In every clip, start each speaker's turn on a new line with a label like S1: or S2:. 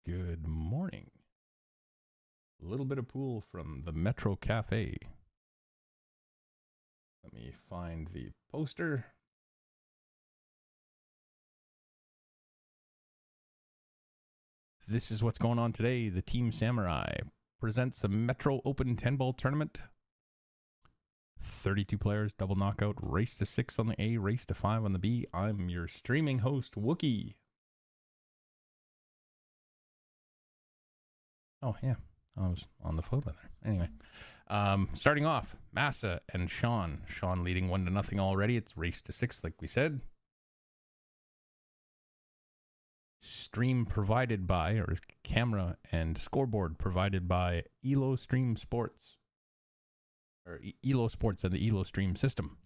S1: Good morning. A little bit of pool from the Metro Cafe. Let me find the poster. This is what's going on today. The Team Samurai presents a Metro Open 10-ball tournament. 32 players, double knockout, race to 6 on the A, race to 5 on the B. I'm your streaming host, Wookie. Oh, yeah. I was on the photo there. Anyway, starting off, Massa and Sean. Sean leading 1-0 already. It's race to 6, like we said. Stream provided by, or camera and scoreboard provided by Elo Stream Sports. Or Elo Sports and the Elo Stream system.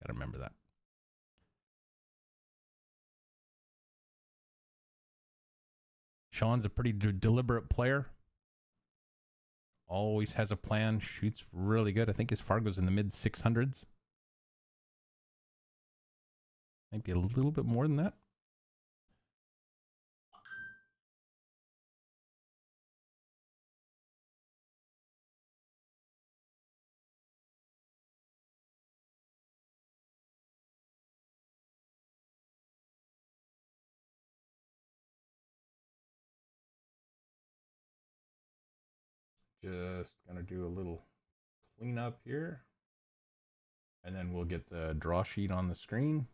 S1: Gotta remember that. Sean's a pretty deliberate player. Always has a plan. Shoots really good. I think his Fargo's in the mid 600s. Might be a little bit more than that. Just gonna do a little cleanup here. And then we'll get the draw sheet on the screen.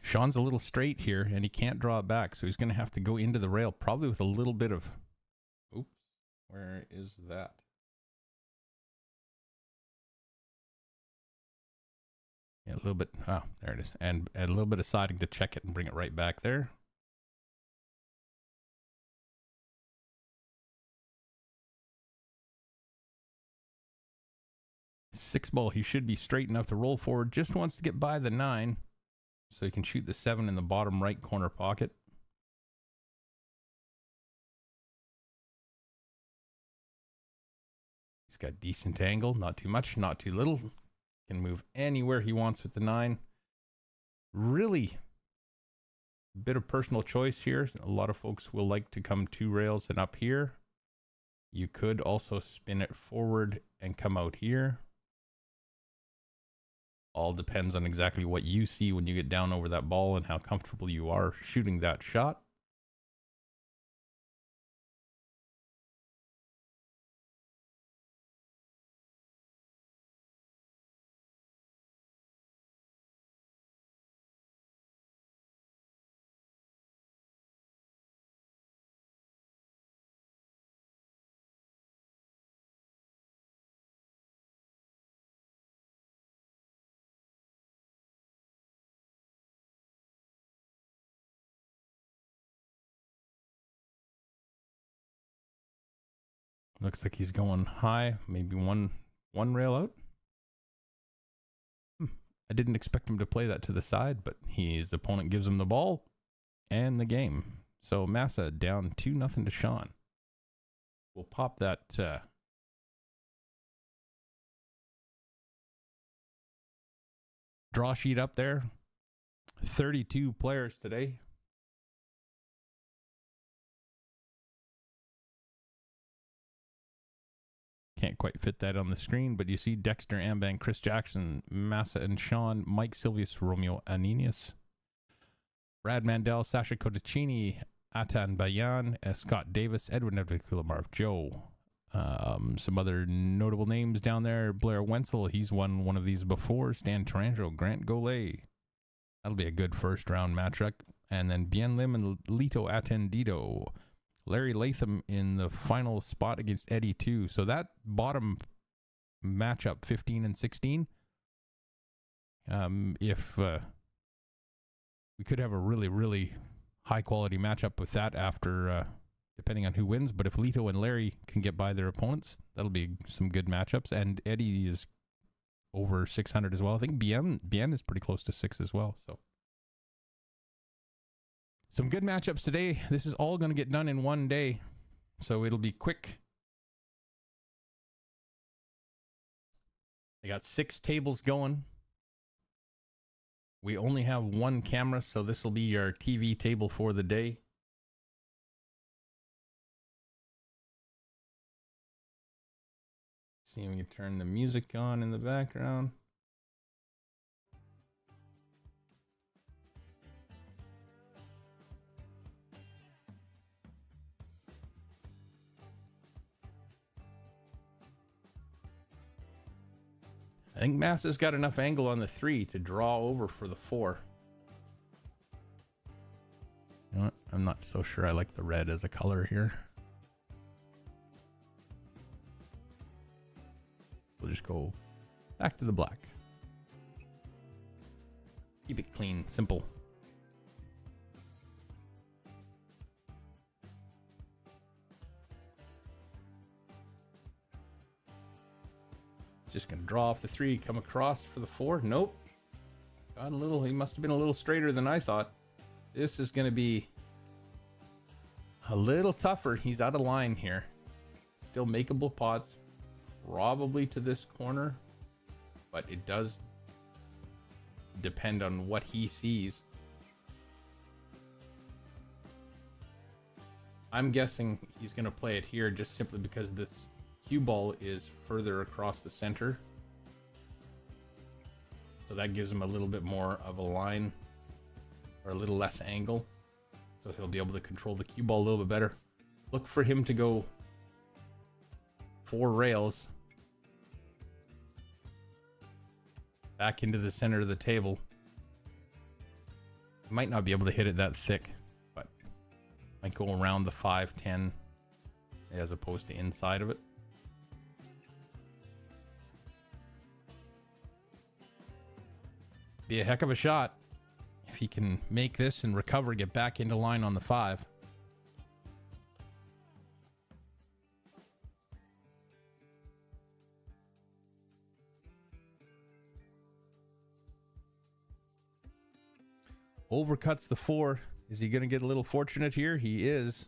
S1: Sean's a little straight here, and he can't draw it back, so he's going to have to go into the rail, probably with a little bit of... Oops, where is that? Yeah, a little bit... Oh, there it is. And a little bit of siding to check it and bring it right back there. Six ball, he should be straight enough to roll forward. Just wants to get by the 9. So he can shoot the 7 in the bottom right corner pocket. He's got decent angle, not too much, not too little. Can move anywhere he wants with the 9. Really, a bit of personal choice here. A lot of folks will like to come 2 rails and up here. You could also spin it forward and come out here. All depends on exactly what you see when you get down over that ball and how comfortable you are shooting that shot. Looks like he's going high, maybe one rail out. I didn't expect him to play that to the side, but his opponent gives him the ball and the game. So Massa down 2-0 to Sean. We'll pop that draw sheet up there. 32 players today. Can't quite fit that on the screen, but you see Dexter Ambang, Chris Jackson, Massa and Sean, Mike Silvius, Romeo Aninius, Brad Mandel, Sasha Cotticini, Atan Bayan, Scott Davis, Edwin Kulimarv, Joe. Some other notable names down there. Blair Wenzel, he's won one of these before. Stan Tarangelo, Grant Golay. That'll be a good first round matchup. And then Bien Lim and Lito Atendido. Larry Latham in the final spot against Eddie too. So that bottom matchup, 15 and 16. If we could have a really, really high quality matchup with that after, depending on who wins. But if Lito and Larry can get by their opponents, that'll be some good matchups. And Eddie is over 600 as well. I think Bien is pretty close to 6 as well. So some good matchups today. This is all going to get done in one day, so it'll be quick. I got 6 tables going. We only have 1 camera, so this will be our TV table for the day. See if we can turn the music on in the background. I think Massa's got enough angle on the 3 to draw over for the 4. You know what? I'm not so sure I like the red as a color here. We'll just go back to the black. Keep it clean, simple. Just gonna draw off the 3, come across for the 4. Nope. Got a little, he must have been a little straighter than I thought. This is gonna be a little tougher. He's out of line here. Still makeable pots, probably to this corner, but it does depend on what he sees. I'm guessing he's gonna play it here just simply because this cue ball is further across the center, so that gives him a little bit more of a line or a little less angle, so he'll be able to control the cue ball a little bit better. Look for him to go 4 rails back into the center of the table. Might not be able to hit it that thick, but might go around the 5-10 as opposed to inside of it. Be a heck of a shot if he can make this and recover, get back into line on the 5. Overcuts the 4. Is he going to get a little fortunate here? He is.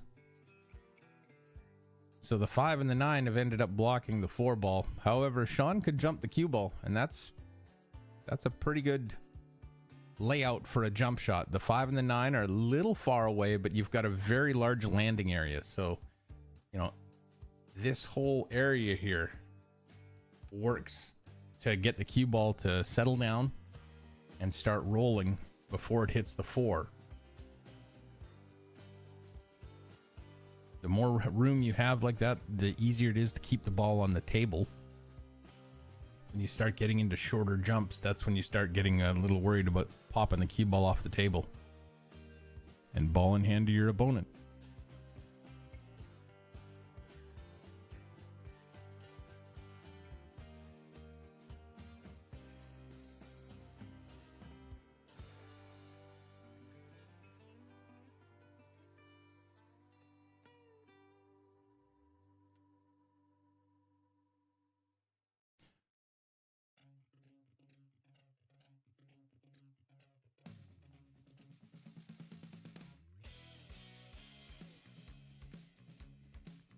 S1: So the 5 and the 9 have ended up blocking the 4 ball. However, Sean could jump the cue ball, and that's a pretty good layout for a jump shot. The 5 and the 9 are a little far away, but you've got a very large landing area. So, you know, this whole area here works to get the cue ball to settle down and start rolling before it hits the 4. The more room you have like that, the easier it is to keep the ball on the table. When you start getting into shorter jumps, that's when you start getting a little worried about popping the cue ball off the table and ball in hand to your opponent.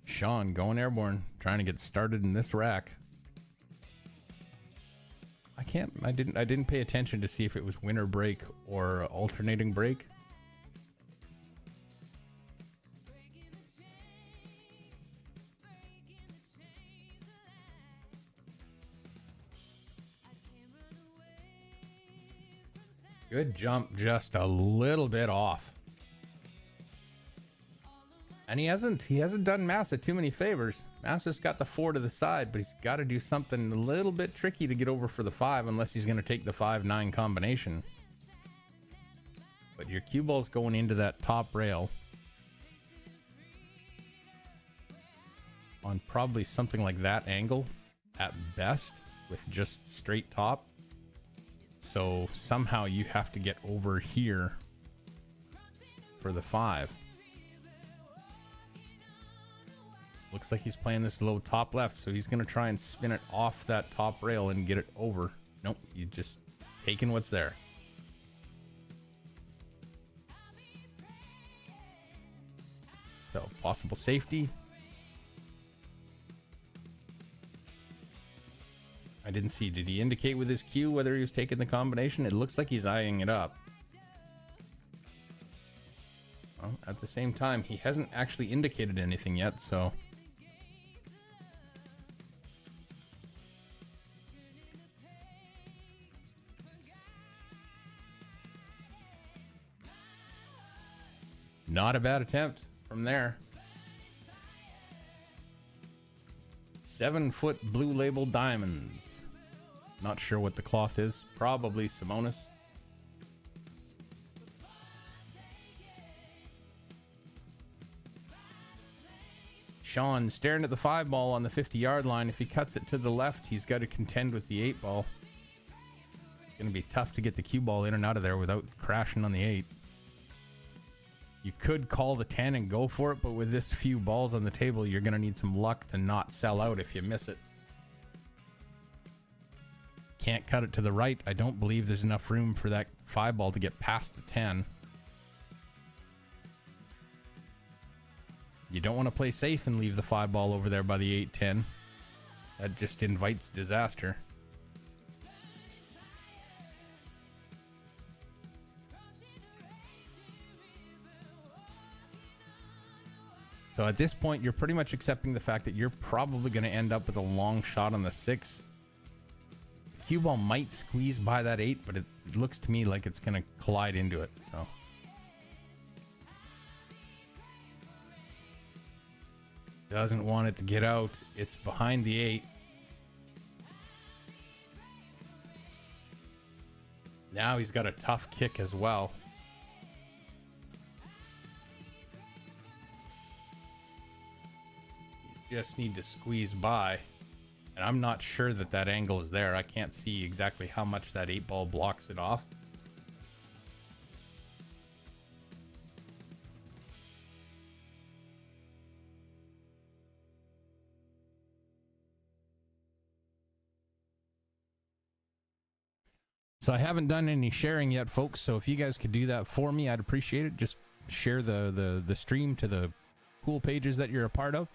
S1: Sean going airborne, trying to get started in this rack. I didn't pay attention to see if it was winner break or alternating break. Good jump, just a little bit off. And he hasn't done Massa too many favors. Massa's got the 4 to the side, but he's got to do something a little bit tricky to get over for the 5 unless he's going to take the 5-9 combination. But your cue ball's going into that top rail on probably something like that angle at best with just straight top. So somehow you have to get over here for the 5. Looks like he's playing this low top left, so he's going to try and spin it off that top rail and get it over. Nope, he's just taking what's there. So, possible safety. I didn't see. Did he indicate with his cue whether he was taking the combination? It looks like he's eyeing it up. Well, at the same time, he hasn't actually indicated anything yet, so... Not a bad attempt from there. 7-foot blue label diamonds. Not sure what the cloth is. Probably Simonis. Sean staring at the 5 ball on the 50-yard line. If he cuts it to the left, he's got to contend with the 8 ball. It's going to be tough to get the cue ball in and out of there without crashing on the 8. You could call the 10 and go for it, but with this few balls on the table, you're going to need some luck to not sell out if you miss it. Can't cut it to the right. I don't believe there's enough room for that 5 ball to get past the 10. You don't want to play safe and leave the 5 ball over there by the 8-10. That just invites disaster. So at this point, you're pretty much accepting the fact that you're probably going to end up with a long shot on the 6. The cue ball might squeeze by that 8, but it looks to me like it's going to collide into it. So doesn't want it to get out. It's behind the 8. Now he's got a tough kick as well. Just need to squeeze by, and I'm not sure that that angle is there. I can't see exactly how much that 8 ball blocks it off. So I haven't done any sharing yet, folks, so if you guys could do that for me, I'd appreciate it. Just share the stream to the cool pages that you're a part of.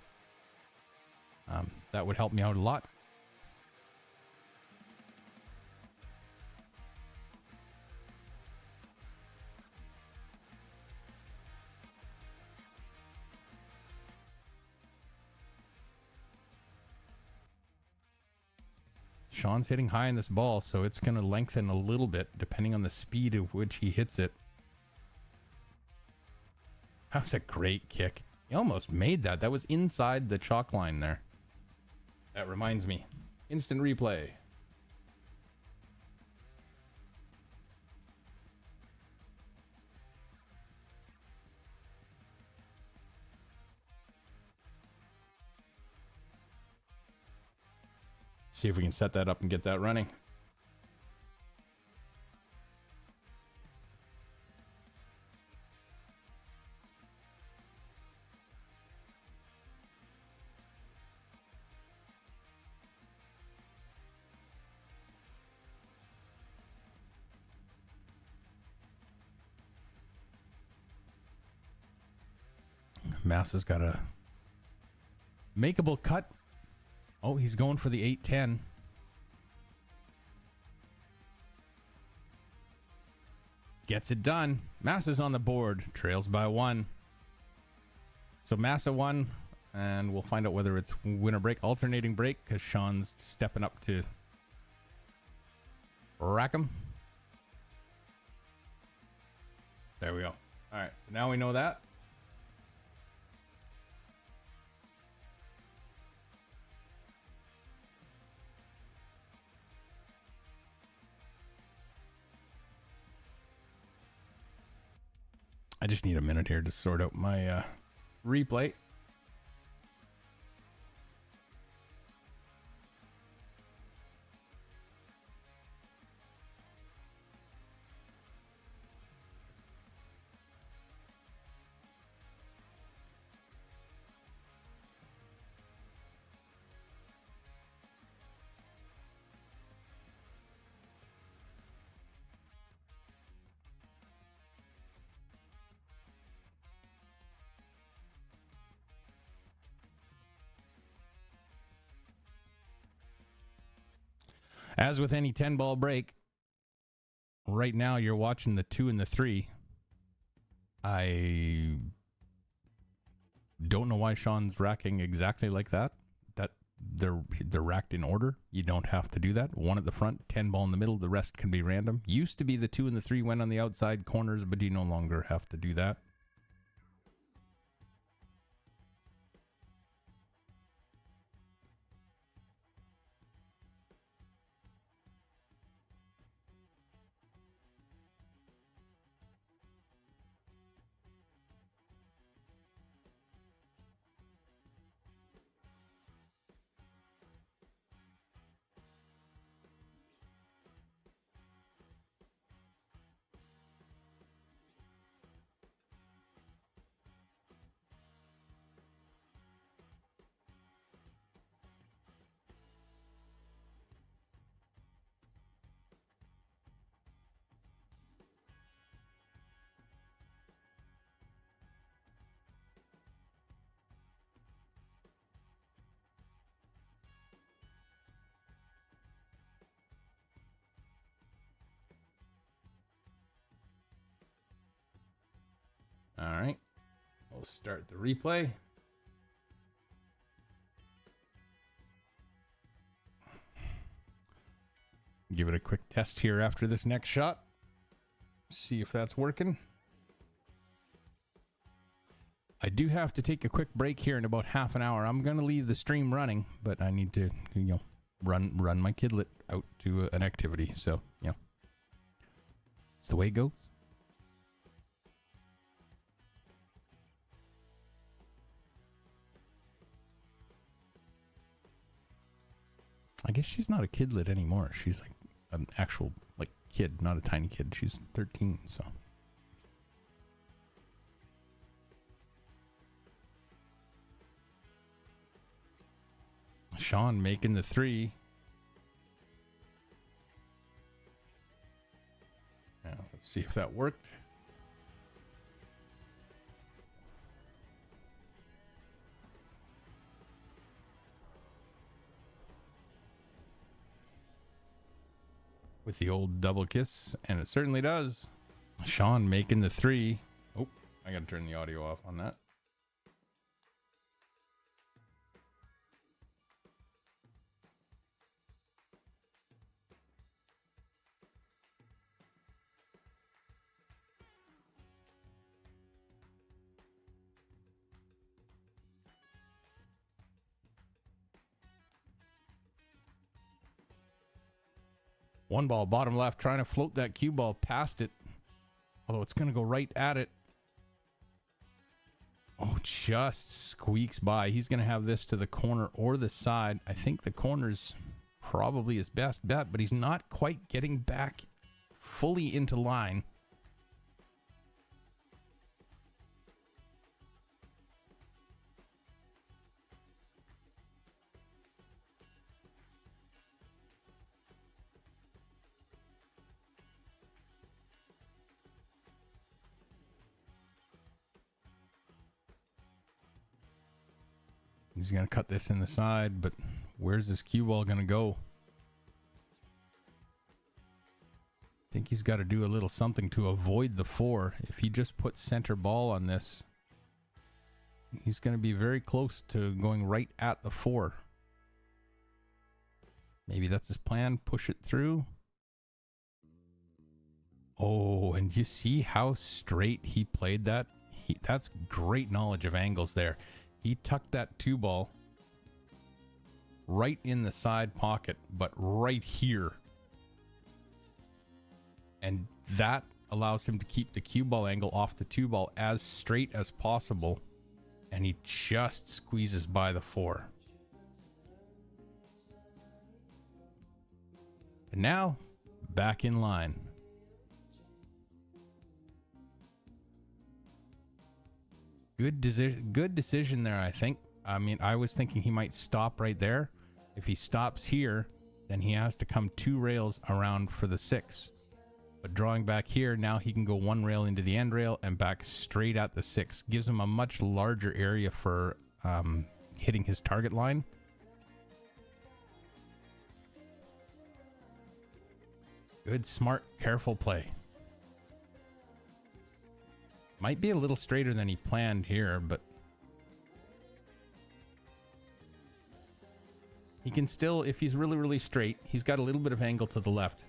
S1: That would help me out a lot. Sean's hitting high in this ball, so it's going to lengthen a little bit depending on the speed of which he hits it. That was a great kick. He almost made that. That was inside the chalk line there. That reminds me. Instant replay. See if we can set that up and get that running. Massa's got a makeable cut. Oh, he's going for the 8-10. Gets it done. Massa's on the board. Trails by 1. So Massa won, and we'll find out whether it's winner break, alternating break, because Sean's stepping up to rack him. There we go. All right, so now we know that. I just need a minute here to sort out my replay. As with any 10-ball break, right now you're watching the 2 and the 3. I don't know why Sean's racking exactly like that. That they're racked in order. You don't have to do that. 1 at the front, 10 ball in the middle. The rest can be random. Used to be the 2 and the 3 went on the outside corners, but you no longer have to do that. All right, we'll start the replay. Give it a quick test here after this next shot. See if that's working. I do have to take a quick break here in about half an hour. I'm going to leave the stream running, but I need to, run my kidlet out to an activity. So, it's the way it goes. I guess she's not a kidlet anymore. She's like an actual kid, not a tiny kid. She's 13, so. Sean making the 3. Now, let's see if that worked. With the old double kiss, and it certainly does. Sean making the 3. Oh, I gotta turn the audio off on that. One ball, bottom left, trying to float that cue ball past it. Although it's going to go right at it. Oh, just squeaks by. He's going to have this to the corner or the side. I think the corner's probably his best bet, but he's not quite getting back fully into line. He's going to cut this in the side, but where's this cue ball going to go? I think he's got to do a little something to avoid the 4. If he just puts center ball on this, he's going to be very close to going right at the 4. Maybe that's his plan. Push it through. Oh, and you see how straight he played that? That's great knowledge of angles there. He tucked that 2 ball right in the side pocket, but right here. And that allows him to keep the cue ball angle off the 2 ball as straight as possible. And he just squeezes by the 4. And now, back in line. Good decision there, I think. I mean, I was thinking he might stop right there. If he stops here, then he has to come 2 rails around for the 6. But drawing back here, now he can go 1 rail into the end rail and back straight at the 6. Gives him a much larger area for hitting his target line. Good, smart, careful play. Might be a little straighter than he planned here, but he can still, if he's really, really straight, he's got a little bit of angle to the left.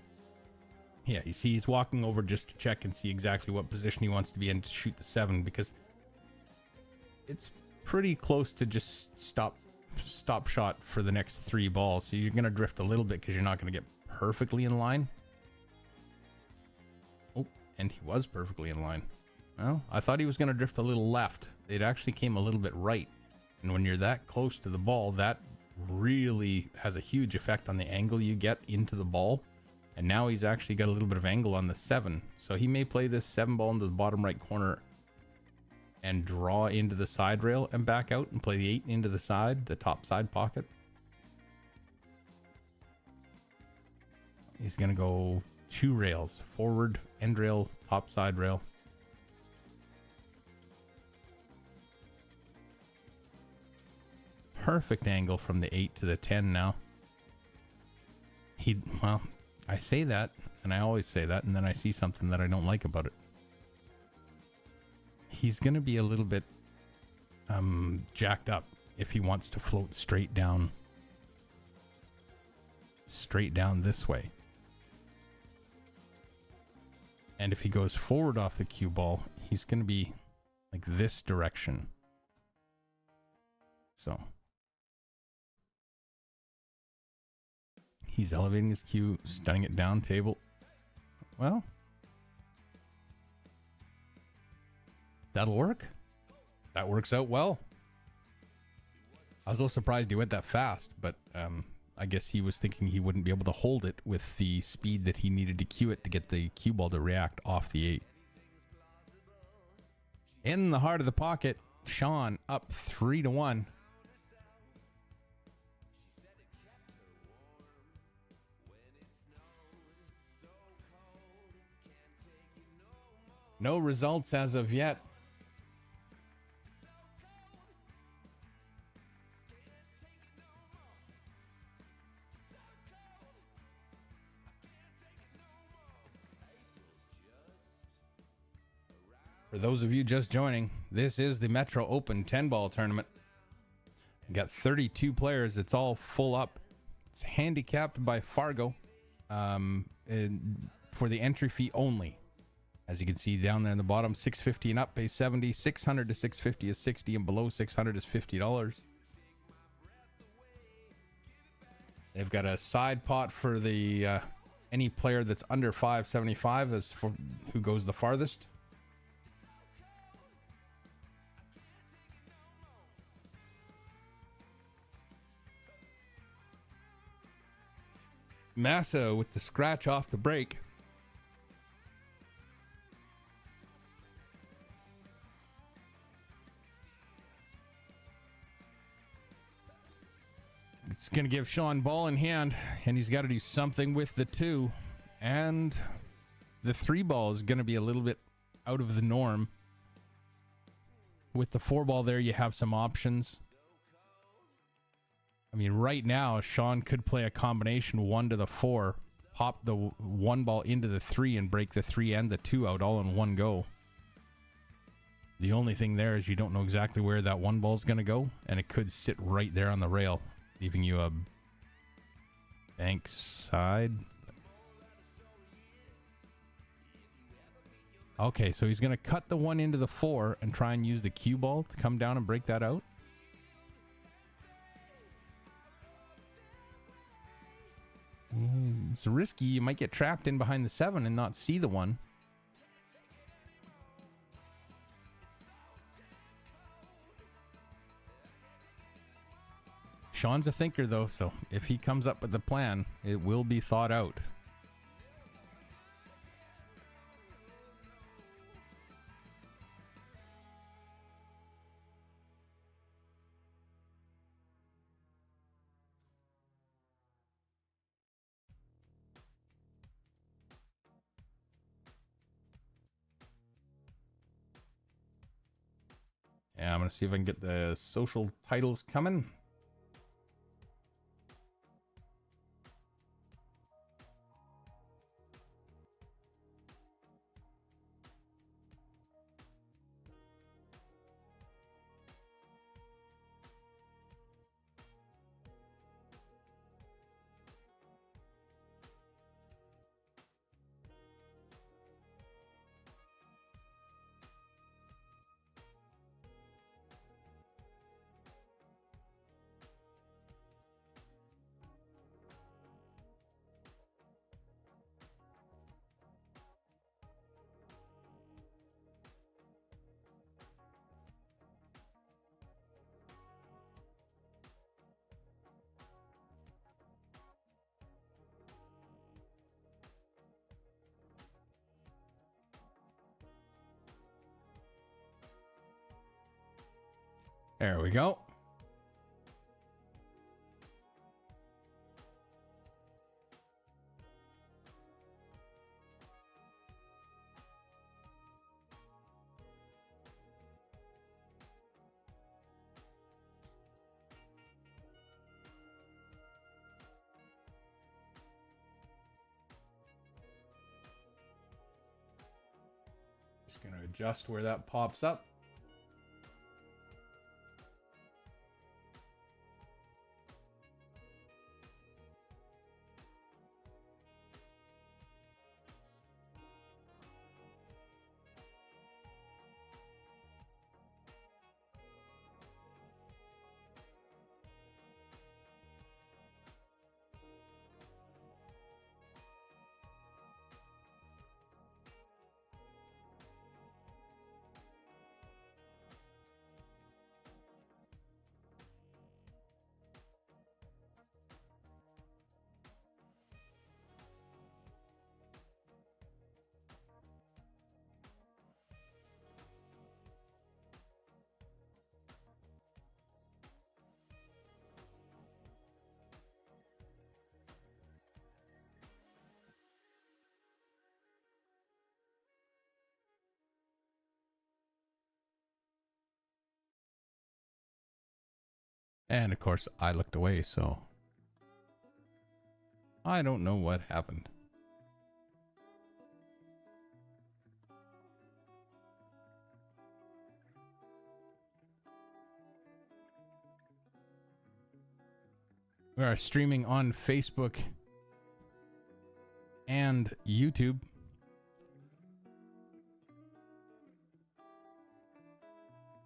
S1: Yeah, you see he's walking over just to check and see exactly what position he wants to be in to shoot the 7, because it's pretty close to just stop shot for the next 3 balls. So you're going to drift a little bit because you're not going to get perfectly in line. Oh, and he was perfectly in line. Well, I thought he was going to drift a little left. It actually came a little bit right. And when you're that close to the ball, that really has a huge effect on the angle you get into the ball. And now he's actually got a little bit of angle on the 7. So he may play this 7 ball into the bottom right corner and draw into the side rail and back out and play the 8 into the side, the top side pocket. He's going to go 2 rails, forward, end rail, top side rail. Perfect angle from the 8 to the 10 now. Well, I say that, and I always say that, and then I see something that I don't like about it. He's going to be a little bit jacked up if he wants to float straight down this way. And if he goes forward off the cue ball, he's going to be like this direction. So he's elevating his cue, stunning it down table. Well, that'll work. That works out well. I was a little surprised he went that fast, but I guess he was thinking he wouldn't be able to hold it with the speed that he needed to cue it to get the cue ball to react off the 8. In the heart of the pocket, Sean up 3-1. No results as of yet. For those of you just joining, this is the Metro Open 10-ball tournament. We got 32 players. It's all full up. It's handicapped by Fargo for the entry fee only. As you can see down there in the bottom, $650 and up pays $70, $600 to $650 is $60, and below $600 is $50. They've got a side pot for the any player that's under 575 as for who goes the farthest. Massa with the scratch off the break. It's going to give Sean ball in hand, and he's got to do something with the 2. And the 3 ball is going to be a little bit out of the norm. With the 4 ball there, you have some options. I mean, right now, Sean could play a combination 1 to the 4, pop the 1 ball into the 3, and break the 3 and the 2 out all in one go. The only thing there is you don't know exactly where that 1 ball is going to go, and it could sit right there on the rail, leaving you a bank side. Okay, so he's going to cut the 1 into the 4 and try and use the cue ball to come down and break that out. It's risky. You might get trapped in behind the 7 and not see the 1. Sean's a thinker, though, so if he comes up with a plan, it will be thought out. Yeah, I'm going to see if I can get the social titles coming. There we go. Just going to adjust where that pops up. And of course, I looked away, so I don't know what happened. We are streaming on Facebook and YouTube.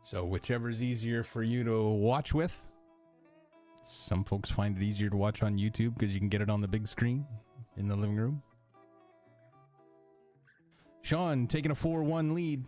S1: So whichever's easier for you to watch with. Some folks find it easier to watch on YouTube because you can get it on the big screen in the living room. Sean taking a 4-1 lead.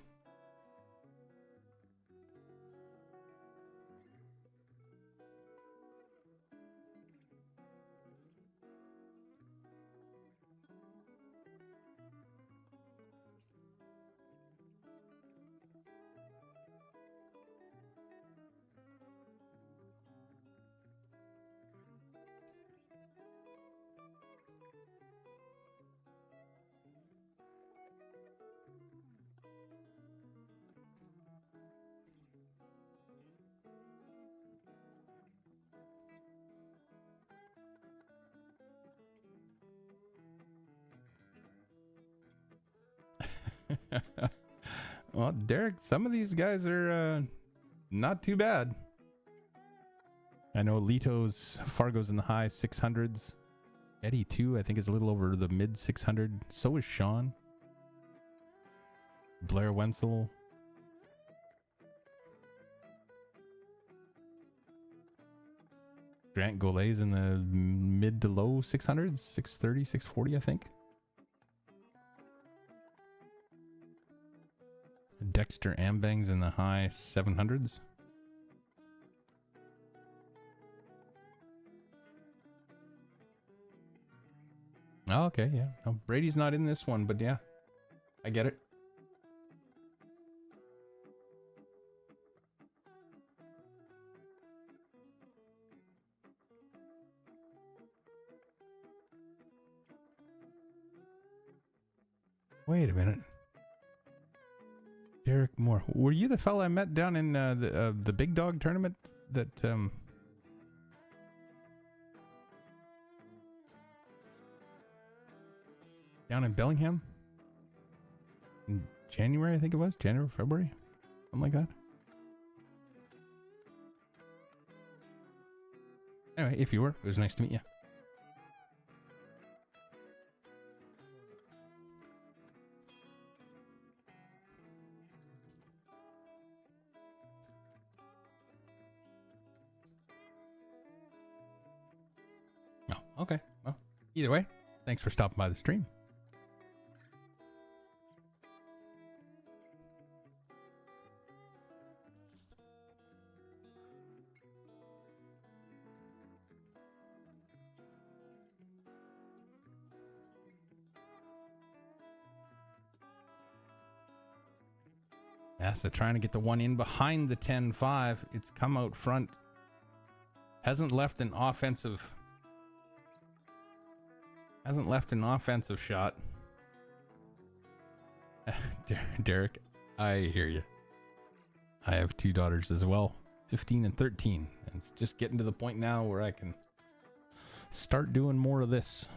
S1: Well, Derek, some of these guys are not too bad. I know Lito's Fargo's in the high 600s. Eddie too, I think, is a little over the mid 600. So is Sean. Blair Wenzel. Grant Goulet's in the mid to low 600s, 630, 640, I think. Dexter Ambang's in the high 700s. Oh, okay, yeah. No, Brady's not in this one, but yeah, I get it. Wait a minute. Derek Moore. Were you the fella I met down in the Big Dog tournament that down in Bellingham? In January, I think it was. January, February? Something like that. Anyway, if you were, it was nice to meet you. Oh, okay. Well, either way, thanks for stopping by the stream. Massa trying to get the one in behind the 10-5. It's come out front. Hasn't left an offensive shot. Derek, I hear you. I have 2 daughters as well, 15 and 13. And it's just getting to the point now where I can start doing more of this.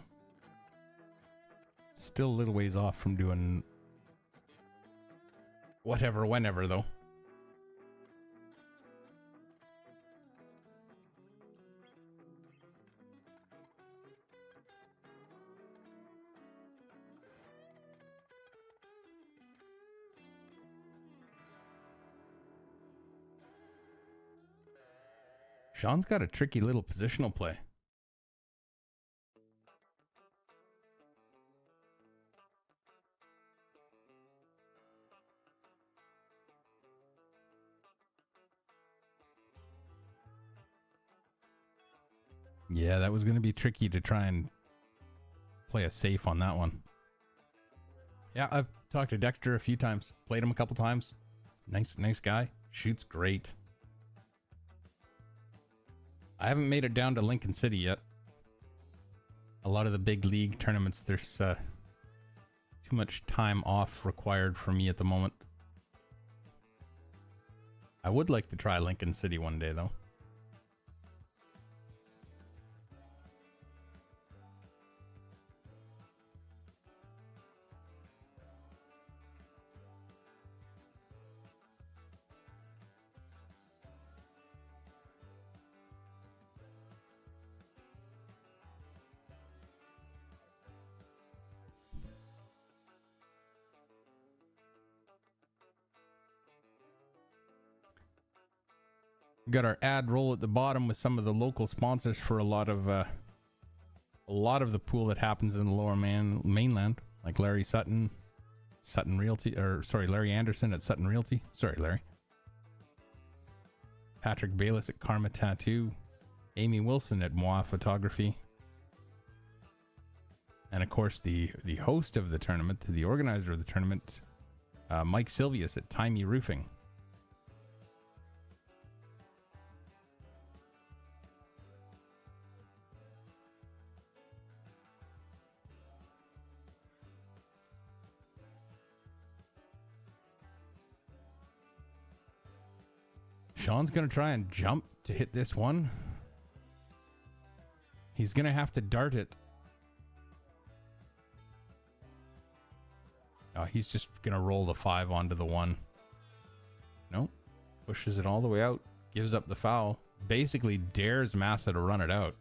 S1: Still a little ways off from doing whatever, whenever, though. Sean's got a tricky little positional play. Yeah, that was going to be tricky to try and play a safe on that one. Yeah, I've talked to Dexter a few times. Played him a couple times. Nice guy. Shoots great. I haven't made it down to Lincoln City yet. A lot of the big league tournaments, there's too much time off required for me at the moment. I would like to try Lincoln City one day, though. Got our ad roll at the bottom with some of the local sponsors for a lot of the pool that happens in the lower mainland, like Larry Realty, Larry Anderson at Sutton Realty. Sorry, Larry. Patrick Bayless at Karma Tattoo, Amy Wilson at Moi Photography, and of course the host of the tournament, the organizer of the tournament, Mike Silvius at Timey Roofing. Sean's going to try and jump to hit this one. He's going to have to dart it. Oh, he's just going to roll the 5 onto the 1. Nope. Pushes it all the way out. Gives up the foul. Basically dares Massa to run it out.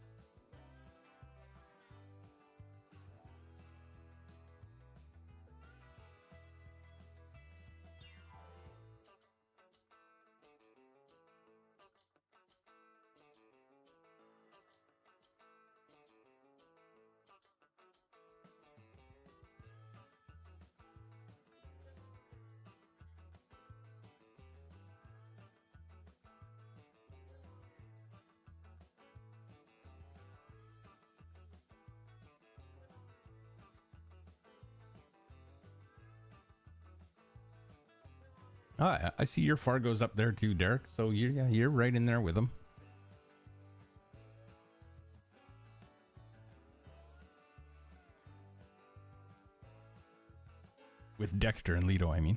S1: I see your Fargo's up there too, Derek. So you're right in there with them. With Dexter and Lido, I mean.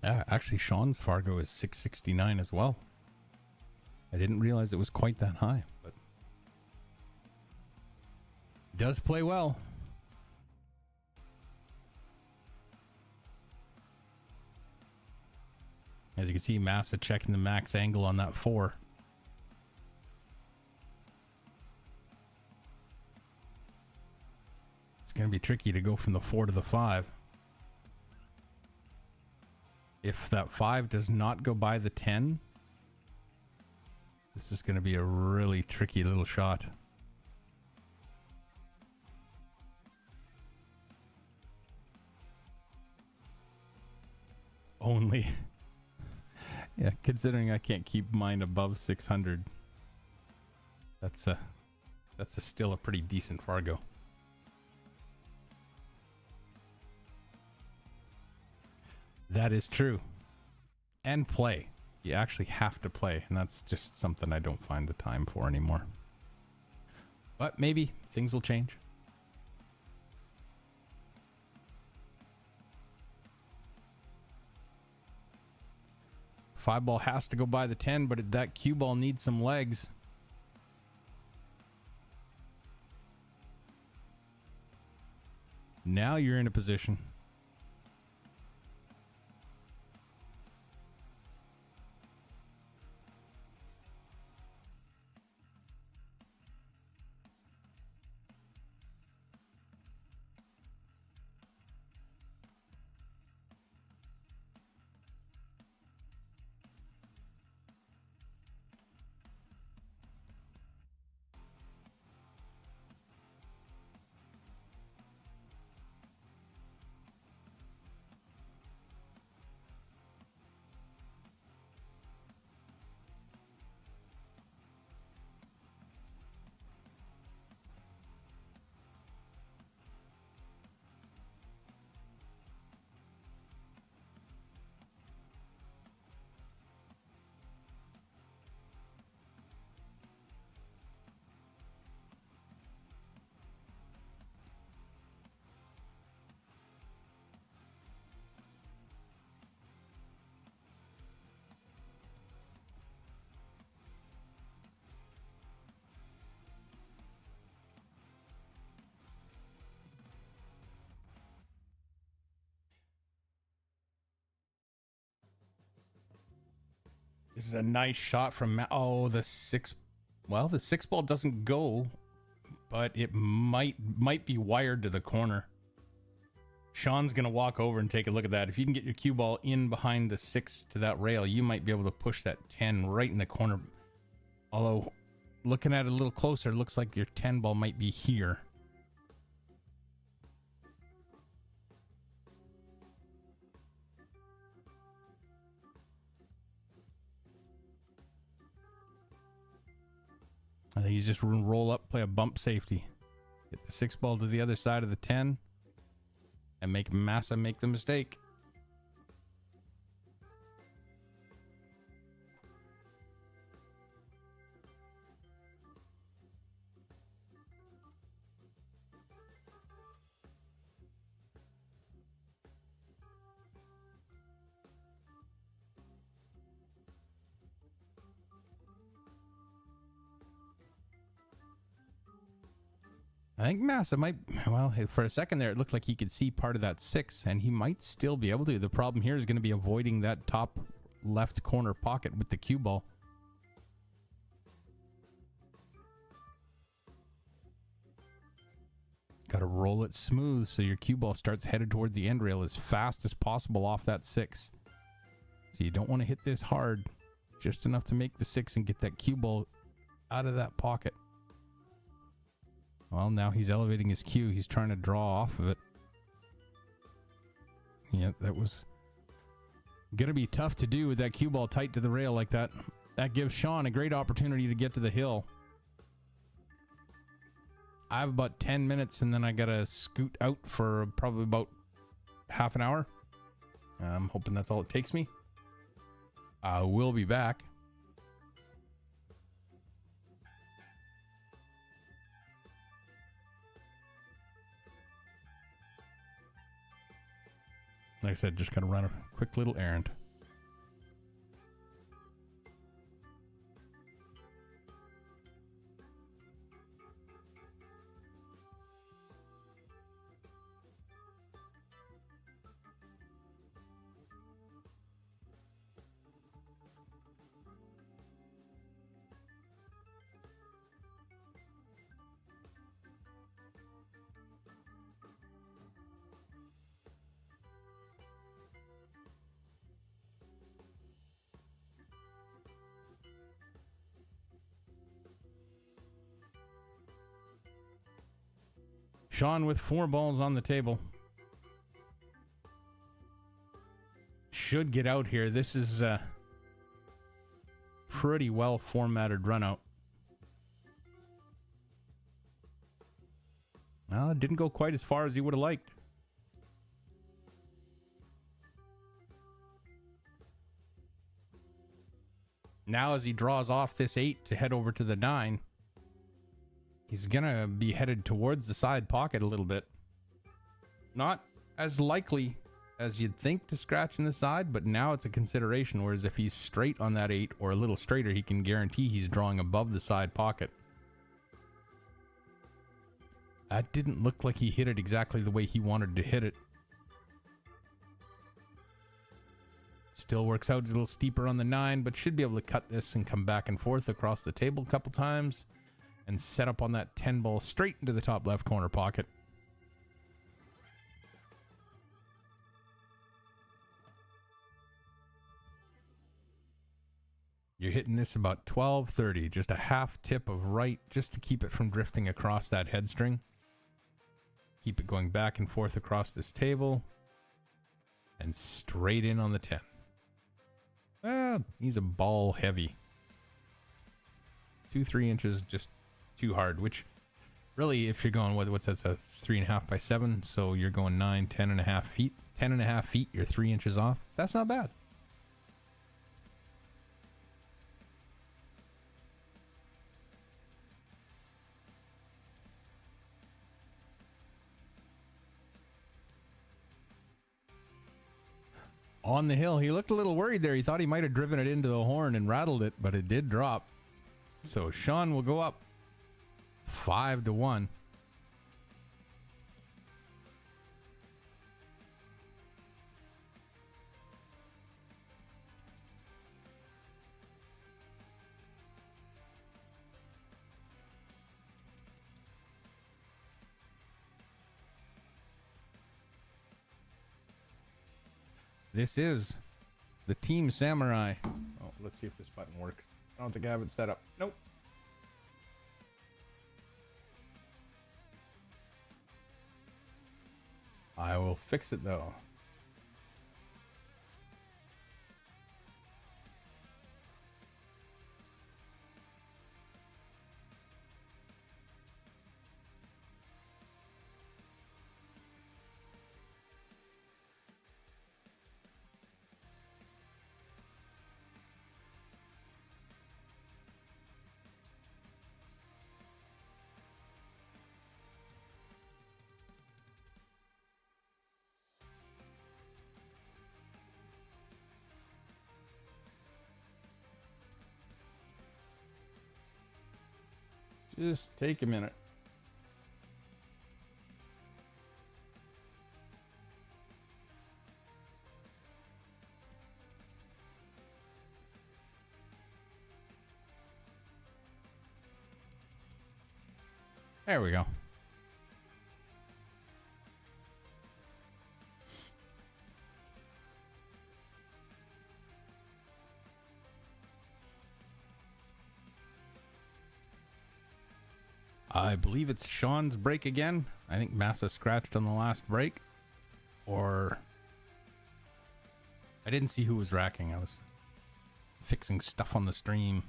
S1: Yeah, actually, Sean's Fargo is 669 as well. I didn't realize it was quite that high, but does play well. As you can see, Massa checking the max angle on that 4. It's going to be tricky to go from the 4 to the 5. If that 5 does not go by the 10, this is going to be a really tricky little shot. Only... Yeah, considering I can't keep mine above 600, that's still a pretty decent Fargo. That is true. And play. You actually have to play, and that's just something I don't find the time for anymore. But maybe things will change. Five ball has to go by the 10, but that cue ball needs some legs. Now you're in a position. This is a nice shot from the 6. Well, the 6 ball doesn't go, but it might be wired to the corner. Sean's gonna walk over and take a look at that. If you can get your cue ball in behind the 6 to that rail, you might be able to push that 10 right in the corner. Although, looking at it a little closer, it looks like your 10 ball might be here. I think he's just gonna roll up, play a bump safety. Get the 6 ball to the other side of the 10 and make Massa make the mistake. I think Massa might, well, for a second there, it looked like he could see part of that 6, and he might still be able to. The problem here is going to be avoiding that top left corner pocket with the cue ball. Got to roll it smooth so your cue ball starts headed toward the end rail as fast as possible off that 6. So you don't want to hit this hard, just enough to make the 6 and get that cue ball out of that pocket. Well, now he's elevating his cue. He's trying to draw off of it. Yeah, that was going to be tough to do with that cue ball tight to the rail like that. That gives Sean a great opportunity to get to the hill. I have about 10 minutes and then I got to scoot out for probably about half an hour. I'm hoping that's all it takes me. I will be back. Like I said, just gotta run a quick little errand. Sean with 4 balls on the table. Should get out here. This is a pretty well formatted run out. Well, it didn't go quite as far as he would have liked. Now as he draws off this 8 to head over to the 9, he's gonna be headed towards the side pocket a little bit. Not as likely as you'd think to scratch in the side, but now it's a consideration, whereas if he's straight on that 8 or a little straighter, he can guarantee he's drawing above the side pocket. That didn't look like he hit it exactly the way he wanted to hit it. Still works out, he's a little steeper on the 9, but should be able to cut this and come back and forth across the table a couple times and set up on that 10 ball straight into the top left corner pocket. You're hitting this about 12:30, just a half tip of right just to keep it from drifting across that head string. Keep it going back and forth across this table and straight in on the 10. Well, he's a ball heavy. 2-3 inches just too hard, which really, if you're going, what's that, a 3.5 by 7, so you're going 9, 10.5 feet. 10.5 feet, you're 3 inches off. That's not bad. On the hill, he looked a little worried there. He thought he might have driven it into the horn and rattled it, but it did drop. So Sean will go up 5-1. This is the Team Samurai. Oh, let's see if this button works. I don't think I have it set up. Nope. I will fix it though. Just take a minute. There we go. I believe it's Sean's break again. I think Massa scratched on the last break. Or I didn't see who was racking. I was fixing stuff on the stream.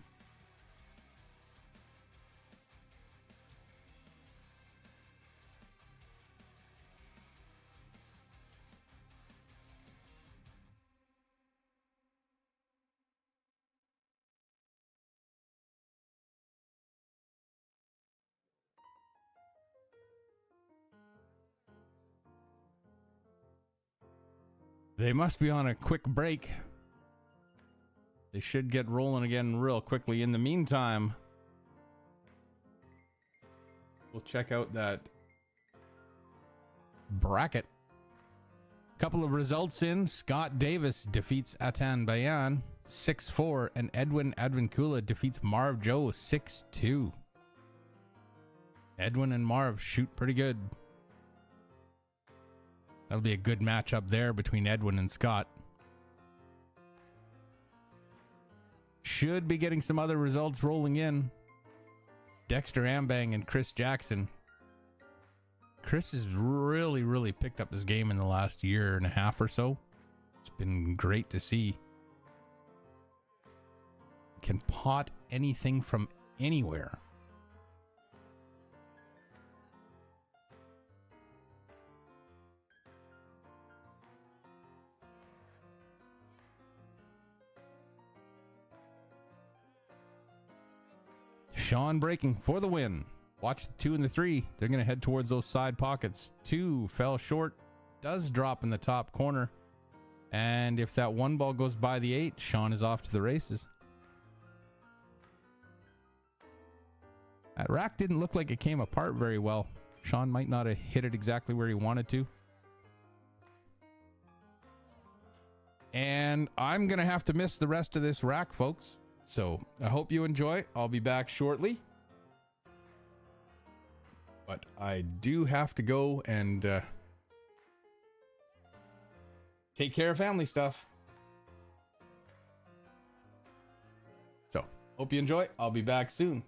S1: They must be on a quick break. They should get rolling again real quickly. In the meantime, we'll check out that bracket. Couple of results in. Scott Davis defeats Atan Bayan 6-4, and Edwin Advincula defeats Marv Joe 6-2. Edwin and Marv shoot pretty good. That'll be a good matchup there between Edwin and Scott. Should be getting some other results rolling in. Dexter Ambang and Chris Jackson. Chris has really, really picked up his game in the last year and a half or so. It's been great to see. Can pot anything from anywhere. Sean breaking for the win. Watch the 2 and the 3. They're going to head towards those side pockets. 2 fell short. Does drop in the top corner. And if that 1 ball goes by the 8, Sean is off to the races. That rack didn't look like it came apart very well. Sean might not have hit it exactly where he wanted to. And I'm going to have to miss the rest of this rack, folks. So I hope you enjoy. I'll be back shortly. But I do have to go and take care of family stuff. So hope you enjoy. I'll be back soon.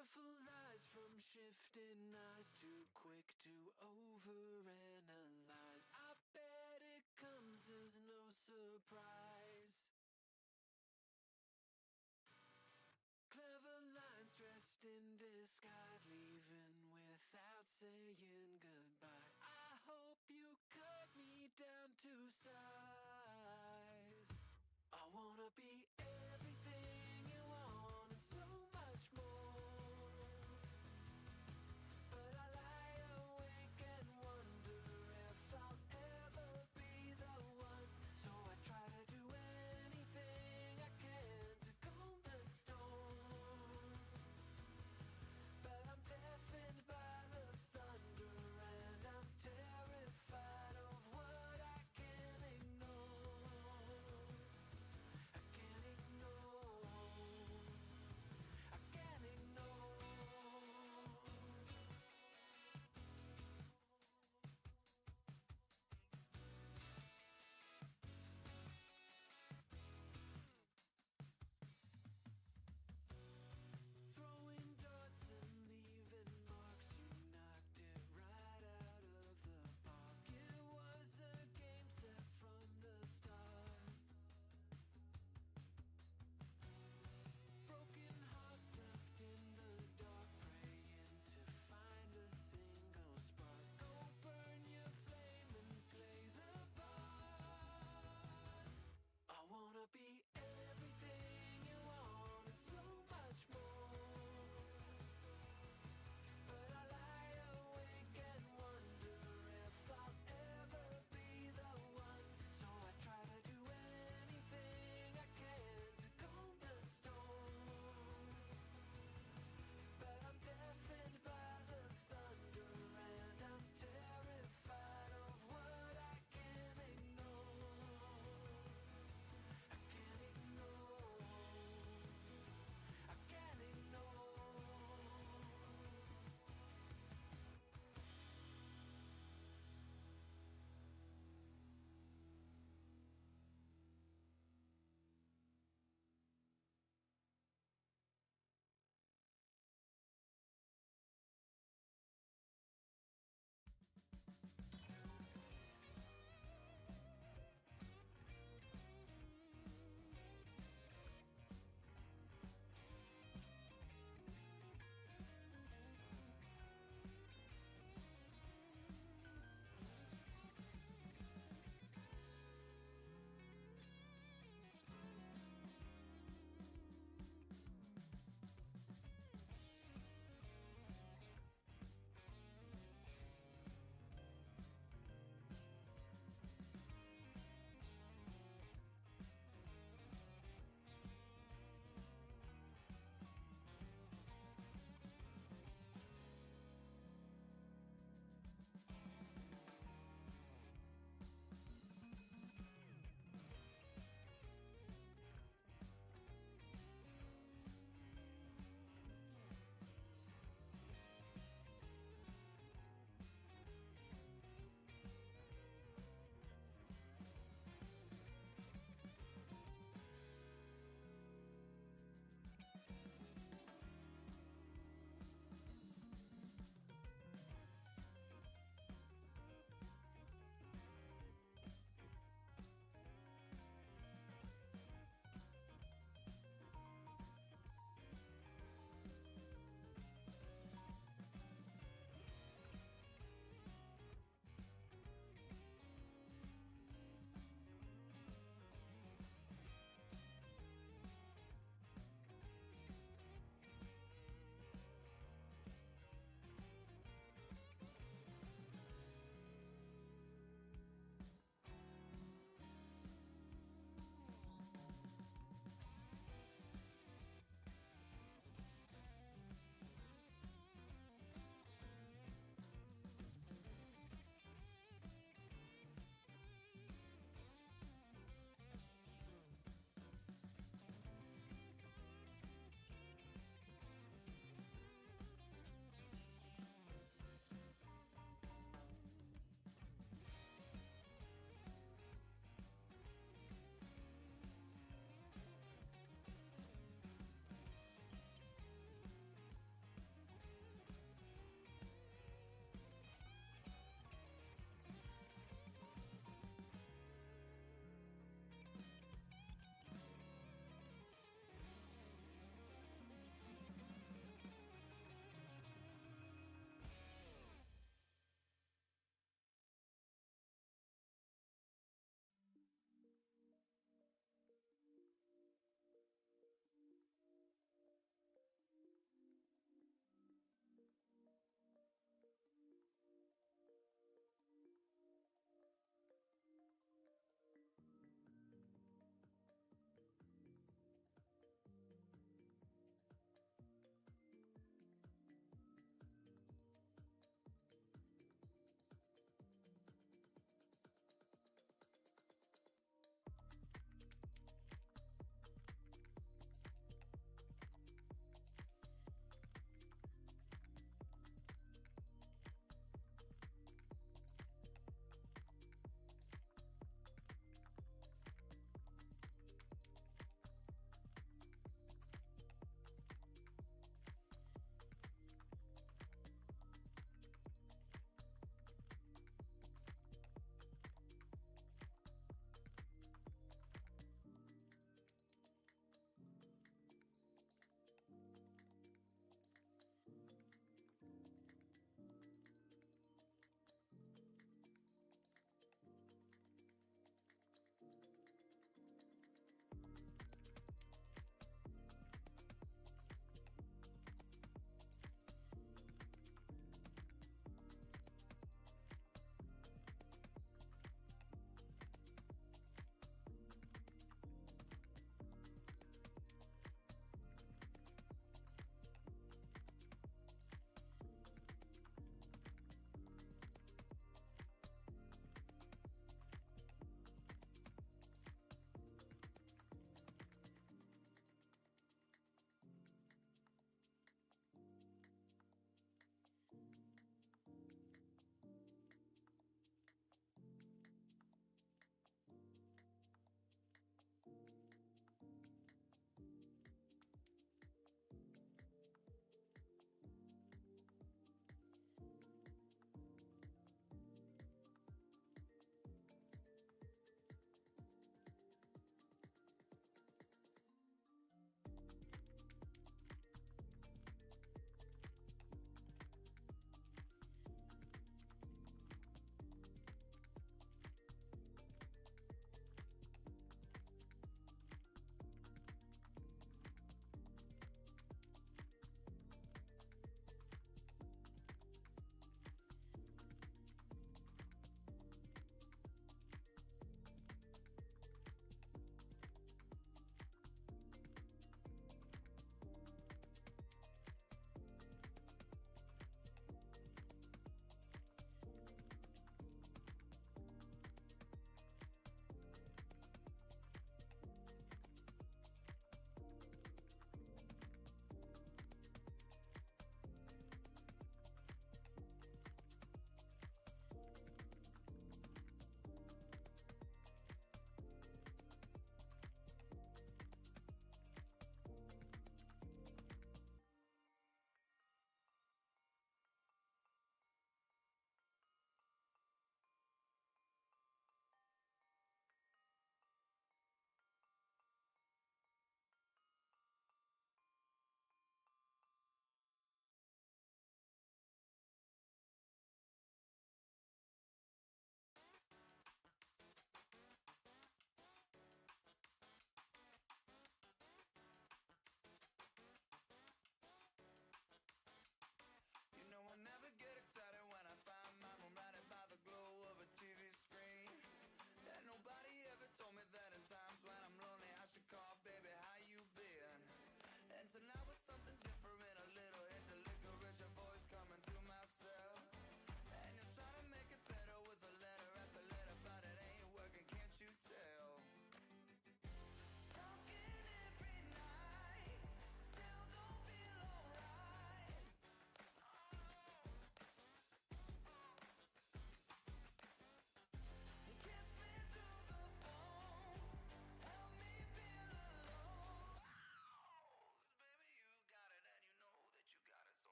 S2: Careful eyes from shifting eyes, too quick to overanalyze. I bet it comes as no surprise. Clever lines dressed in disguise, leaving without saying goodbye. I hope you cut me down to size. I wanna be everything you want and so much more. But I lie awake and wonder if I'll ever be the one. So I try to do anything I can to calm the storm. But I'm deafened by the thunder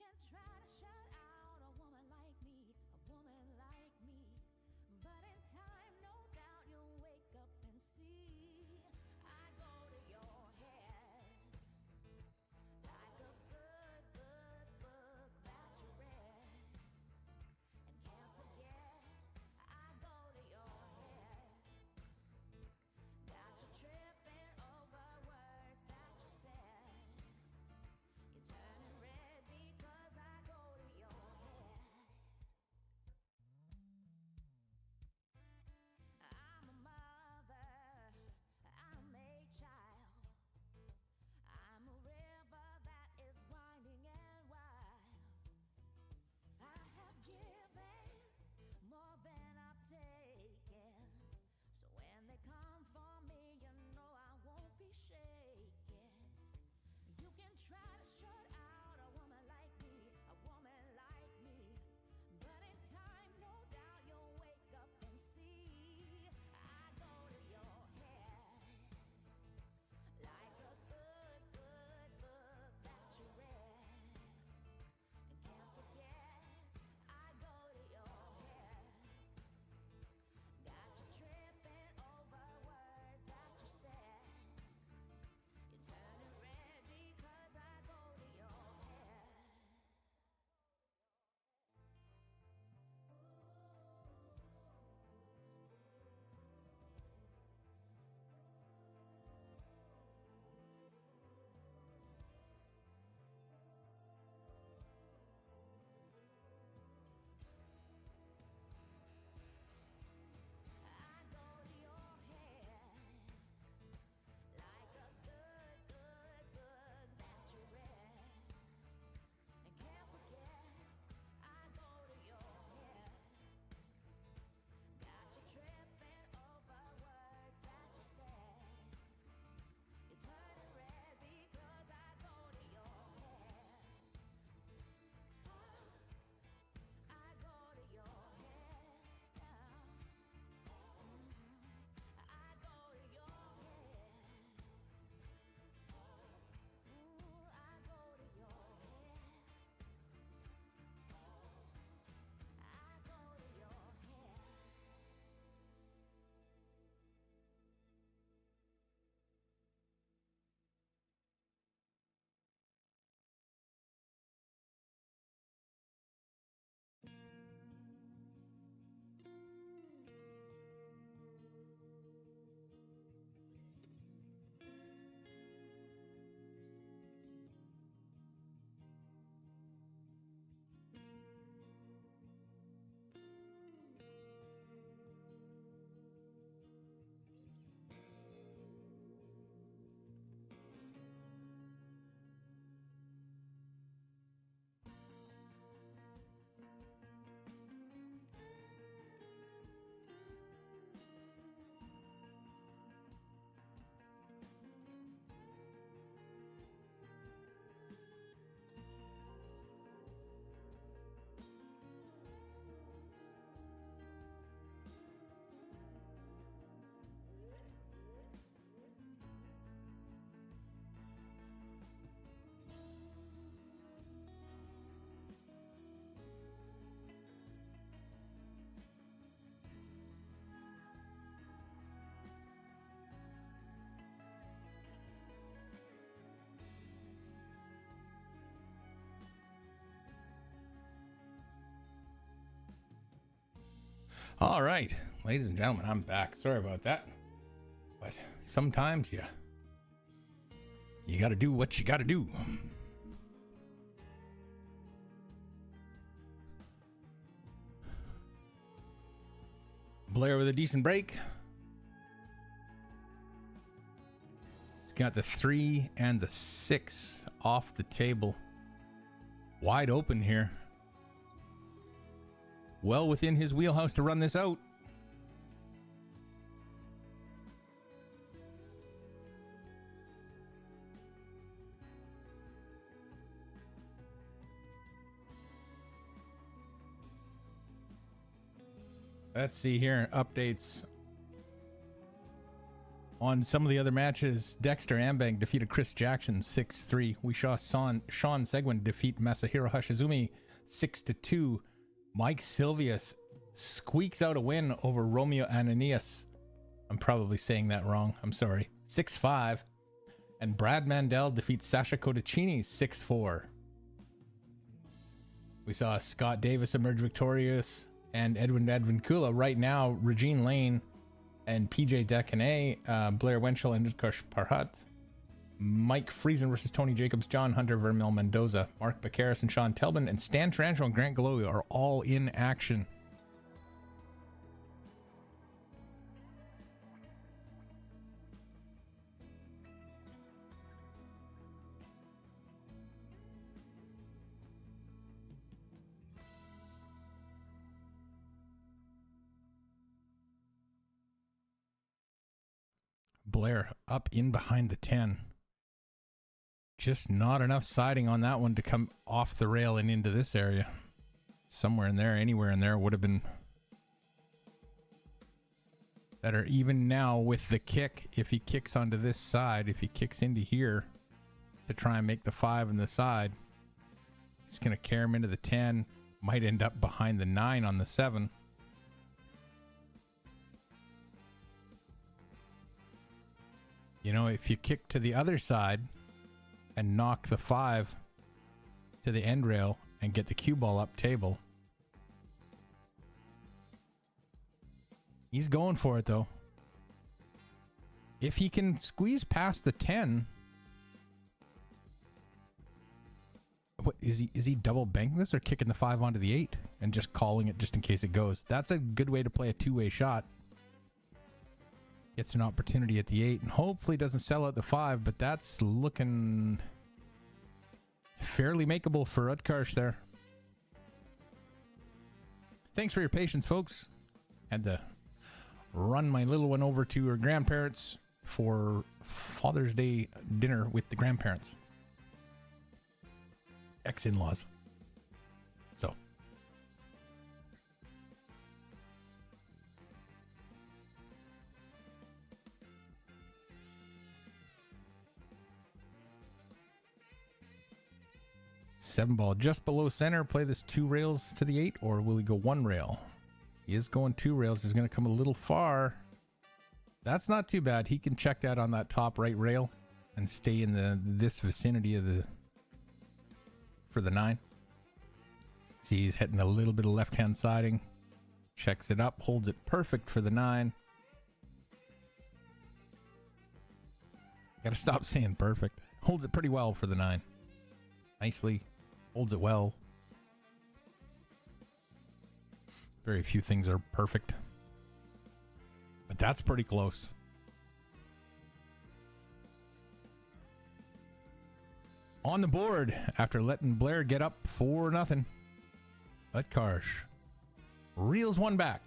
S3: can try to shut out a woman like me, but in time, no doubt you'll wake up and see I go to your head like a good book that you read and can't forget. I go to your head, got you tripping over words that you said. You're turning red because I go to your head. I'm a mother, I'm a child, I'm a river that is winding and wild. I have given more than I've taken, so when they come for me, you know I won't be shaken. You can try to shut out a woman like me, but in time, no doubt you'll wake up and see I go to your head like a good book that you read and can't forget. I go to your head, got you tripping over words that you said. You're turning red because I go to your head. I go to your head like a good book that you read and can't forget. I go to your head, got you tripping over words that you said. You're turning red because I go to your head. I go to your head now. I go to your head. Ooh, I go to your head. I go to your head.
S1: All right, ladies and gentlemen, I'm back. Sorry about that. But sometimes you got to do what you got to do. Blair with a decent break. He's got the 3 and the 6 off the table. Wide open here. Well within his wheelhouse to run this out. Let's see here. Updates On some of the other matches, Dexter Ambang defeated Chris Jackson 6-3. We saw Sean Seguin defeat Masahiro Hashizumi 6-2. Mike Silvius squeaks out a win over Romeo Ananias. I'm probably saying that wrong. I'm sorry. 6-5. And Brad Mandel defeats Sasha Cotticini 6-4. We saw Scott Davis emerge victorious and Edwin Advincula. Right now, Regine Lane and PJ Decanet, Blair Wenchel and Utkarsh Parhat, Mike Friesen versus Tony Jacobs, John Hunter, Vermel Mendoza, Mark Baccaris and Sean Telbin, and Stan Tarantula and Grant Gallowi are all in action. Blair up in behind the 10. Just not enough siding on that one to come off the rail and into this area. Somewhere in there, anywhere in there would have been better. Even now with the kick, if he kicks onto this side, if he kicks into here to try and make the 5 on the side, it's going to carry him into the 10. Might end up behind the 9 on the 7. You know, if you kick to the other side and knock the 5 to the end rail and get the cue ball up table. He's going for it, though. If he can squeeze past the 10... What, is he double banking this or kicking the 5 onto the 8 and just calling it just in case it goes? That's a good way to play a two-way shot. Gets an opportunity at the 8 and hopefully doesn't sell out the 5, but that's looking fairly makeable for Utkarsh there. Thanks for your patience, folks. Had to run my little one over to her grandparents for Father's Day dinner with the grandparents. Ex-in-laws. So. Seven ball just below center. Play this 2 rails to the 8, or will he go 1 rail? He is going 2 rails. He's going to come a little far. That's not too bad. He can check that on that top right rail and stay in this vicinity of the for the 9. See, he's hitting a little bit of left-hand siding. Checks it up, holds it perfect for the 9. Gotta stop saying perfect. Holds it pretty well for the 9. Nicely. Holds it well. Very few things are perfect. But that's pretty close. On the board, after letting Blair get up 4-0, Utkarsh reels one back.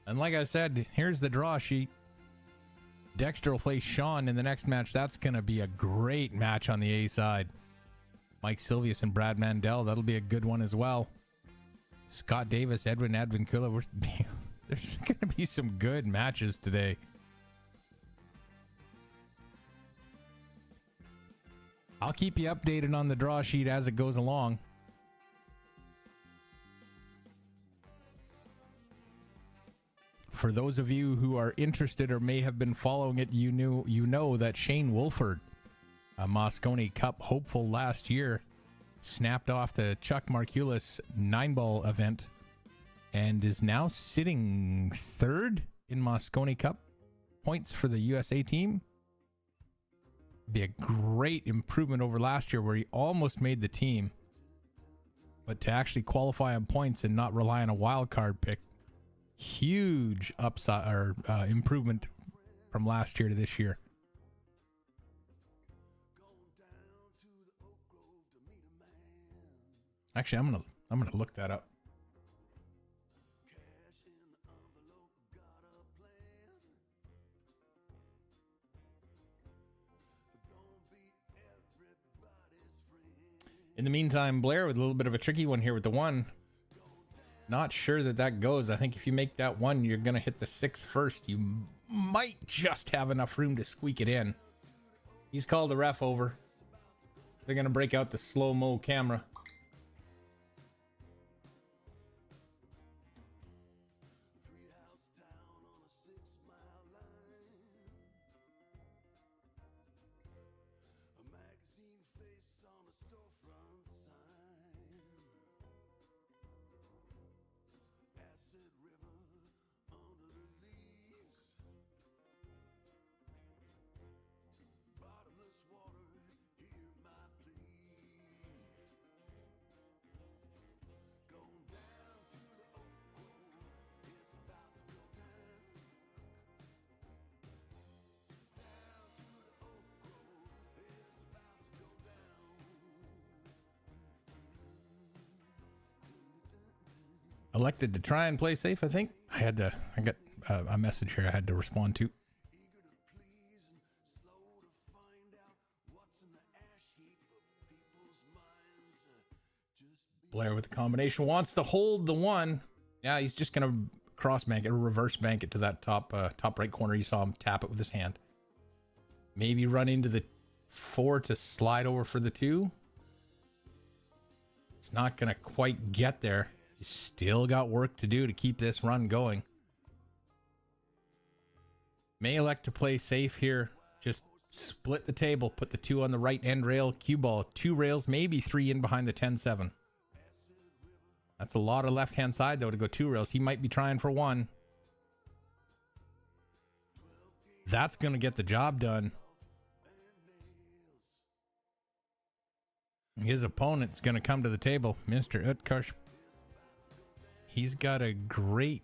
S1: And like I said, here's the draw sheet. Dexter will play Sean in the next match. That's going to be a great match on the A side. Mike Silvius and Brad Mandel. That'll be a good one as well. Scott Davis, Edwin Advincula. There's going to be some good matches today. I'll keep you updated on the draw sheet as it goes along. For those of you who are interested or may have been following it, you know that Shane Wolford, a Moscone Cup hopeful last year, snapped off the Chuck Markulis 9-ball event and is now sitting 3rd in Moscone Cup points for the USA team. Be a great improvement over last year where he almost made the team, but to actually qualify on points and not rely on a wild card pick, huge upside or improvement from last year to this year. Actually, I'm gonna look that up. In the meantime, Blair with a little bit of a tricky one here with the 1. Not sure that goes. I think if you make that 1, you're going to hit the 6 first. You might just have enough room to squeak it in. He's called the ref over. They're going to break out the slow-mo camera. Elected to try and play safe, I think. I got a message here I had to respond to. Blair with the combination wants to hold the one. Yeah, he's just going to cross bank it or reverse bank it to that top right corner. You saw him tap it with his hand. Maybe run into the 4 to slide over for the 2. It's not going to quite get there. He's still got work to do to keep this run going. May elect to play safe here. Just split the table. Put the 2 on the right end rail. Cue ball. 2 rails, maybe 3 in behind the 10-7. That's a lot of left-hand side, though, to go 2 rails. He might be trying for 1. That's going to get the job done. His opponent's going to come to the table. Mr. Utkarsh. He's got a great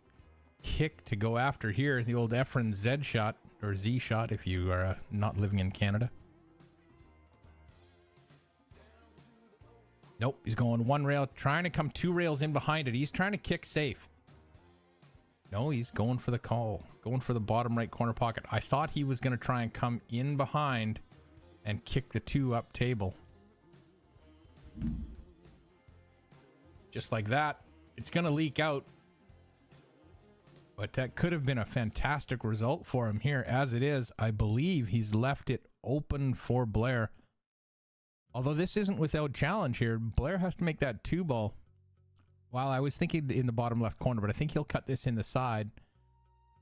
S1: kick to go after here. The old Efren Z shot, or Z shot if you are not living in Canada. Nope, he's going 1 rail, trying to come 2 rails in behind it. He's trying to kick safe. No, he's going for the call. Going for the bottom right corner pocket. I thought he was going to try and come in behind and kick the 2 up table. Just like that. It's going to leak out. But that could have been a fantastic result for him here. As it is, I believe he's left it open for Blair. Although this isn't without challenge here. Blair has to make that 2 ball. Well, I was thinking in the bottom left corner, but I think he'll cut this in the side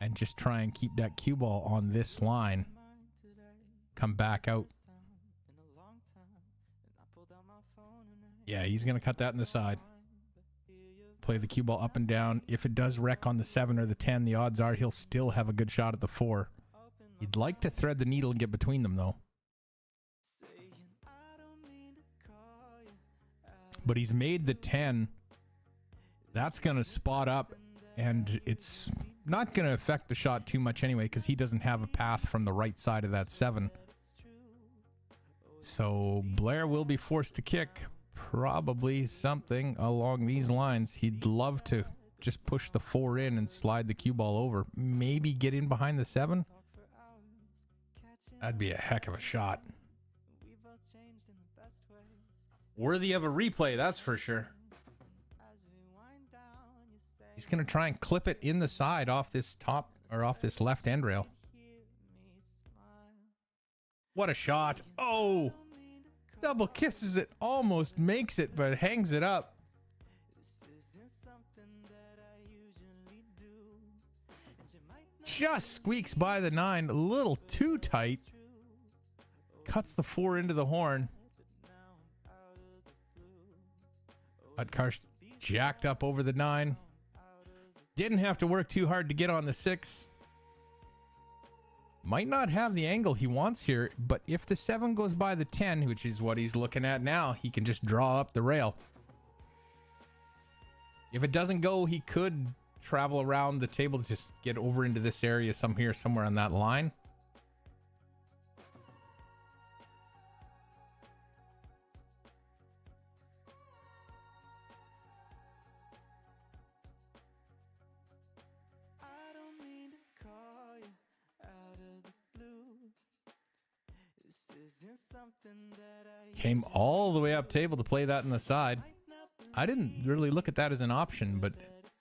S1: and just try and keep that cue ball on this line. Come back out. Yeah, he's going to cut that in the side. Play the cue ball up and down. If it does wreck on the 7 or the 10, the odds are he'll still have a good shot at the 4. He'd like to thread the needle and get between them, though. But he's made the 10. That's going to spot up, and it's not going to affect the shot too much anyway, because he doesn't have a path from the right side of that 7. So Blair will be forced to kick probably something along these lines. He'd love to just push the 4 in and slide the cue ball over. Maybe get in behind the 7. That'd be a heck of a shot. Worthy of a replay, that's for sure. He's going to try and clip it in the side off this top, or off this left end rail. What a shot. Oh! Double kisses it, almost makes it, but hangs it up. Just squeaks by the 9, a little too tight. Cuts the 4 into the horn. Utkarsh jacked up over the 9. Didn't have to work too hard to get on the 6. Might not have the angle he wants here, but if the 7 goes by the 10, which is what he's looking at now, he can just draw up the rail. If it doesn't go, he could travel around the table to just get over into this area somewhere on that line. Came all the way up table to play that in the side. I didn't really look at that as an option, but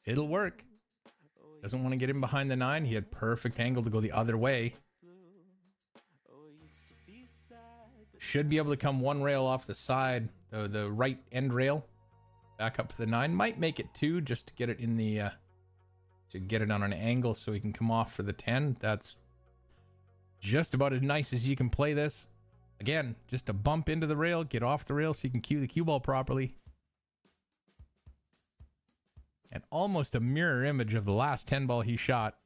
S1: it'll work. Doesn't want to get in behind the 9. He had perfect angle to go the other way. Should be able to come one rail off the side, the right end rail, back up to the 9. Might make it 2 just to get it in the, to get it on an angle so he can come off for the 10. That's just about as nice as you can play this. Again, just a bump into the rail, get off the rail so you can cue the cue ball properly. And almost a mirror image of the last 10 ball he shot.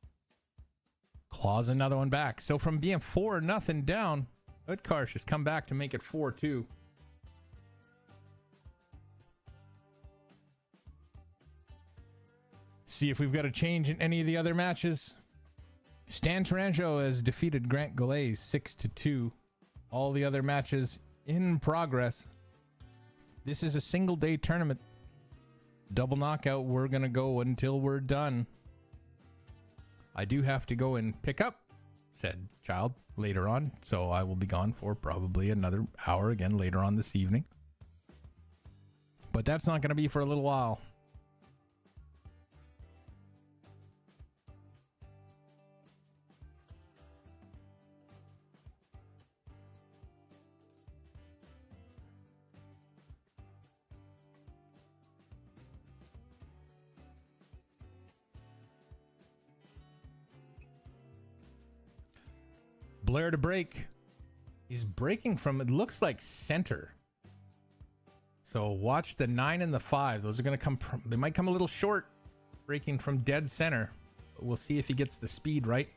S1: Claws another one back. So from being 4-0 down, Utkarsh has come back to make it 4-2. See if we've got a change in any of the other matches. Stan Taranjo has defeated Grant Goulet 6-2. All the other matches in progress. This is a single day tournament. Double knockout. We're going to go until we're done. I do have to go and pick up said child later on, so I will be gone for probably another hour again later on this evening. But that's not going to be for a little while. Blair to break. He's breaking from, it looks like center. So watch the 9 and the 5. Those are going to come, they might come a little short, breaking from dead center. But we'll see if he gets the speed right.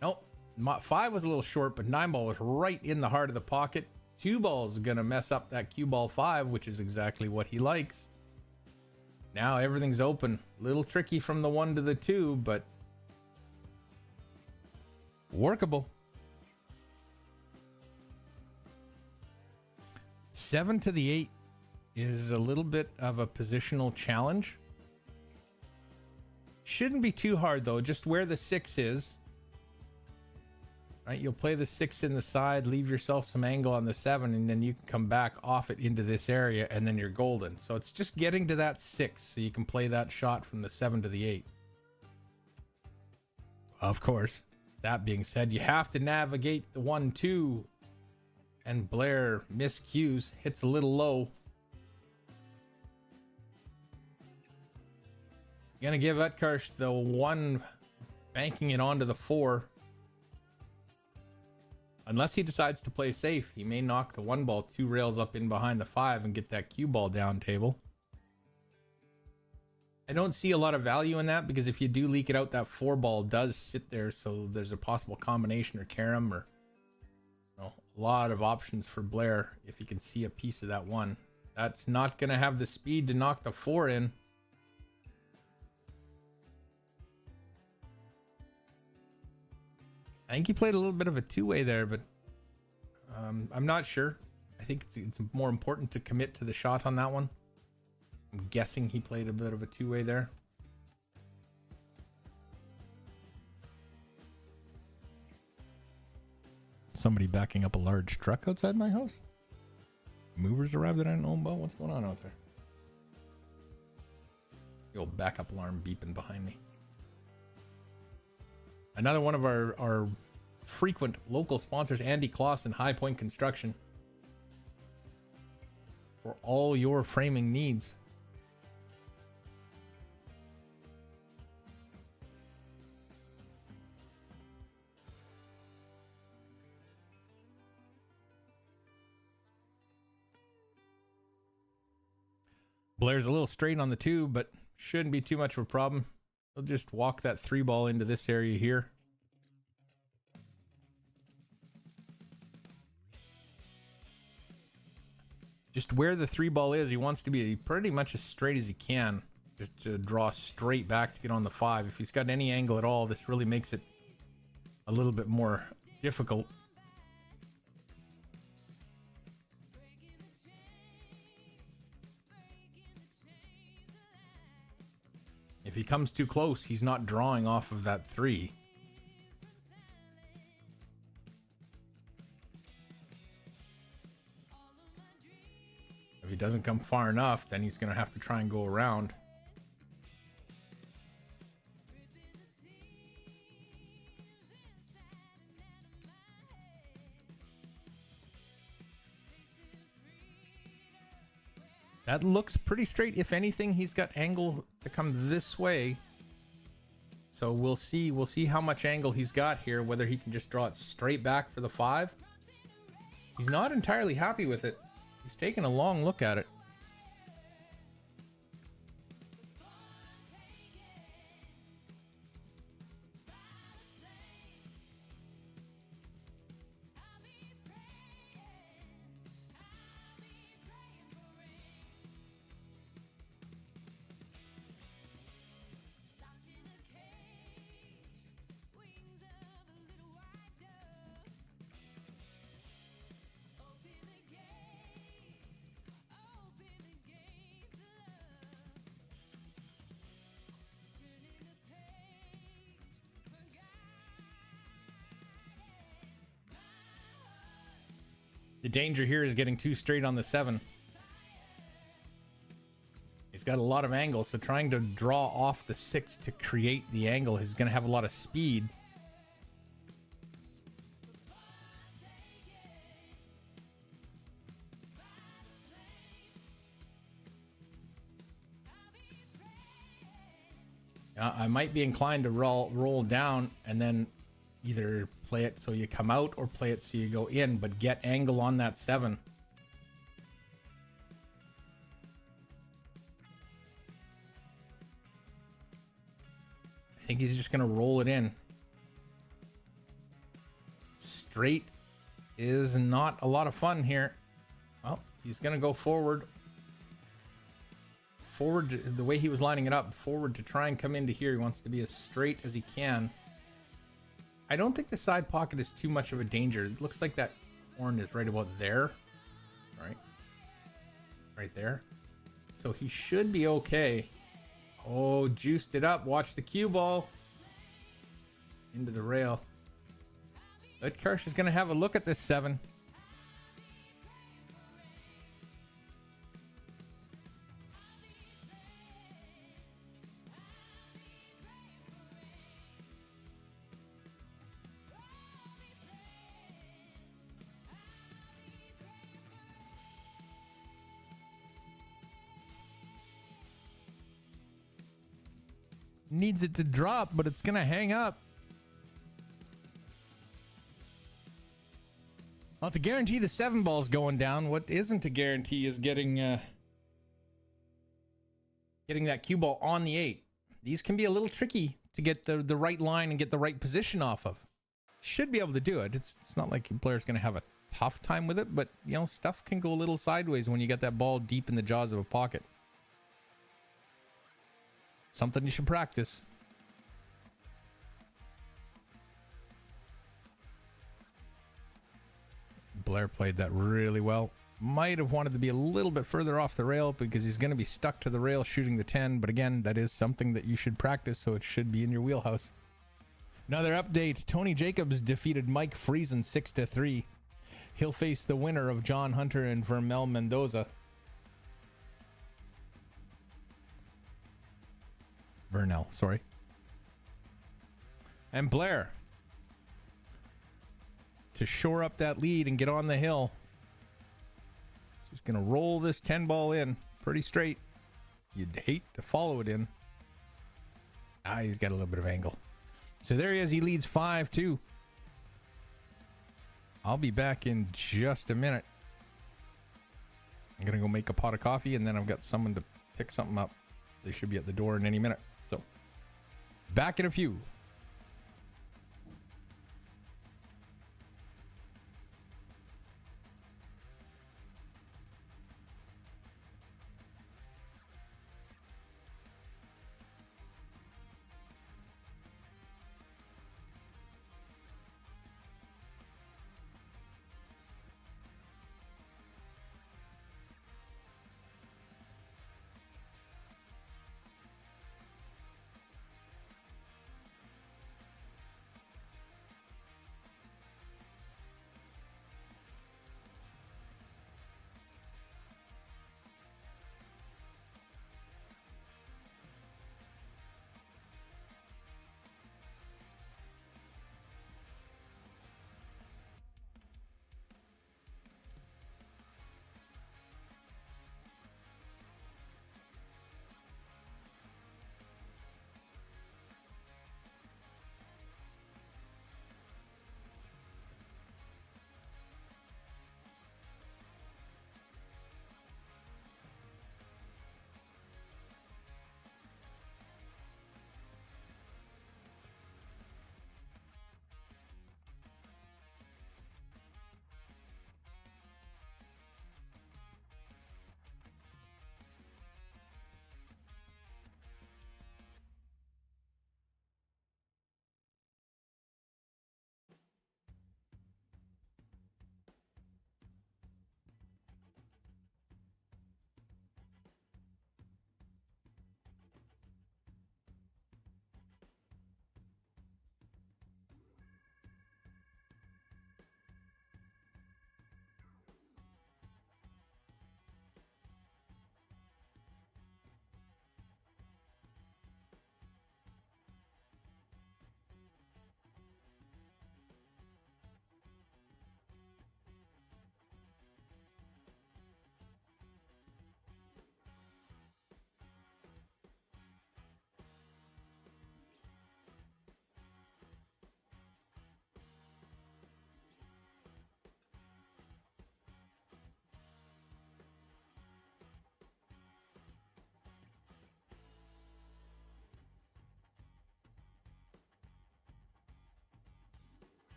S1: Nope. 5 was a little short, but 9 ball was right in the heart of the pocket. 2 ball is going to mess up that cue ball 5, which is exactly what he likes. Now everything's open. Little tricky from the 1 to the 2, but workable. 7 to the 8 is a little bit of a positional challenge. Shouldn't be too hard though, just where the 6 is. Right, you'll play the 6 in the side, leave yourself some angle on the 7, and then you can come back off it into this area, and then you're golden. So it's just getting to that 6 so you can play that shot from the 7 to the 8. Of course. That being said, you have to navigate the 1-2, and Blair miscues, hits a little low. Gonna give Utkarsh the 1, banking it onto the 4. Unless he decides to play safe, he may knock the 1 ball 2 rails up in behind the 5 and get that cue ball down table. I don't see a lot of value in that, because if you do leak it out, that 4 ball does sit there, so there's a possible combination or carom, or a lot of options for Blair if you can see a piece of that 1. That's not going to have the speed to knock the 4 in. I think he played a little bit of a 2-way there, but I'm not sure. I think it's more important to commit to the shot on that one. I'm guessing he played a bit of a 2-way there. Somebody backing up a large truck outside my house? Movers arrived that I don't know about? What's going on out there? The old backup alarm beeping behind me. Another one of our frequent local sponsors, Andy Clausen, High Point Construction. For all your framing needs. Blair's a little straight on the 2, but shouldn't be too much of a problem. He'll just walk that 3 ball into this area here. Just where the 3 ball is, he wants to be pretty much as straight as he can. Just to draw straight back to get on the 5. If he's got any angle at all, this really makes it a little bit more difficult. If he comes too close, he's not drawing off of that 3. If he doesn't come far enough, then he's going to have to try and go around. That looks pretty straight. If anything, he's got angle to come this way. So we'll see. We'll see how much angle he's got here, whether he can just draw it straight back for the 5. He's not entirely happy with it. He's taking a long look at it. The danger here is getting too straight on the 7. He's got a lot of angle, so trying to draw off the 6 to create the angle is going to have a lot of speed. I might be inclined to roll down and then either play it so you come out or play it so you go in, but get angle on that 7. I think he's just going to roll it in. Straight is not a lot of fun here. Well, he's going to go forward. Forward, the way he was lining it up, forward to try and come into here. He wants to be as straight as he can. I don't think the side pocket is too much of a danger. It looks like that horn is right about there. Right there. So he should be okay. Oh, juiced it up. Watch the cue ball. Into the rail. Utkarsh is going to have a look at this 7. Needs it to drop, but it's gonna hang up. Well, it's a guarantee the 7 ball's going down. What isn't a guarantee is getting that cue ball on the 8. These can be a little tricky to get the right line and get the right position off of. Should be able to do it. It's not like a player's gonna have a tough time with it, but you know, stuff can go a little sideways when you get that ball deep in the jaws of a pocket. Something you should practice. Blair played that really well. Might have wanted to be a little bit further off the rail because he's going to be stuck to the rail shooting the 10. But again, that is something that you should practice, so it should be in your wheelhouse. Another update. Tony Jacobs defeated Mike Friesen 6-3. He'll face the winner of John Hunter and Vermel Mendoza. Vernell, sorry. And Blair, to shore up that lead and get on the hill, she's going to roll this 10 ball in pretty straight. You'd hate to follow it in. He's got a little bit of angle. So there he is. He leads 5-2. I'll be back in just a minute. I'm going to go make a pot of coffee, and then I've got someone to pick something up. They should be at the door in any minute. So, back in a few.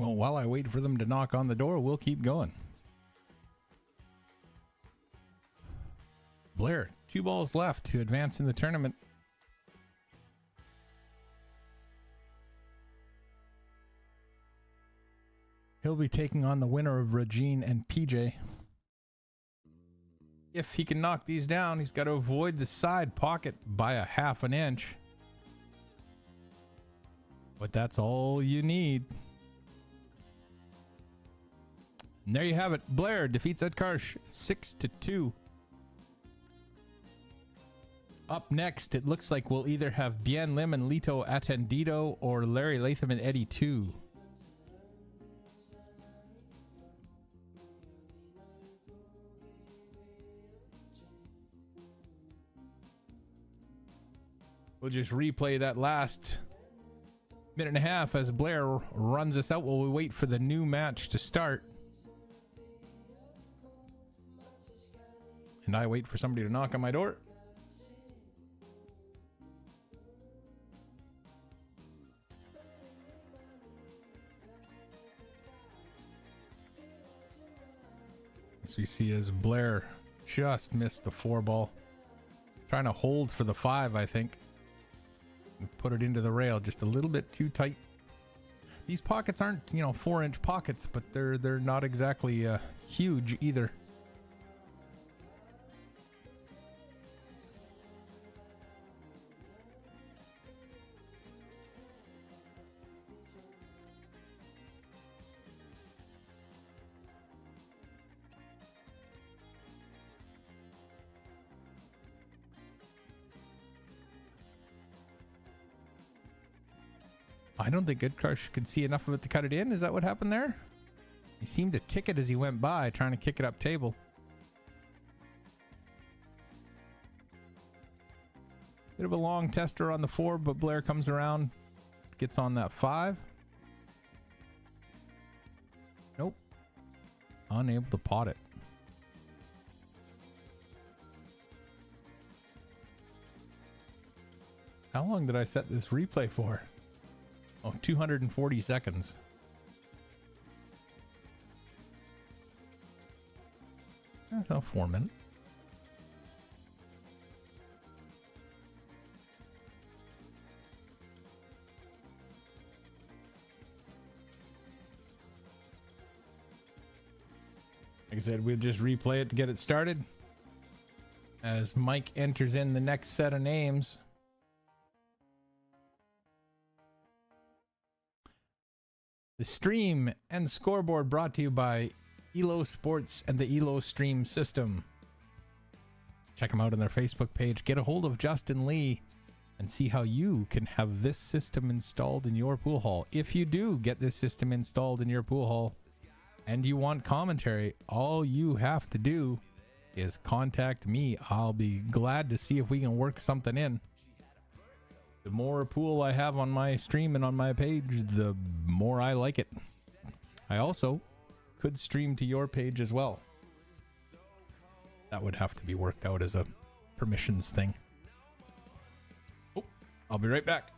S1: Well, while I wait for them to knock on the door, we'll keep going. Blair, 2 balls left to advance in the tournament. He'll be taking on the winner of Regine and PJ. If he can knock these down, he's got to avoid the side pocket by a half an inch. But that's all you need. And there you have it. Blair defeats Ed Karsh 6-2. Up next, it looks like we'll either have Bien Lim and Lito Attendido or Larry Latham and Eddie 2. We'll just replay that last minute and a half as Blair runs us out while we wait for the new match to start. And I wait for somebody to knock on my door. As we see as Blair just missed the 4 ball. Trying to hold for the 5, I think. And put it into the rail just a little bit too tight. These pockets aren't, 4-inch pockets, but they're not exactly huge either. I don't think Goodkarsh could see enough of it to cut it in. Is that what happened there? He seemed to kick it as he went by, trying to kick it up table. Bit of a long tester on the 4, but Blair comes around, gets on that 5. Nope. Unable to pot it. How long did I set this replay for? Oh, 240 seconds. That's about 4 minutes. Like I said, we'll just replay it to get it started. As Mike enters in the next set of names. The stream and scoreboard brought to you by Elo Sports and the Elo Stream System. Check them out on their Facebook page. Get a hold of Justin Lee and see how you can have this system installed in your pool hall. If you do get this system installed in your pool hall and you want commentary, all you have to do is contact me. I'll be glad to see if we can work something in. The more pool I have on my stream and on my page, the more I like it. I also could stream to your page as well. That would have to be worked out as a permissions thing. Oh, I'll be right back.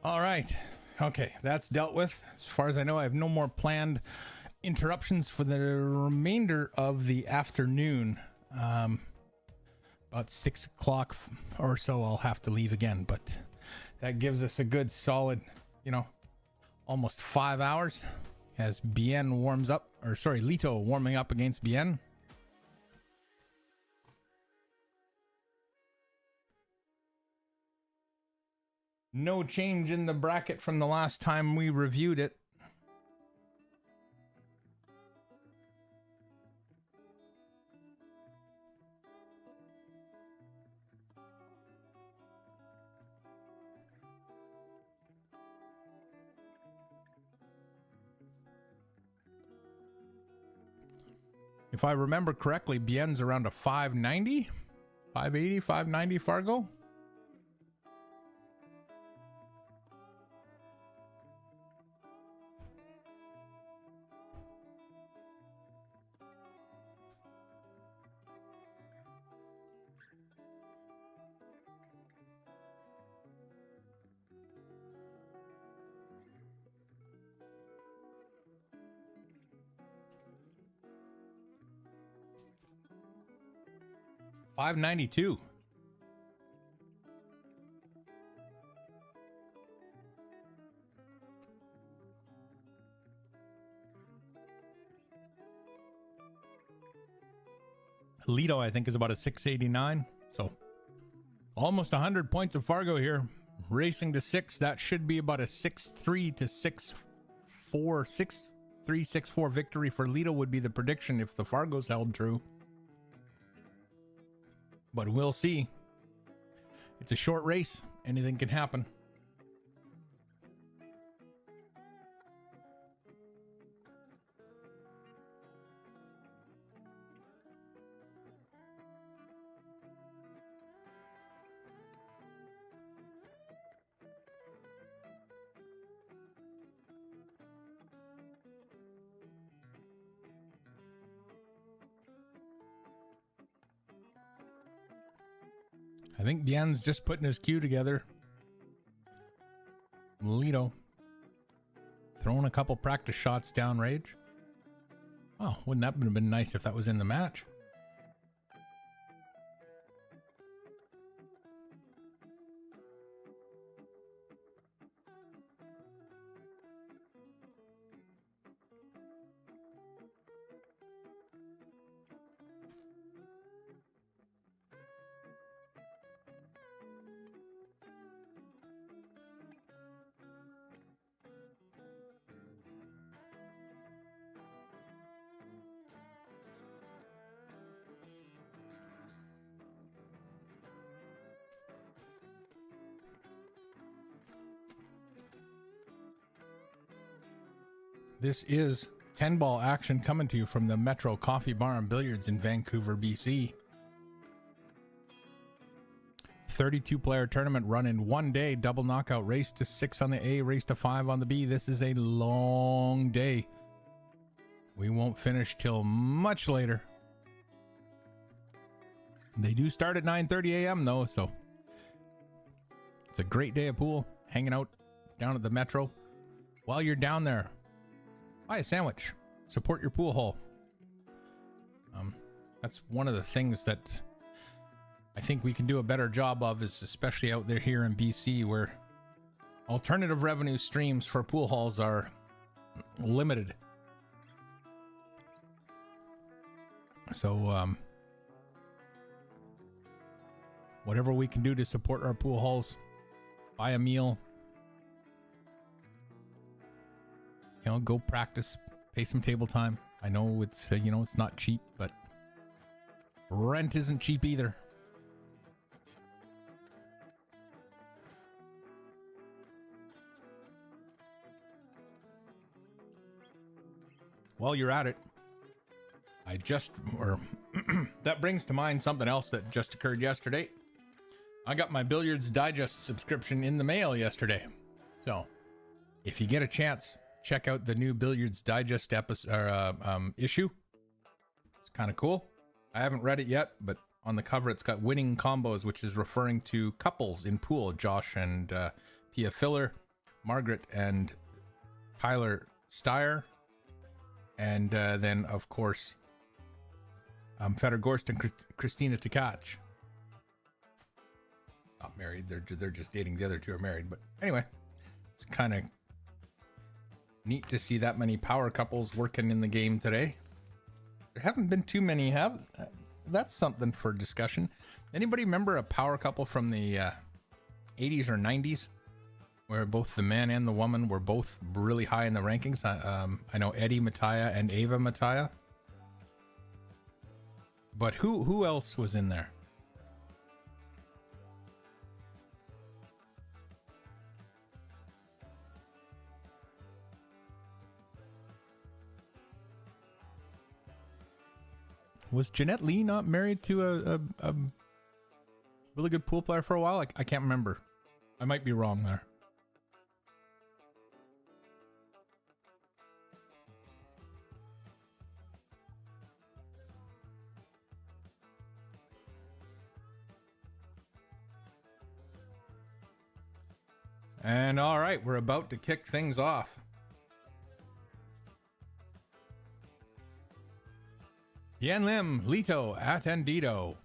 S1: All right. Okay, that's dealt with. As far as I know, I have no more planned interruptions for the remainder of the afternoon. About 6 o'clock or so, I'll have to leave again, but that gives us a good solid, almost 5 hours as Bien warms up, or sorry, Lito warming up against Bien. No change in the bracket from the last time we reviewed it. If I remember correctly, Bien's around a 590, 580, 590 Fargo. $592. Lido, I think, is about a 689. So almost 100 points of Fargo here. Racing to 6. That should be about a 6-3 to 6-4, 6-3, 6-4 victory for Lido would be the prediction if the Fargo's held true. But we'll see. It's a short race. Anything can happen. I think Bien's just putting his cue together. Lito throwing a couple practice shots downrange. Oh, wouldn't that have been nice if that was in the match? This is 10-ball action coming to you from the Metro Coffee Bar and Billiards in Vancouver, BC. 32-player tournament run in one day. Double knockout, race to 6 on the A, race to 5 on the B. This is a long day. We won't finish till much later. They do start at 9:30 a.m. though, so it's a great day of pool, hanging out down at the Metro. While you're down there, buy a sandwich, support your pool hall. That's one of the things that I think we can do a better job of, is especially out there here in BC, where alternative revenue streams for pool halls are limited. So whatever we can do to support our pool halls, buy a meal, go practice, pay some table time. I know it's it's not cheap, but rent isn't cheap either. While you're at it, that brings to mind something else that just occurred yesterday. I got my Billiards Digest subscription in the mail yesterday. So if you get a chance, check out the new Billiards Digest issue. It's kind of cool. I haven't read it yet, but on the cover it's got winning combos, which is referring to couples in pool, Josh and Pia Filler. Margaret and Tyler Steyer. And then, of course, Fedor Gorst and Christina Tkach. Not married. They're just dating. The other two are married. But anyway, it's kind of neat to see that many power couples working in the game today. There haven't been too many. That's something for discussion. Anybody remember a power couple from the 80s or 90s where both the man and the woman were both really high in the rankings? I know Eddie Mattia and Ava Mattia. But who else was in there? Was Jeanette Lee not married to a really good pool player for a while? I can't remember. I might be wrong there. And all right, we're about to kick things off. Yan Lim, Lito, Attendido.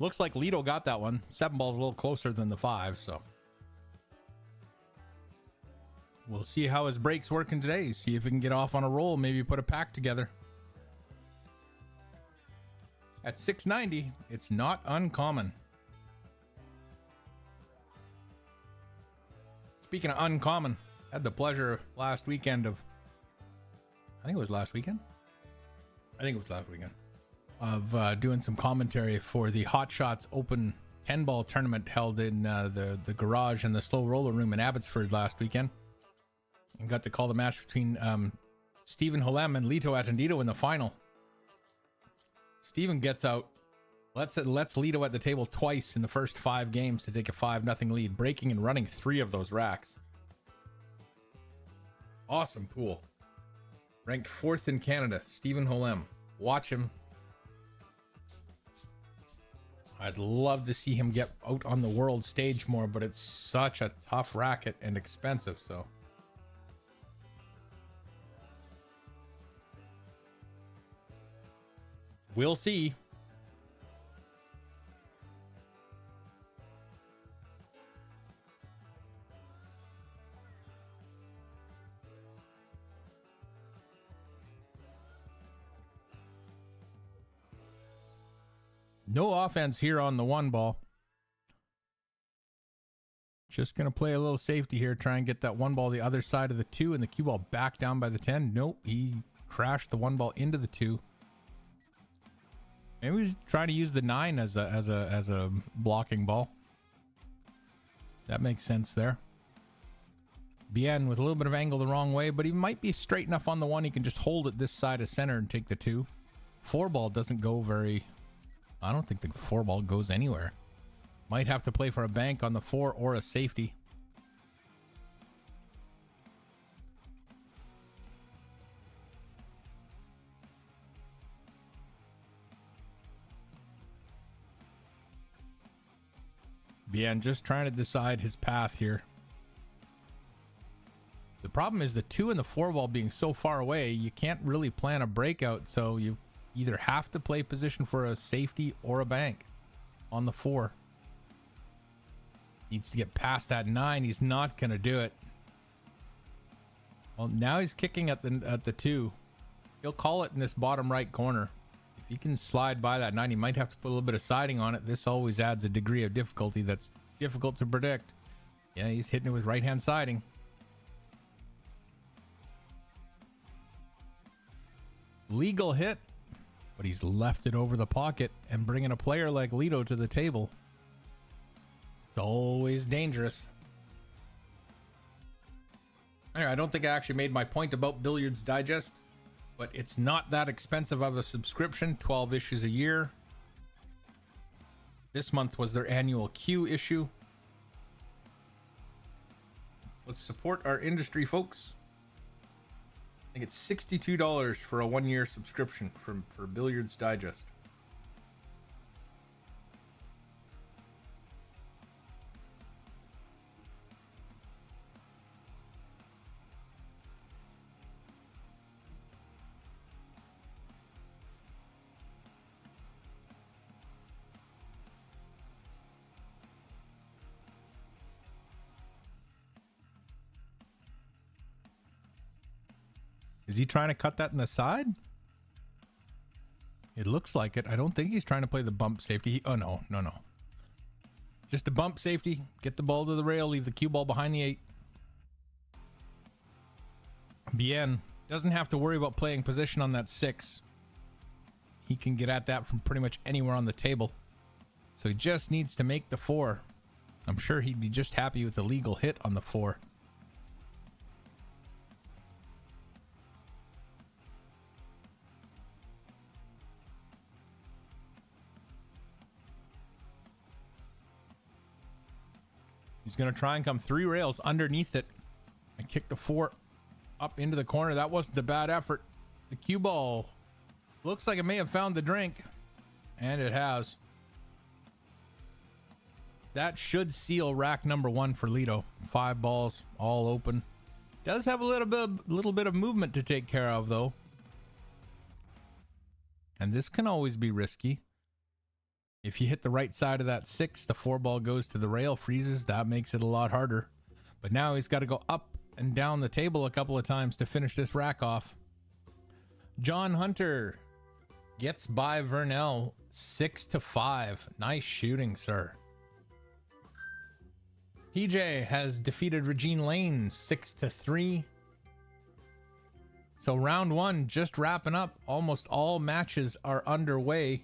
S1: Looks like Lito got that one. 7 ball's a little closer than the 5, so. We'll see how his break's working today. See if he can get off on a roll. Maybe put a pack together. At 690, it's not uncommon. Speaking of uncommon, I had the pleasure last weekend of, I think it was last weekend. Of doing some commentary for the Hot Shots Open 10-ball tournament held in the garage and the slow roller room in Abbotsford last weekend. And got to call the match between Stephen Holem and Lito Attendido in the final. Stephen gets out, lets Lito at the table twice in the first 5 games to take a 5-0 lead, breaking and running 3 of those racks. Awesome pool. Ranked 4th in Canada, Stephen Holem. Watch him. I'd love to see him get out on the world stage more, but it's such a tough racket and expensive, so. We'll see. No offense here on the 1 ball. Just going to play a little safety here. Try and get that 1 ball the other side of the 2 and the cue ball back down by the 10. Nope. He crashed the 1 ball into the 2. Maybe he's trying to use the 9 as a blocking ball. That makes sense there. Bien with a little bit of angle the wrong way, but he might be straight enough on the 1. He can just hold it this side of center and take the 2. 4 ball doesn't go very... I don't think the 4 ball goes anywhere. Might have to play for a bank on the 4 or a safety. Bien just trying to decide his path here. The problem is the 2 and the 4 ball being so far away, you can't really plan a breakout, so you either have to play position for a safety or a bank on the 4. Needs to get past that 9. He's not going to do it. Well, now he's kicking at the 2. He'll call it in this bottom right corner. If he can slide by that 9, he might have to put a little bit of siding on it. This always adds a degree of difficulty that's difficult to predict. Yeah, he's hitting it with right-hand siding. Legal hit, but he's left it over the pocket and bringing a player like Lito to the table. It's always dangerous. Anyway, I don't think I actually made my point about Billiards Digest, but it's not that expensive of a subscription, 12 issues a year. This month was their annual Q issue. Let's support our industry, folks. I think it's $62 for a 1-year subscription for Billiards Digest. Is he trying to cut that in the side? It looks like it. I don't think he's trying to play the bump safety. Oh, no. Just a bump safety. Get the ball to the rail. Leave the cue ball behind the 8. Bien doesn't have to worry about playing position on that 6. He can get at that from pretty much anywhere on the table. So he just needs to make the 4. I'm sure he'd be just happy with the legal hit on the 4. He's going to try and come 3 rails underneath it and kick the 4 up into the corner. That wasn't a bad effort. The cue ball looks like it may have found the drink, and it has. That should seal rack number 1 for Lido. 5 balls, all open. Does have a little bit of movement to take care of, though. And this can always be risky. If you hit the right side of that 6, the 4 ball goes to the rail, freezes. That makes it a lot harder. But now he's got to go up and down the table a couple of times to finish this rack off. John Hunter gets by Vernell 6-5. Nice shooting, sir. PJ has defeated Regine Lane 6-3. So round 1 just wrapping up. Almost all matches are underway.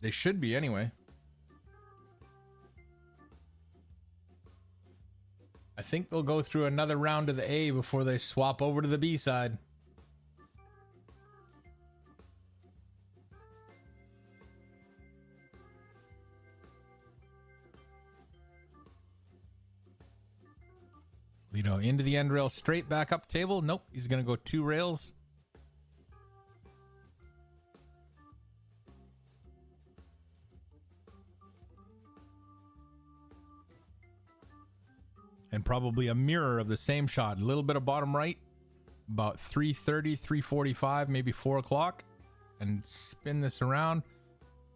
S1: They should be anyway. I think they'll go through another round of the A before they swap over to the B side. Lido into the end rail, straight back up table. Nope, he's going to go 2 rails. And probably a mirror of the same shot. A little bit of bottom right, about 3:30, 3:45, maybe 4 o'clock. And spin this around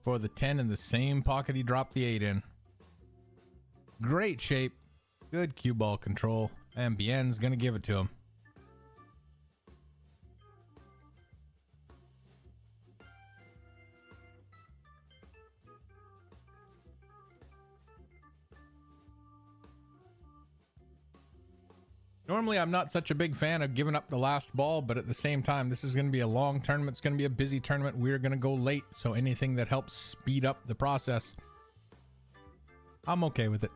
S1: for the 10 in the same pocket he dropped the 8 in. Great shape. Good cue ball control. And Bien's going to give it to him. Normally, I'm not such a big fan of giving up the last ball, but at the same time, this is going to be a long tournament. It's going to be a busy tournament. We're going to go late, so anything that helps speed up the process, I'm okay with it.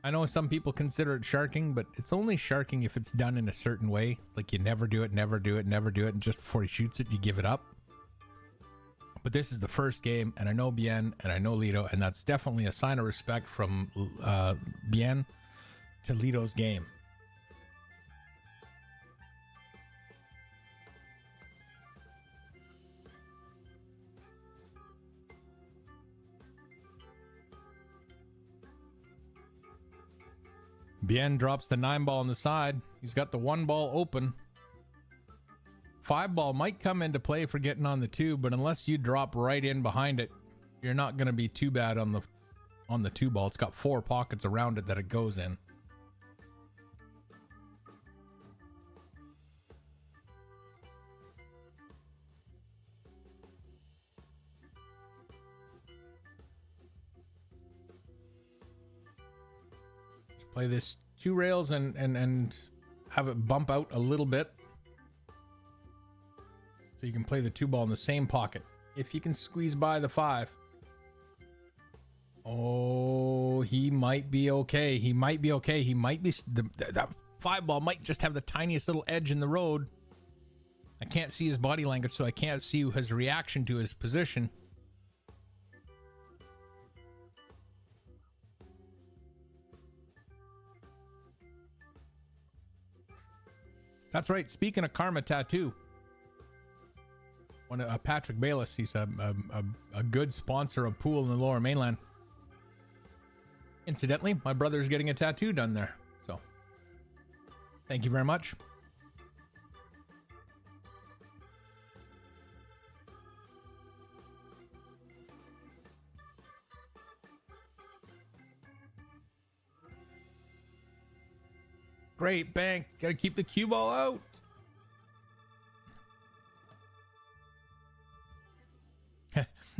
S1: I know some people consider it sharking, but it's only sharking if it's done in a certain way. Like you never do it, and just before he shoots it, you give it up. But this is the first game, and I know Bien, and I know Lido, and that's definitely a sign of respect from Bien to Lido's game. Bien drops the 9 ball on the side. He's got the 1 ball open. 5 ball might come into play for getting on the 2, but unless you drop right in behind it, you're not going to be too bad on the 2 ball. It's got 4 pockets around it that it goes in. Play this 2 rails and have it bump out a little bit. So you can play the 2 ball in the same pocket. If you can squeeze by the 5. Oh, he might be okay. He might be okay. He might be... That 5 ball might just have the tiniest little edge in the road. I can't see his body language, so I can't see his reaction to his position. That's right. Speaking of Karma Tattoo, one Patrick Bayless, he's a good sponsor of pool in the Lower Mainland. Incidentally, my brother's getting a tattoo done there. So, thank you very much. Great bank. Gotta keep the cue ball out.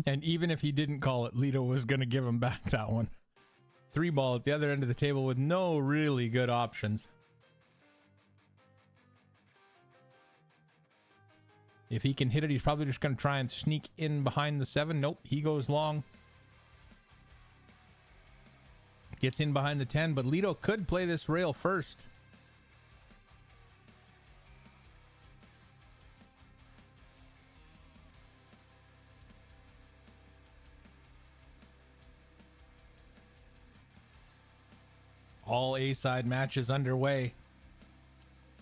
S1: And even if he didn't call it, Lito was gonna give him back that one. 3-ball at the other end of the table with no really good options. If he can hit it, he's probably just gonna try and sneak in behind the 7. Nope, he goes long. Gets in behind the 10, but Lito could play this rail first. All A-side matches underway.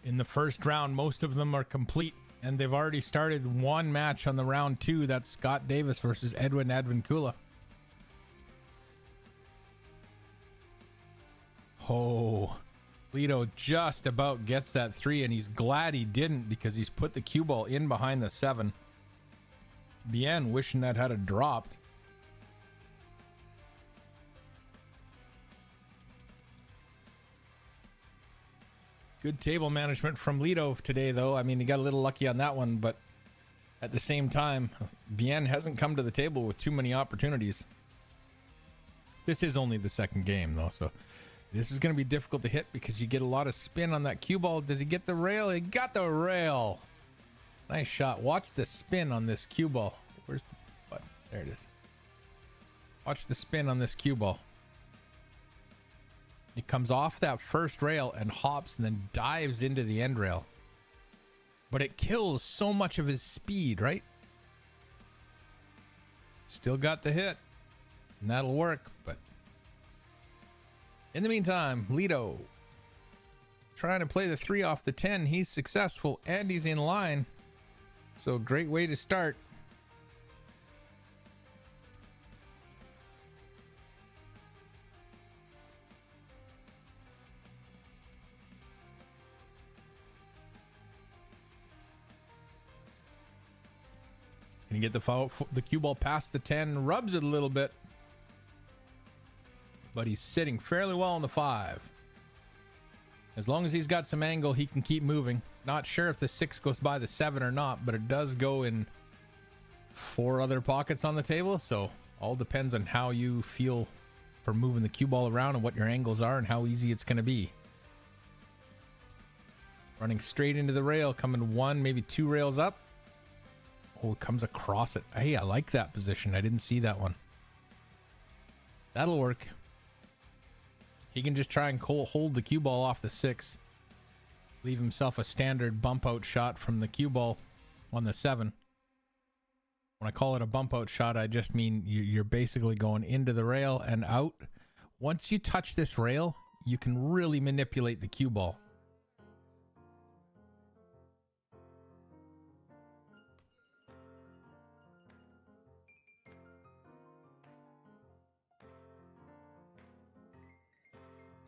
S1: In the first round, most of them are complete, and they've already started one match on the round 2. That's Scott Davis versus Edwin Advincula. Oh, Lito just about gets that 3, and he's glad he didn't because he's put the cue ball in behind the 7. Bien wishing that had a dropped. Good table management from Lito today, though. I mean, he got a little lucky on that one, but at the same time, Bien hasn't come to the table with too many opportunities. This is only the second game, though, so this is going to be difficult to hit because you get a lot of spin on that cue ball. Does he get the rail? He got the rail. Nice shot. Watch the spin on this cue ball. Where's the button? There it is. Watch the spin on this cue ball. He comes off that first rail and hops and then dives into the end rail. But it kills so much of his speed, right? Still got the hit. And that'll work, but in the meantime, Lito trying to play the 3 off the 10. He's successful and he's in line. So great way to start. Can you get the cue ball past the 10? Rubs it a little bit. But he's sitting fairly well on the 5. As long as he's got some angle, he can keep moving. Not sure if the 6 goes by the 7 or not, but it does go in 4 other pockets on the table. So all depends on how you feel for moving the cue ball around and what your angles are and how easy it's going to be. Running straight into the rail, coming 1, maybe 2 rails up. Oh, it comes across it. Hey, I like that position. I didn't see that one. That'll work. He can just try and hold the cue ball off the 6. Leave himself a standard bump out shot from the cue ball on the 7. When I call it a bump out shot, I just mean you're basically going into the rail and out. Once you touch this rail, you can really manipulate the cue ball.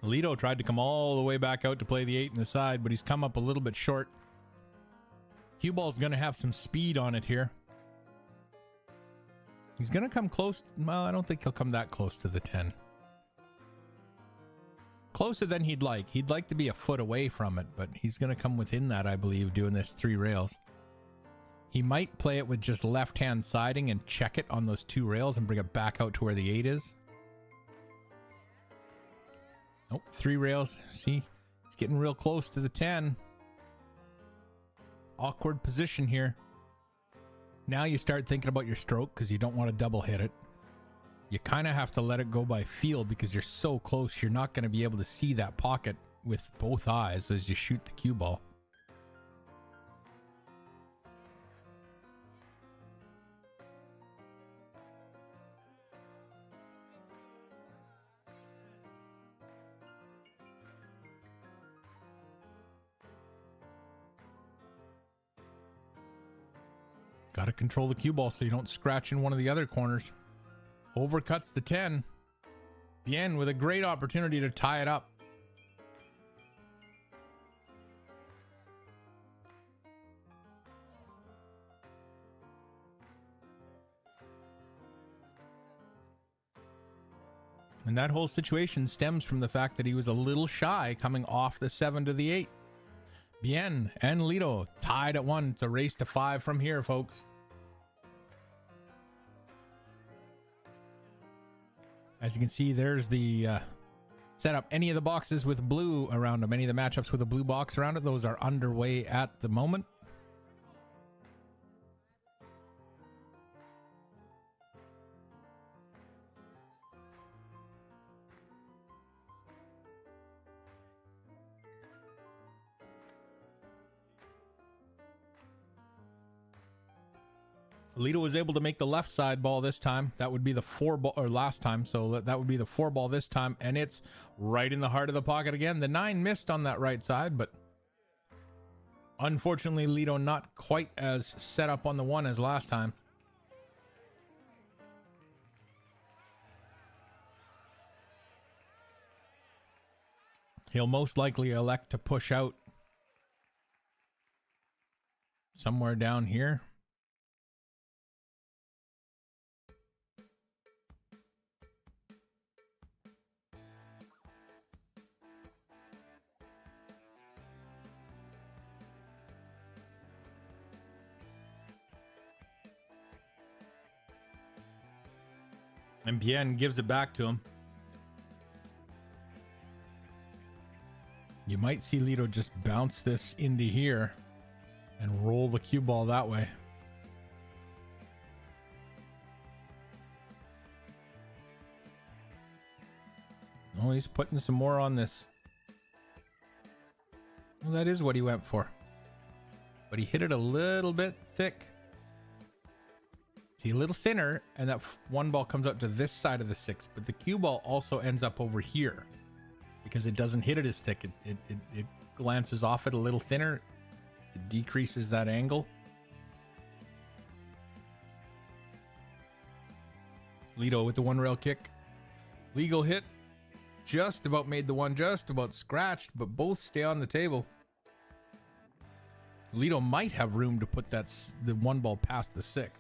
S1: Lito tried to come all the way back out to play the 8 in the side, but he's come up a little bit short. Cue ball's going to have some speed on it here. He's going to come close. Well, I don't think he'll come that close to the 10. Closer than he'd like. He'd like to be a foot away from it, but he's going to come within that, I believe, doing this 3 rails. He might play it with just left-hand siding and check it on those 2 rails and bring it back out to where the 8 is. Nope, 3 rails. See, it's getting real close to the 10. Awkward position here. Now you start thinking about your stroke because you don't want to double hit it. You kind of have to let it go by feel because you're so close. You're not going to be able to see that pocket with both eyes as you shoot the cue ball. Got to control the cue ball so you don't scratch in one of the other corners. Overcuts the 10. Bien with a great opportunity to tie it up. And that whole situation stems from the fact that he was a little shy coming off the 7 to the 8. Bien and Lito tied at 1. It's a race to 5 from here, folks. As you can see, there's the setup. Any of the boxes with blue around them, any of the matchups with a blue box around it, those are underway at the moment. Lito was able to make the left side ball this time. That would be the 4 ball, or last time. So that would be the 4 ball this time. And it's right in the heart of the pocket again. The 9 missed on that right side, but unfortunately, Lito not quite as set up on the 1 as last time. He'll most likely elect to push out somewhere down here. And Bien gives it back to him. You might see Lito just bounce this into here and roll the cue ball that way. Oh, he's putting some more on this. Well, that is what he went for. But he hit it a little bit thick. See, a little thinner, and that 1 ball comes up to this side of the 6, but the cue ball also ends up over here because it doesn't hit it as thick. It glances off it a little thinner. It decreases that angle. Lito with the 1 rail kick. Legal hit. Just about made the 1, just about scratched, but both stay on the table. Lito might have room to put the 1 ball past the 6.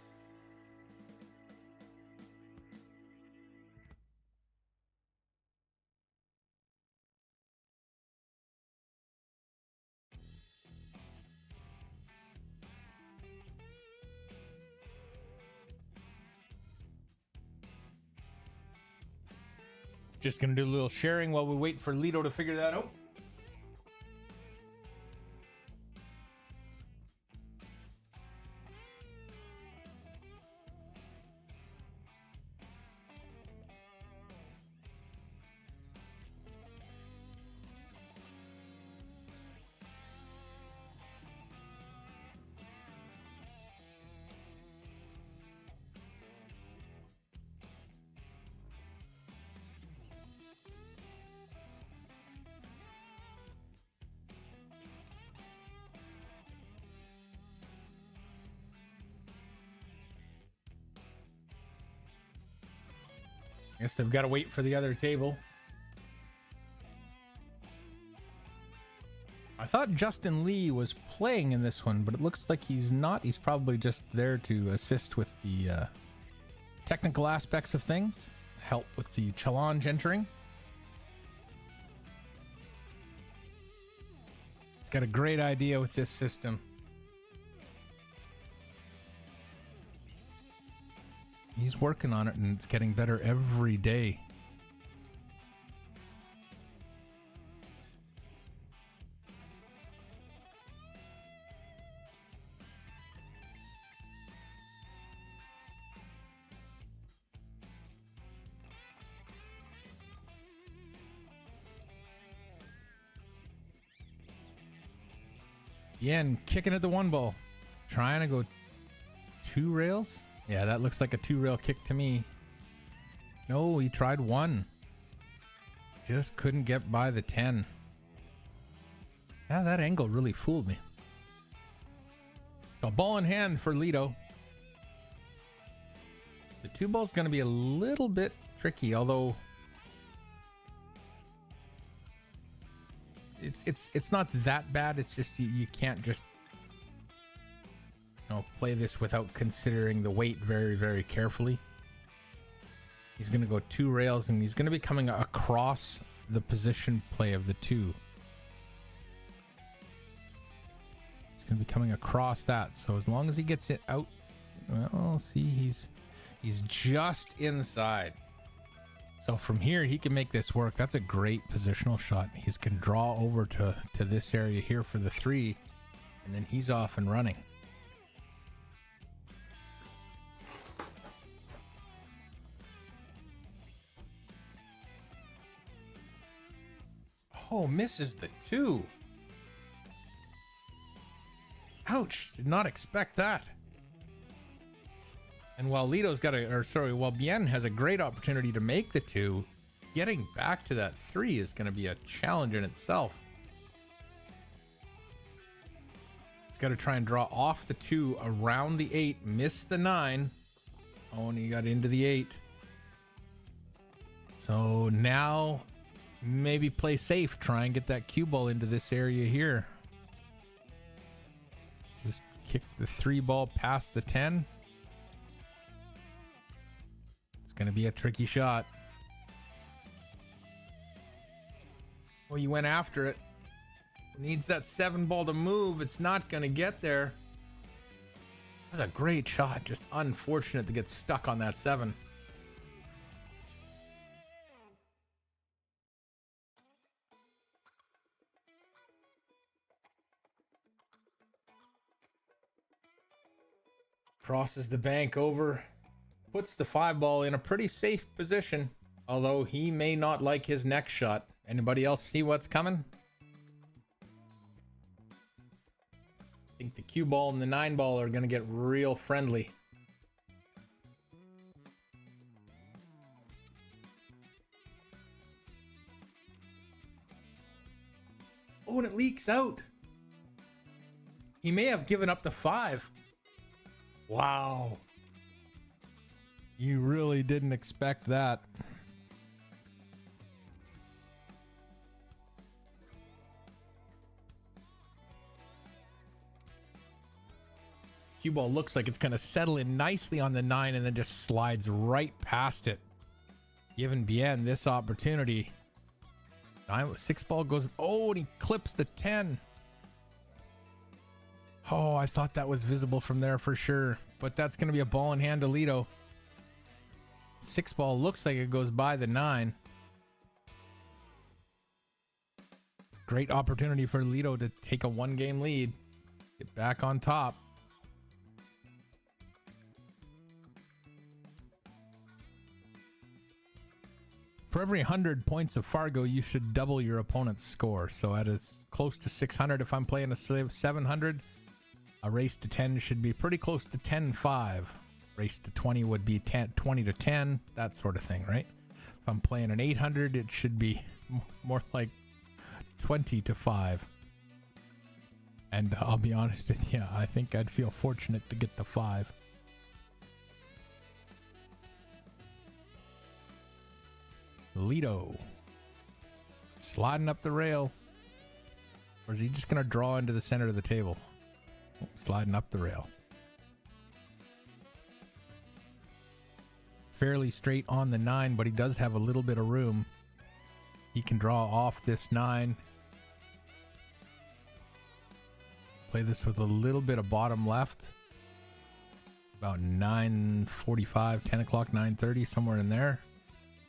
S1: Just gonna do a little sharing while we wait for Lito to figure that out. Guess they've got to wait for the other table. I thought Justin Lee was playing in this one, but it looks like he's not. He's probably just there to assist with the technical aspects of things, help with the challenge entering. He's got a great idea with this system. He's working on it, and it's getting better every day. Yen kicking at the 1 ball. Trying to go 2 rails. Yeah, that looks like a 2 rail kick to me. No, he tried 1. Just couldn't get by the 10. Yeah, that angle really fooled me. A ball in hand for Lito. The 2 ball's going to be a little bit tricky, although it's not that bad. It's just you can't just play this without considering the weight very, very carefully. He's going to go 2 rails, and he's going to be coming across the position play of the 2. He's going to be coming across that. So as long as he gets it out, well, see, he's just inside. So from here, he can make this work. That's a great positional shot. He's can draw over to this area here for the 3, and then he's off and running. Oh, misses the 2. Ouch, did not expect that. And while while Bien has a great opportunity to make the 2, getting back to that 3 is going to be a challenge in itself. He's got to try and draw off the 2 around the 8, miss the 9. Oh, and he got into the 8. So now maybe play safe, try and get that cue ball into this area here. Just kick the 3 ball past the 10. Going to be a tricky shot. Well, you went after it. Needs that 7 ball to move. It's not going to get there. That's a great shot. Just unfortunate to get stuck on that 7. Crosses the bank over. Puts the 5 ball in a pretty safe position, although he may not like his next shot. Anybody else see what's coming? I think the cue ball and the 9 ball are going to get real friendly. Oh, and it leaks out. He may have given up the 5. Wow. You really didn't expect that. Cue ball looks like it's going to settle in nicely on the 9 and then just slides right past it, giving Bien this opportunity. 6 ball goes, oh, and he clips the 10. Oh, I thought that was visible from there for sure, but that's going to be a ball in hand to Lido. 6 ball looks like it goes by the 9. Great opportunity for Lido to take a 1-game lead, get back on top. For every 100 points of Fargo, you should double your opponent's score. So at as close to 600, if I'm playing a 700, a race to 10 should be pretty close to 10-5. Race to 20 would be 20 to 10, that sort of thing, right? If I'm playing an 800, it should be more like 20 to 5. And I'll be honest with you, I think I'd feel fortunate to get the 5. Lido sliding up the rail. Or is he just going to draw into the center of the table? Oh, sliding up the rail. Fairly straight on the 9, but he does have a little bit of room. He can draw off this 9. Play this with a little bit of bottom left. About 9:45, 10 o'clock, 9:30, somewhere in there.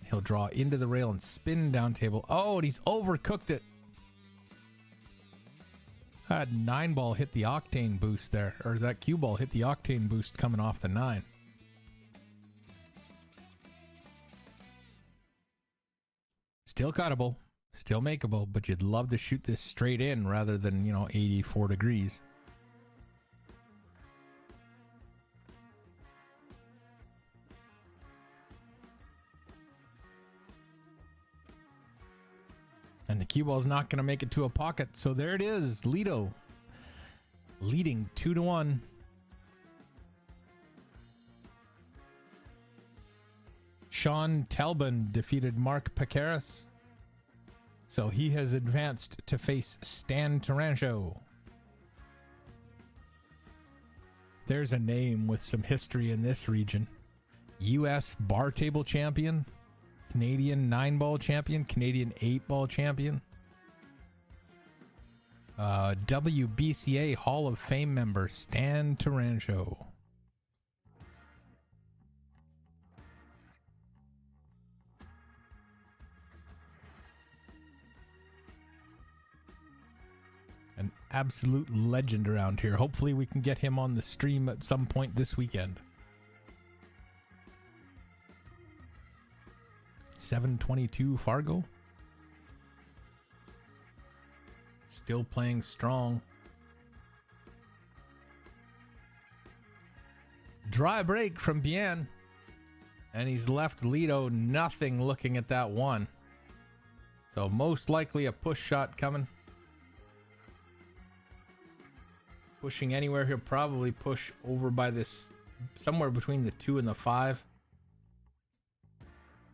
S1: He'll draw into the rail and spin down table. Oh, and he's overcooked it. Had 9 ball hit the octane boost there, or that cue ball hit the octane boost coming off the 9. Still cuttable, still makeable, but you'd love to shoot this straight in rather than, 84 degrees. And the cue ball's not going to make it to a pocket. So there it is. Lido leading 2-1. Sean Talbot defeated Mark Pekaris. So he has advanced to face Stan Taranto. There's a name with some history in this region. U.S. bar table champion, Canadian 9-ball champion, Canadian 8-ball champion, WBCA Hall of Fame member Stan Taranto. An absolute legend around here. Hopefully we can get him on the stream at some point this weekend. 722 Fargo. Still playing strong. Dry break from Bien. And he's left Lido nothing looking at that one. So most likely a push shot coming. Pushing anywhere, he'll probably push over by this, somewhere between the 2 and the 5.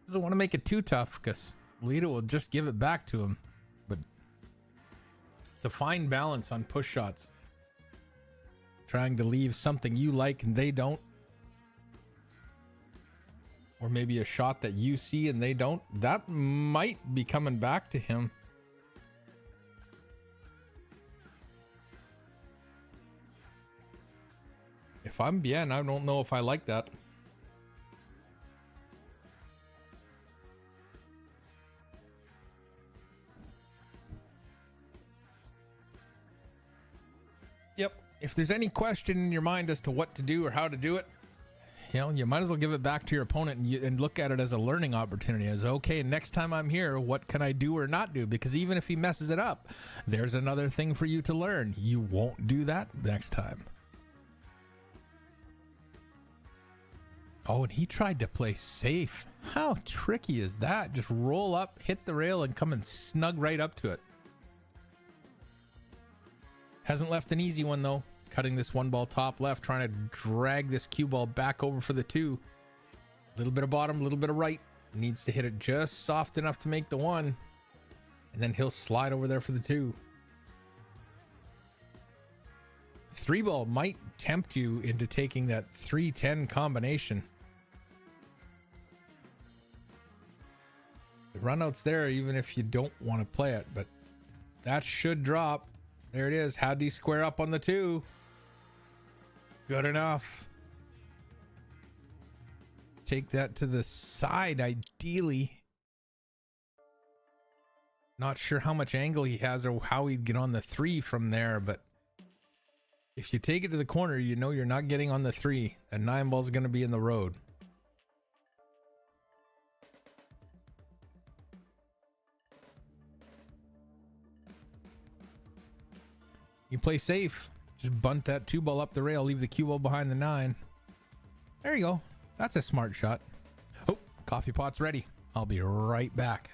S1: Doesn't want to make it too tough because Lido will just give it back to him. But it's a fine balance on push shots. Trying to leave something you like and they don't. Or maybe a shot that you see and they don't. That might be coming back to him. If I'm Bien, I don't know if I like that. Yep. If there's any question in your mind as to what to do or how to do it, you know, you might as well give it back to your opponent and look at it as a learning opportunity. As, okay, next time I'm here, what can I do or not do? Because even if he messes it up, there's another thing for you to learn. You won't do that next time. Oh, and he tried to play safe. How tricky is that? Just roll up, hit the rail, and come and snug right up to it. Hasn't left an easy one, though. Cutting this 1-ball top left, trying to drag this cue ball back over for the 2. A little bit of bottom, a little bit of right. Needs to hit it just soft enough to make the 1. And then he'll slide over there for the 2. 3-ball might tempt you into taking that 3-10 combination. The runout's there even if you don't want to play it, but that should drop. There it is. How'd he square up on the 2? Good enough. Take that to the side, ideally. Not sure how much angle he has or how he'd get on the 3 from there, but if you take it to the corner, you know you're not getting on the 3. That 9-ball's going to be in the road. You play safe. Just bunt that 2-ball up the rail, leave the cue ball behind the 9. There you go. That's a smart shot. Oh, coffee pot's ready. I'll be right back.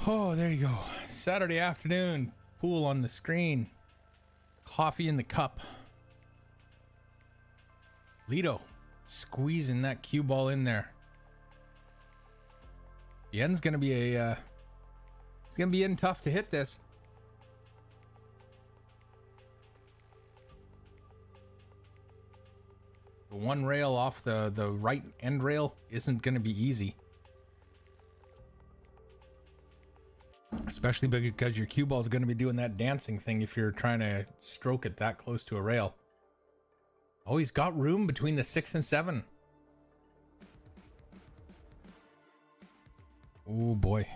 S1: Oh, there you go. Saturday afternoon, pool on the screen, coffee in the cup. Lito squeezing that cue ball in there. Yen's gonna be it's gonna be in tough to hit this. The one rail off the right end rail isn't gonna be easy. Especially because your cue ball is going to be doing that dancing thing if you're trying to stroke it that close to a rail. Oh, he's got room between the 6 and 7. Oh boy.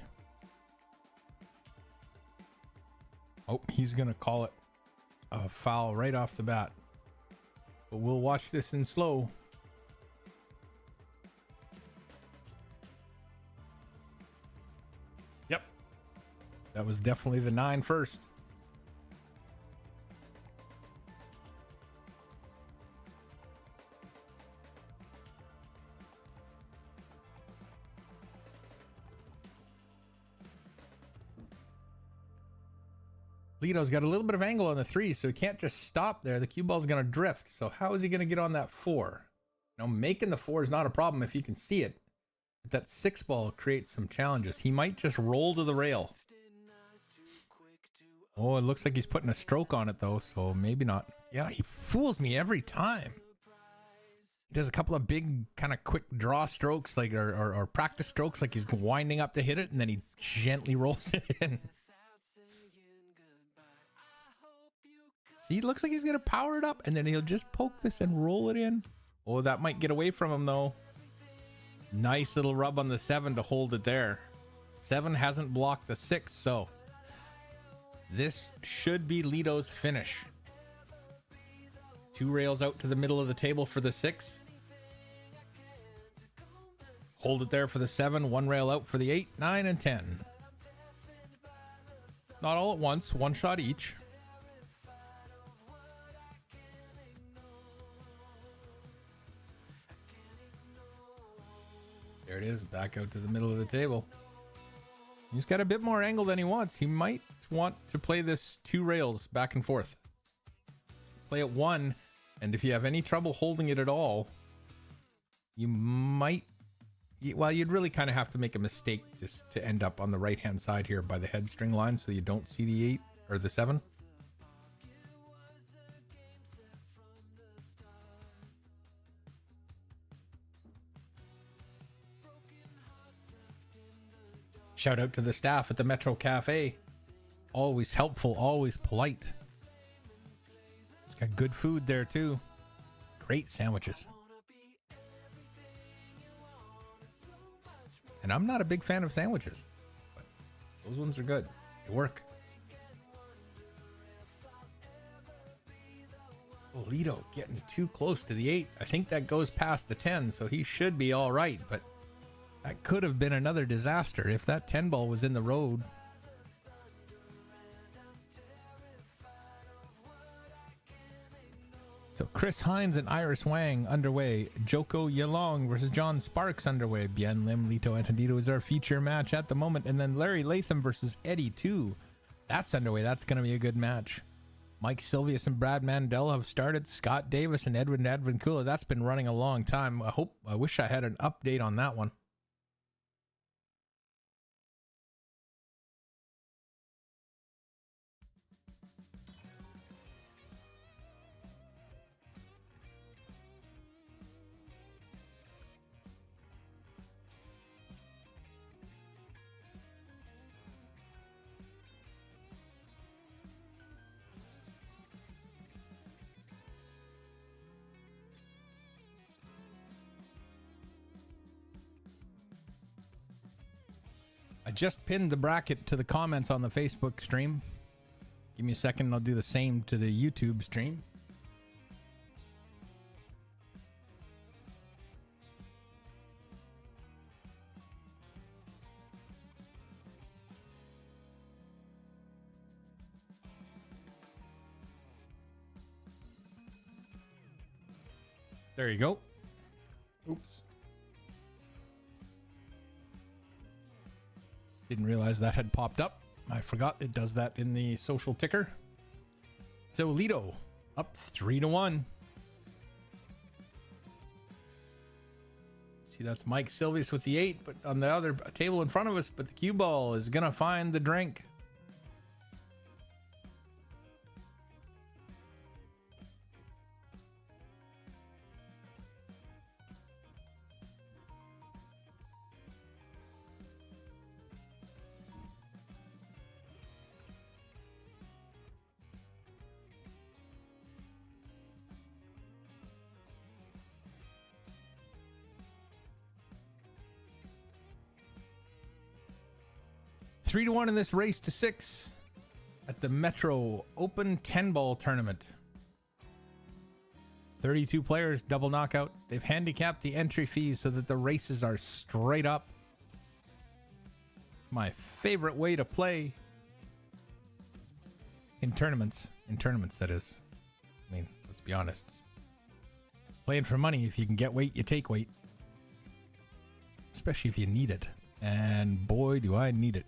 S1: Oh, he's going to call it a foul right off the bat. But we'll watch this in slow. Yep. That was definitely the 9 first. Lito's got a little bit of angle on the 3, so he can't just stop there. The cue ball's going to drift. So how is he going to get on that 4? You know, making the 4 is not a problem if you can see it. But that 6 ball creates some challenges. He might just roll to the rail. Oh, it looks like he's putting a stroke on it though, so maybe not. Yeah, he fools me every time. He does a couple of big kind of quick draw strokes, like or practice strokes, like he's winding up to hit it, and then he gently rolls it in. See, it looks like he's gonna power it up, and then he'll just poke this and roll it in. Oh, that might get away from him though. Nice little rub on the 7 to hold it there. 7 hasn't blocked the 6, so this should be Lito's finish. 2 rails out to the middle of the table for the 6. Hold it there for the 7. 1 rail out for the 8, 9, and 10. Not all at once. 1 shot each. There it is, back out to the middle of the table. He's got a bit more angle than he wants. He might want to play this 2 rails back and forth. Play it 1, and if you have any trouble holding it at all, you might... Well, you'd really kind of have to make a mistake just to end up on the right-hand side here by the head string line so you don't see the 8 or the 7. Shout out to the staff at the Metro Cafe. Always helpful, always polite. It's got good food there too. Great sandwiches. And I'm not a big fan of sandwiches, but those ones are good. They work. Lito getting too close to the 8. I think that goes past the 10, so he should be all right, but that could have been another disaster if that 10 ball was in the road. So Chris Hines and Iris Wang underway. Joko Yalong versus John Sparks underway. Bien Lim, Lito Antondito is our feature match at the moment. And then Larry Latham versus Eddie 2. That's underway. That's going to be a good match. Mike Silvius and Brad Mandel have started. Scott Davis and Edwin Advincula. That's been running a long time. I wish I had an update on that one. I just pinned the bracket to the comments on the Facebook stream. Give me a second and I'll do the same to the YouTube stream. There you go. Oops. Didn't realize that had popped up. I forgot it does that in the social ticker. So Lido up 3-1. See, that's Mike Silvius with the 8, but on the other table in front of us, but the cue ball is gonna find the drink. Three to 1 in this race to 6 at the Metro Open 10-ball tournament. 32 players, double knockout. They've handicapped the entry fees so that the races are straight up. My favorite way to play in tournaments. In tournaments, that is. I mean, let's be honest. Playing for money, if you can get weight, you take weight. Especially if you need it. And boy, do I need it.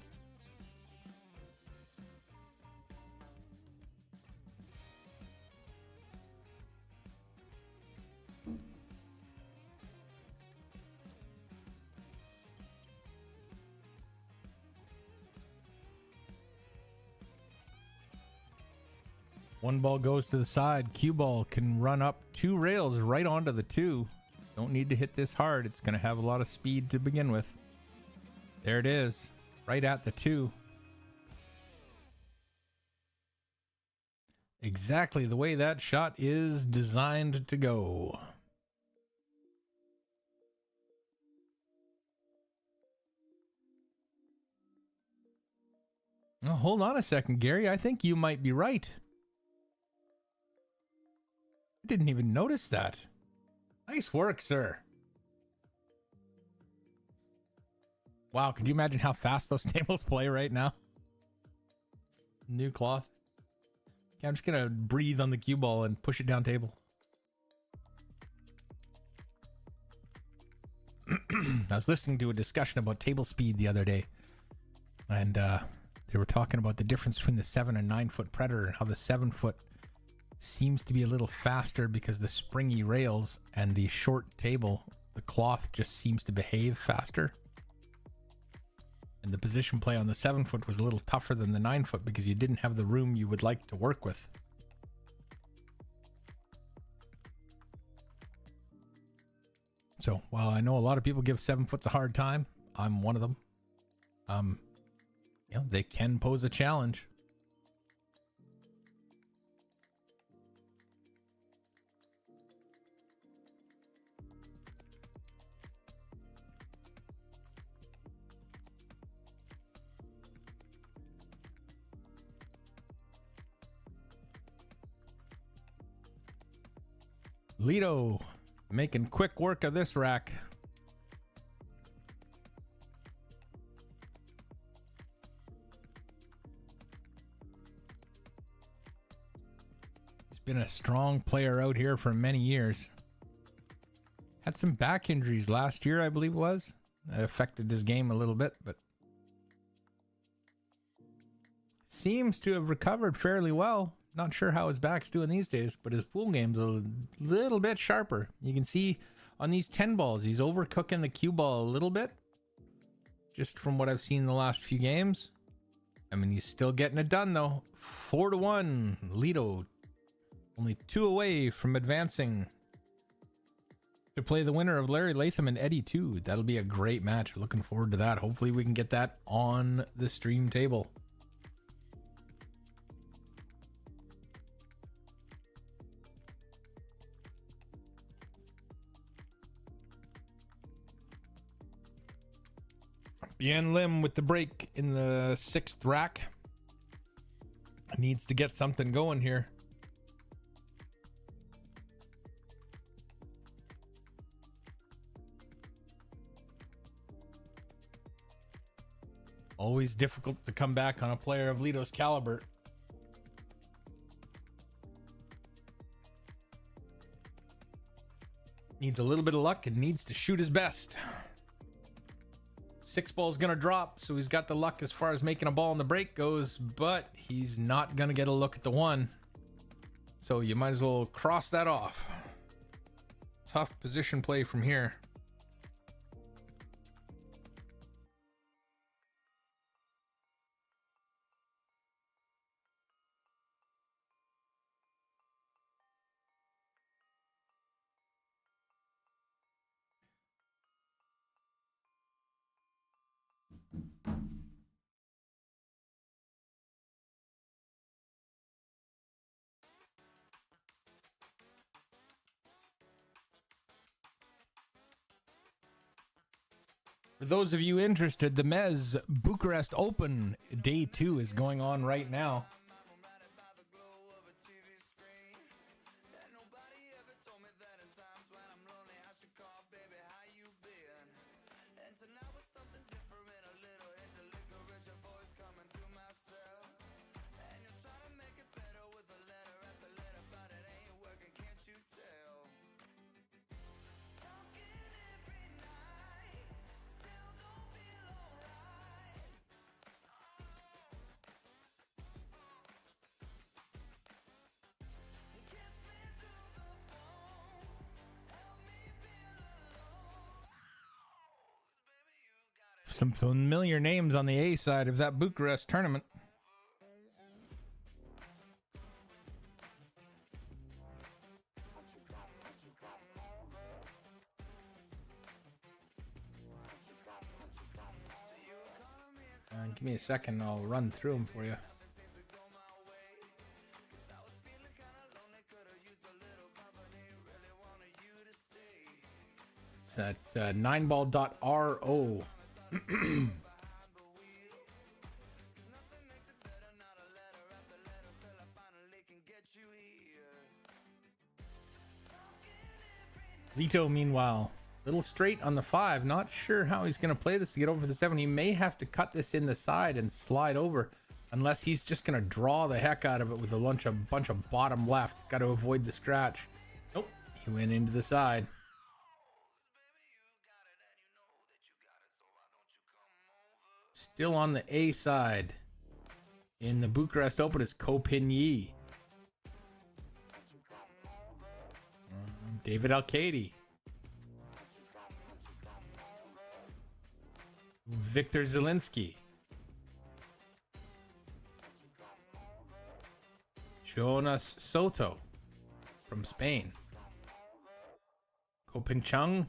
S1: One ball goes to the side. Cue ball can run up 2 rails right onto the 2. Don't need to hit this hard. It's going to have a lot of speed to begin with. There it is. Right at the 2. Exactly the way that shot is designed to go. Oh, hold on a second, Gary. I think you might be right. I didn't even notice that. Nice work, sir. Wow, could you imagine how fast those tables play right now? New cloth. Okay, I'm just gonna breathe on the cue ball and push it down table. I was listening to a discussion about table speed the other day, and they were talking about the difference between the 7 and 9 foot Predator and how the 7 foot seems to be a little faster because the springy rails, and the short table, the cloth just seems to behave faster. And the position play on the 7 foot was a little tougher than the 9 foot because you didn't have the room you would like to work with. So while I know a lot of people give 7 foots a hard time, I'm one of them. You know, they can pose a challenge. Lido making quick work of this rack. He's been a strong player out here for many years. Had some back injuries last year, I believe it was. That affected his game a little bit, but seems to have recovered fairly well. Not sure how his back's doing these days, but his pool game's a little bit sharper. You can see on these 10 balls, he's overcooking the cue ball a little bit. Just from what I've seen in the last few games. I mean, he's still getting it done, though. 4-1. Lido only 2 away from advancing to play the winner of Larry Latham and Eddie 2. That'll be a great match. Looking forward to that. Hopefully we can get that on the stream table. Bien Lim with the break in the 6th rack. Needs to get something going here. Always difficult to come back on a player of Lido's caliber. Needs a little bit of luck and needs to shoot his best. 6 ball's gonna drop, so he's got the luck as far as making a ball in the break goes, but he's not gonna get a look at the 1. So you might as well cross that off. Tough position play from here. For those of you interested, the Mez Bucharest Open Day 2 is going on right now. Some familiar names on the A side of that Bucharest tournament. Give me a second, I'll run through them for you. It's at 9ball.ro. Lito, meanwhile, little straight on the 5. Not sure how he's going to play this to get over the 7. He may have to cut this in the side and slide over, unless he's just going to draw the heck out of it with a bunch of bottom left. Got to avoid the scratch. Nope, he went into the side. Still on the A side in the Bucharest Open is Ko Pin Yi. David Alcady. Victor Zielinski. Jonas Soto from Spain. Ko Pin Chung.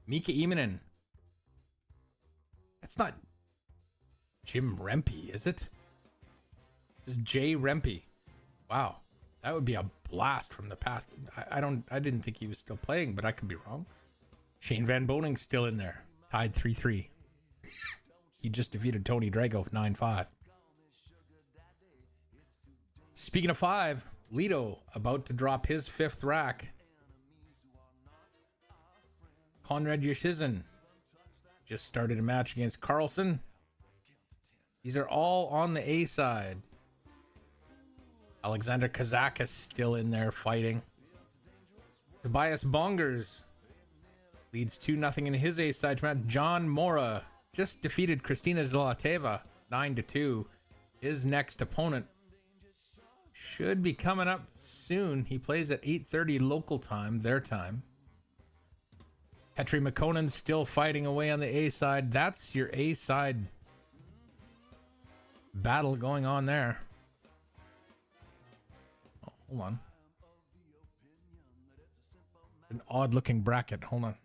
S1: Mika Immonen. That's not Jim Rempe, is it? This is Jay Rempe. Wow. That would be a blast from the past. I didn't think he was still playing, but I could be wrong. Shane Van Boning's still in there. Tied 3-3. He just defeated Tony Drago 9-5. Speaking of 5, Lito about to drop his 5th rack. Konrad Yashizin just started a match against Carlson. These are all on the A side. Alexander Kazakis still in there fighting. Tobias Bongers leads 2-0 in his A side match. John Mora just defeated Kristina Zlateva 9-2. His next opponent should be coming up soon. He plays at 8:30 local time, their time. Petri McConan still fighting away on the A side. That's your A side battle going on there. Oh, hold on. An odd looking bracket. Hold on.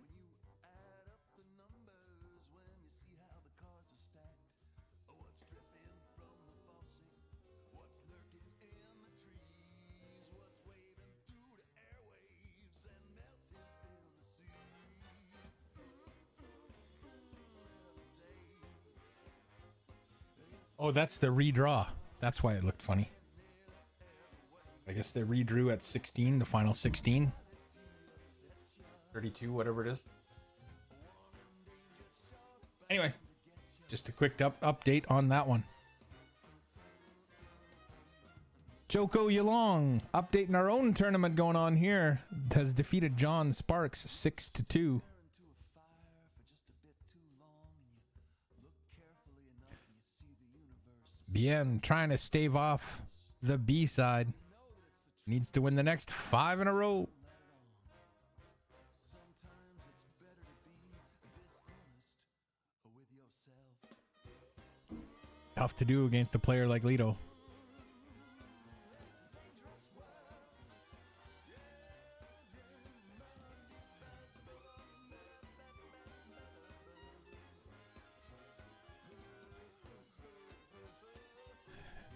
S1: Oh, that's the redraw. That's why it looked funny. I guess they redrew at 16, the final 16. 32, whatever it is. Anyway, just a quick update on that one. Joko Yalong, updating our own tournament going on here, has defeated John Sparks 6-2. Bien trying to stave off the B side. Needs to win the next 5 in a row. Tough to do against a player like Lito.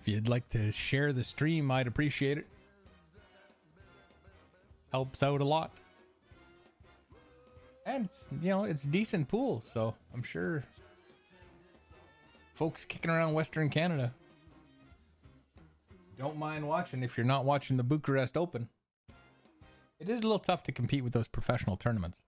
S1: If you'd like to share the stream, I'd appreciate it. Helps out a lot. And it's, you know, it's decent pool, so I'm sure folks kicking around Western Canada don't mind watching if you're not watching the Bucharest Open. It is a little tough to compete with those professional tournaments.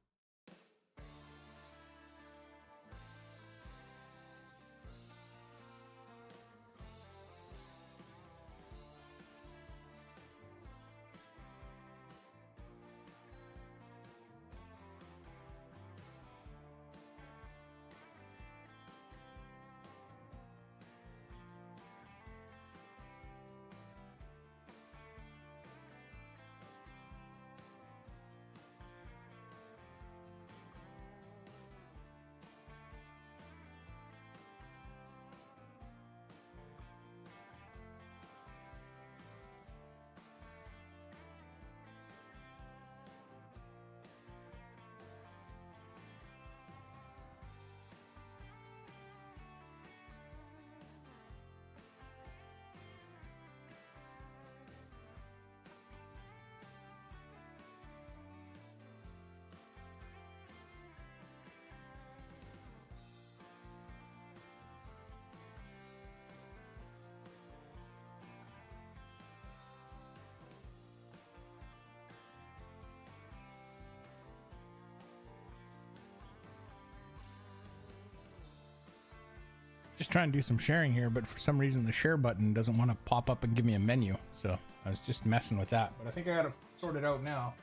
S1: Just trying to do some sharing here, but for some reason the share button doesn't want to pop up and give me a menu. So I was just messing with that, but I think I got to sort it out now.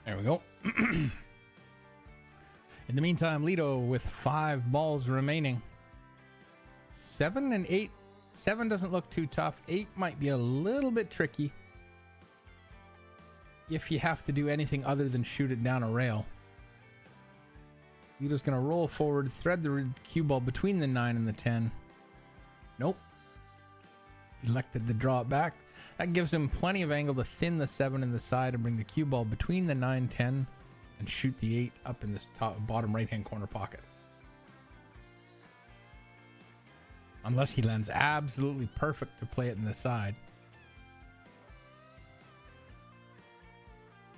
S1: There we go. In the meantime, Lito with 5 balls remaining. 7 and 8. 7 doesn't look too tough. 8 might be a little bit tricky if you have to do anything other than shoot it down a rail. Lito's going to roll forward, thread the cue ball between the 9 and the 10. Nope. Elected to draw it back. That gives him plenty of angle to thin the 7 in the side and bring the cue ball between the 9, 10 and shoot the 8 up in this bottom right hand corner pocket. Unless he lands absolutely perfect to play it in the side.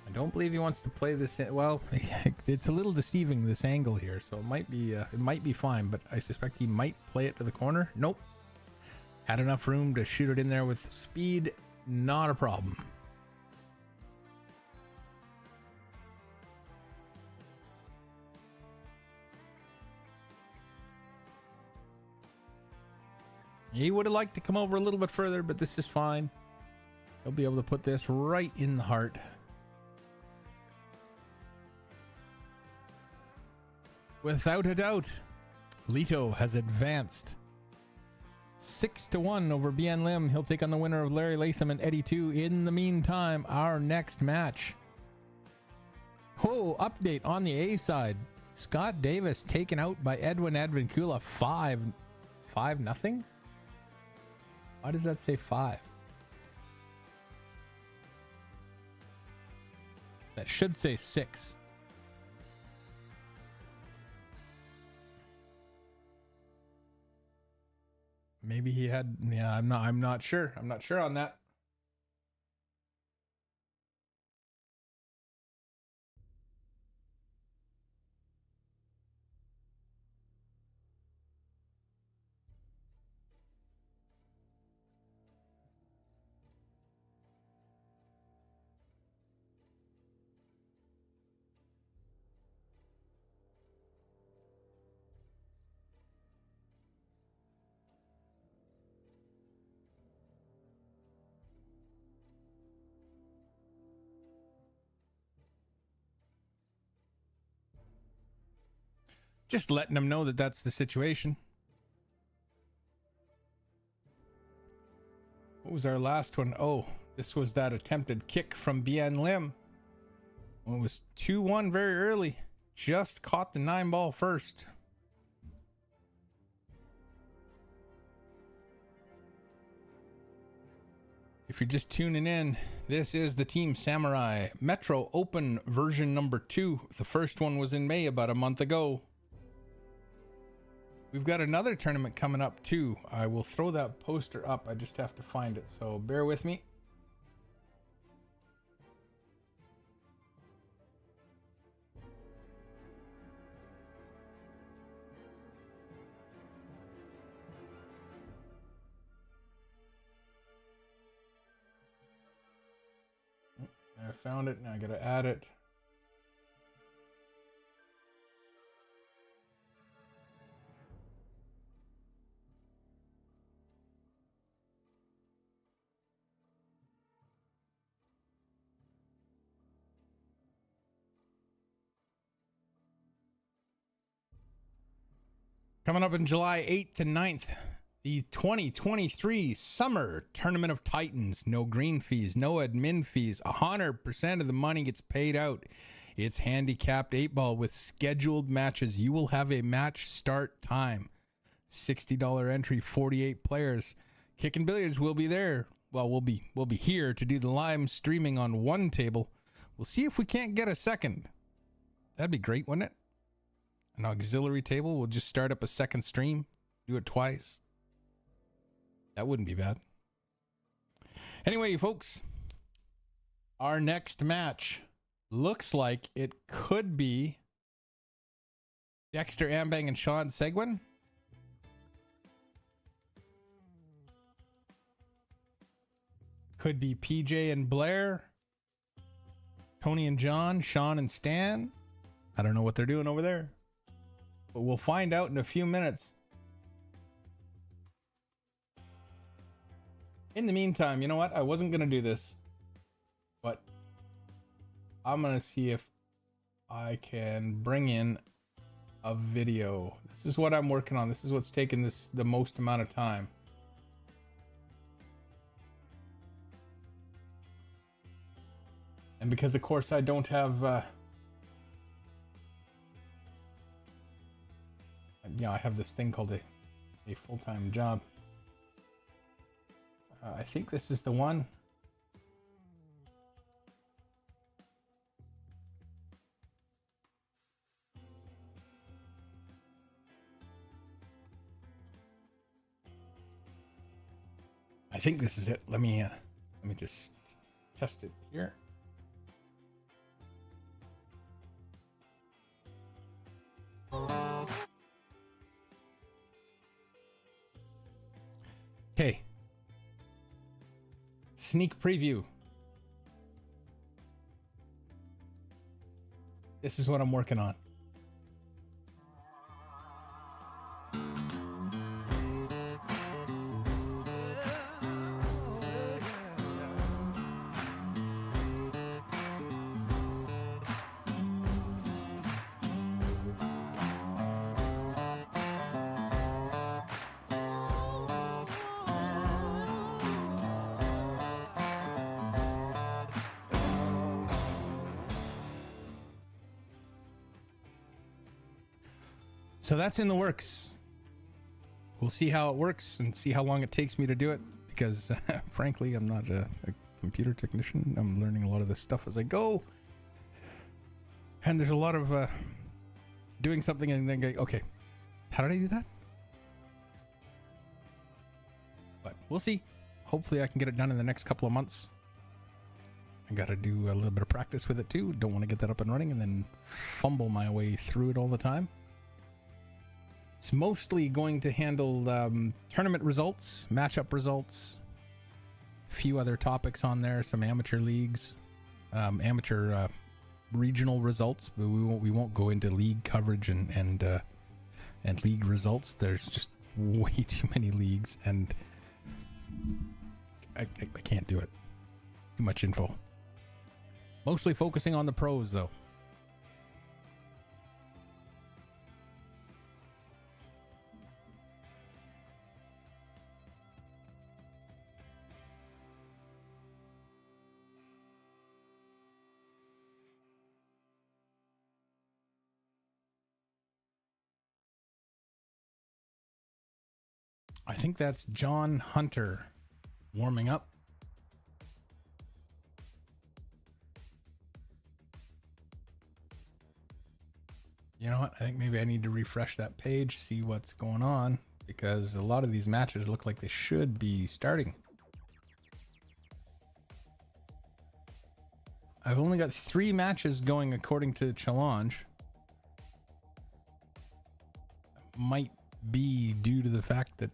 S1: I don't believe he wants to play this in, well, it's a little deceiving, this angle here, so it might be fine, but I suspect he might play it to the corner. Nope. Had enough room to shoot it in there with speed. Not a problem. He would have liked to come over a little bit further, but this is fine. He'll be able to put this right in the heart. Without a doubt, Lito has advanced 6-1 over Bien Lim. He'll take on the winner of Larry Latham and Eddie 2. In the meantime, our next match. Oh, update on the A side. Scott Davis taken out by Edwin Advincula 5-0. Why does that say 5? That should say 6. Maybe he had, yeah, I'm not sure. I'm not sure on that. Just letting them know that that's the situation. What was our last one? Oh, this was that attempted kick from Bien Lim. Well, it was 2-1 very early. Just caught the 9-ball first. If you're just tuning in, this is the Team Samurai Metro Open version number 2. The first one was in May, about a month ago. We've got another tournament coming up too. I will throw that poster up. I just have to find it, so bear with me. I found it, now I gotta add it. Coming up in July 8th to 9th, the 2023 Summer Tournament of Titans. No green fees, no admin fees. 100% of the money gets paid out. It's handicapped 8-ball with scheduled matches. You will have a match start time. $60 entry, 48 players. Kicking Billiards will be there. Well, we'll be here to do the live streaming on one table. We'll see if we can't get a second. That'd be great, wouldn't it? An auxiliary table. We'll just start up a second stream. Do it twice. That wouldn't be bad. Anyway, folks, our next match looks like it could be Dexter Ambang and Sean Seguin. Could be PJ and Blair, Tony and John, Sean and Stan. I don't know what they're doing over there, but we'll find out in a few minutes. In the meantime, you know what? I wasn't going to do this, but I'm going to see if I can bring in a video. This is what I'm working on. This is what's taken the most amount of time. And because, of course, I don't have... I have this thing called a full-time job. I think this is the one. I think this is it. Let me just test it here. Okay. Sneak preview. This is what I'm working on. So that's in the works. We'll see how it works and see how long it takes me to do it, because frankly, I'm not a computer technician. I'm learning a lot of this stuff as I go. And there's a lot of doing something and then going, okay, how did I do that? But we'll see. Hopefully I can get it done in the next couple of months. I got to do a little bit of practice with it too. Don't want to get that up and running and then fumble my way through it all the time. It's mostly going to handle tournament results, matchup results, a few other topics on there, some amateur leagues, amateur regional results, but we won't go into league coverage and league results. There's just way too many leagues, and I can't do it. Too much info. Mostly focusing on the pros, though. I think that's John Hunter warming up. You know what? I think maybe I need to refresh that page, see what's going on, because a lot of these matches look like they should be starting. I've only got 3 matches going according to the challenge. Might be due to the fact that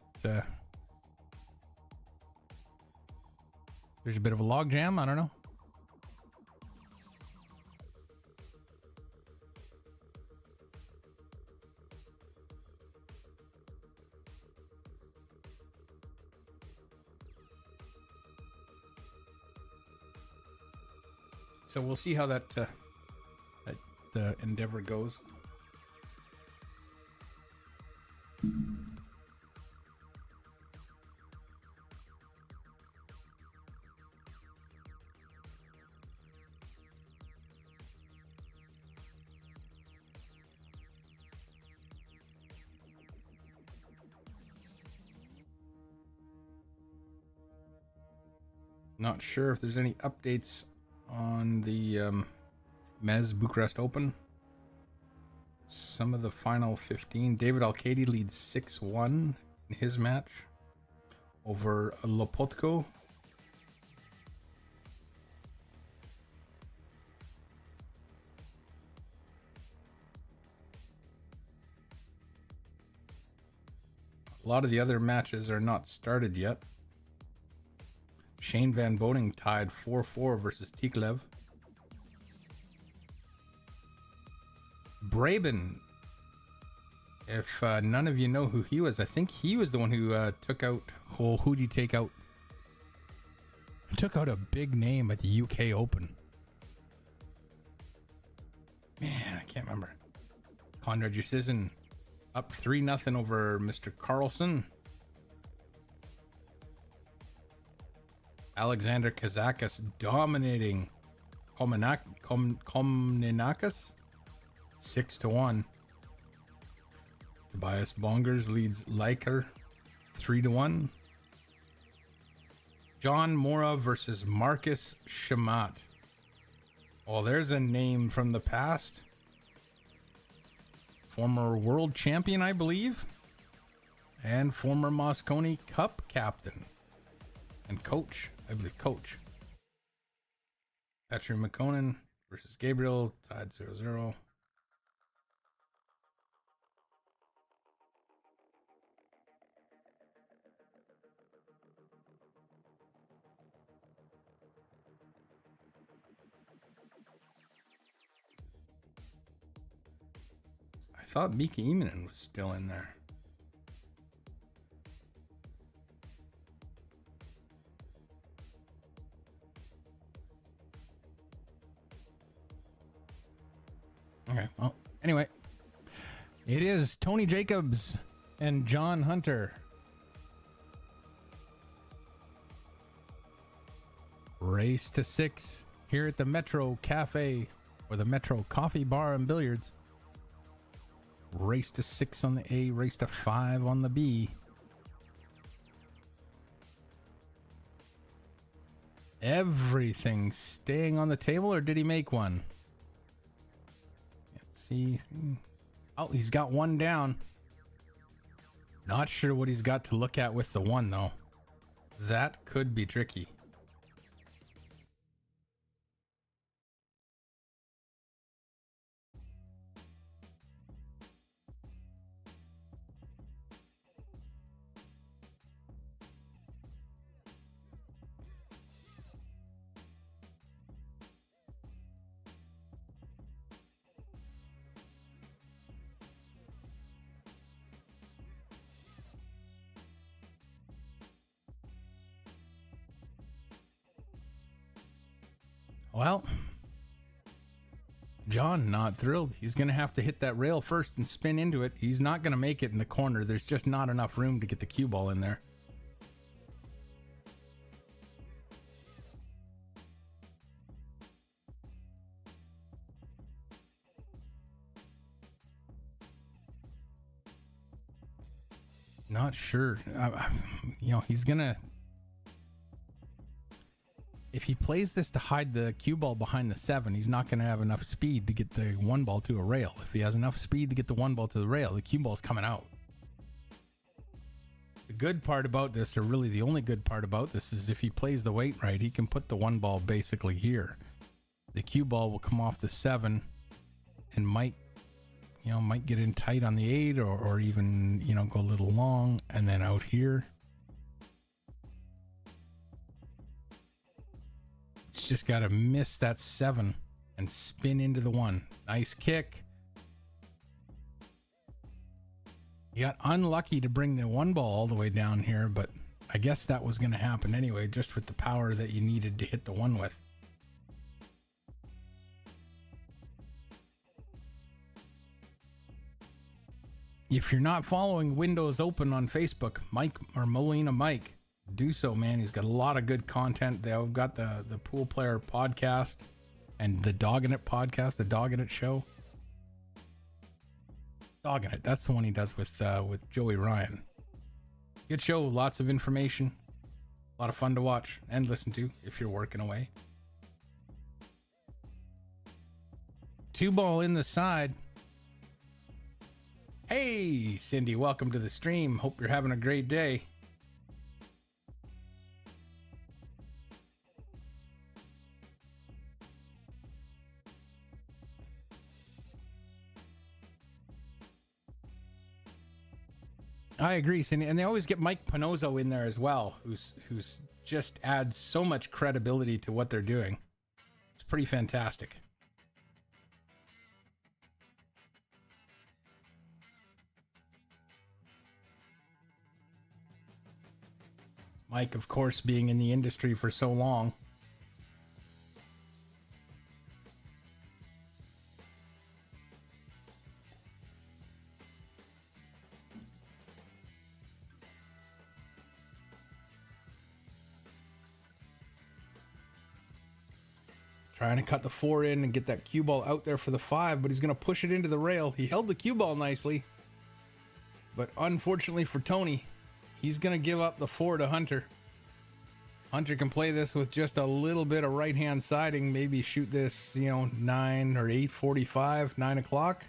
S1: there's a bit of a log jam. I don't know. So we'll see how that endeavor goes. Not sure if there's any updates on the Mez Bucharest Open. Some of the final 15. David Alcady leads 6-1 in his match over Lopotko. A lot of the other matches are not started yet. Shane Van Boning tied 4-4 versus Tiklev. Braben, if none of you know who he was, I think he was the one who took out, who'd he take out? He took out a big name at the UK Open. Man, I can't remember. Conrad Jusizen up 3-0 over Mr. Carlson. Alexander Kazakis dominating Komninakis 6-1. Tobias Bongers leads Liker 3-1. John Mora versus Marcus Shamat. Oh, there's a name from the past. Former world champion, I believe. And former Moscone Cup captain. And coach. I believe coach. Patrick McConan versus Gabriel, tied 0-0. I thought Mika Immonen was still in there. Okay, well, anyway, it is Tony Jacobs and John Hunter. Race to 6 here at the Metro Cafe, or the Metro Coffee Bar and Billiards. Race to 6 on the A, race to 5 on the B. Everything staying on the table, or did he make one? See, oh, he's got one down. Not sure what he's got to look at with the one, though. That could be tricky. Well, John not thrilled. He's going to have to hit that rail first and spin into it. He's not going to make it in the corner. There's just not enough room to get the cue ball in there. Not sure. He's gonna. If he plays this to hide the cue ball behind the 7, he's not going to have enough speed to get the 1 ball to a rail. If he has enough speed to get the 1 ball to the rail, the cue ball's coming out. The good part about this, or really the only good part about this, is if he plays the weight right, he can put the 1 ball basically here. The cue ball will come off the 7 and might get in tight on the 8 or even, go a little long and then out here. It's just got to miss that 7 and spin into the 1. Nice kick. You got unlucky to bring the 1 ball all the way down here, but I guess that was going to happen anyway, just with the power that you needed to hit the 1 with. If you're not following Windows Open on Facebook, Mike or Molina Mike, do so, man. He's got a lot of good content. They've got the Pool Player podcast and the Doggin' It podcast, the Doggin' It show. Doggin' It, that's the one he does with Joey Ryan. Good show, lots of information, a lot of fun to watch and listen to if you're working away. 2 ball in the side. Hey, Cindy, welcome to the stream. Hope you're having a great day. I agree, Cindy, and they always get Mike Panozzo in there as well, who's just adds so much credibility to what they're doing. It's pretty fantastic. Mike, of course, being in the industry for so long. Trying to cut the 4 in and get that cue ball out there for the 5, but he's going to push it into the rail. He held the cue ball nicely, but unfortunately for Tony, he's going to give up the 4 to Hunter. Hunter can play this with just a little bit of right-hand siding, maybe shoot this, 9 or 8:45, 9 o'clock,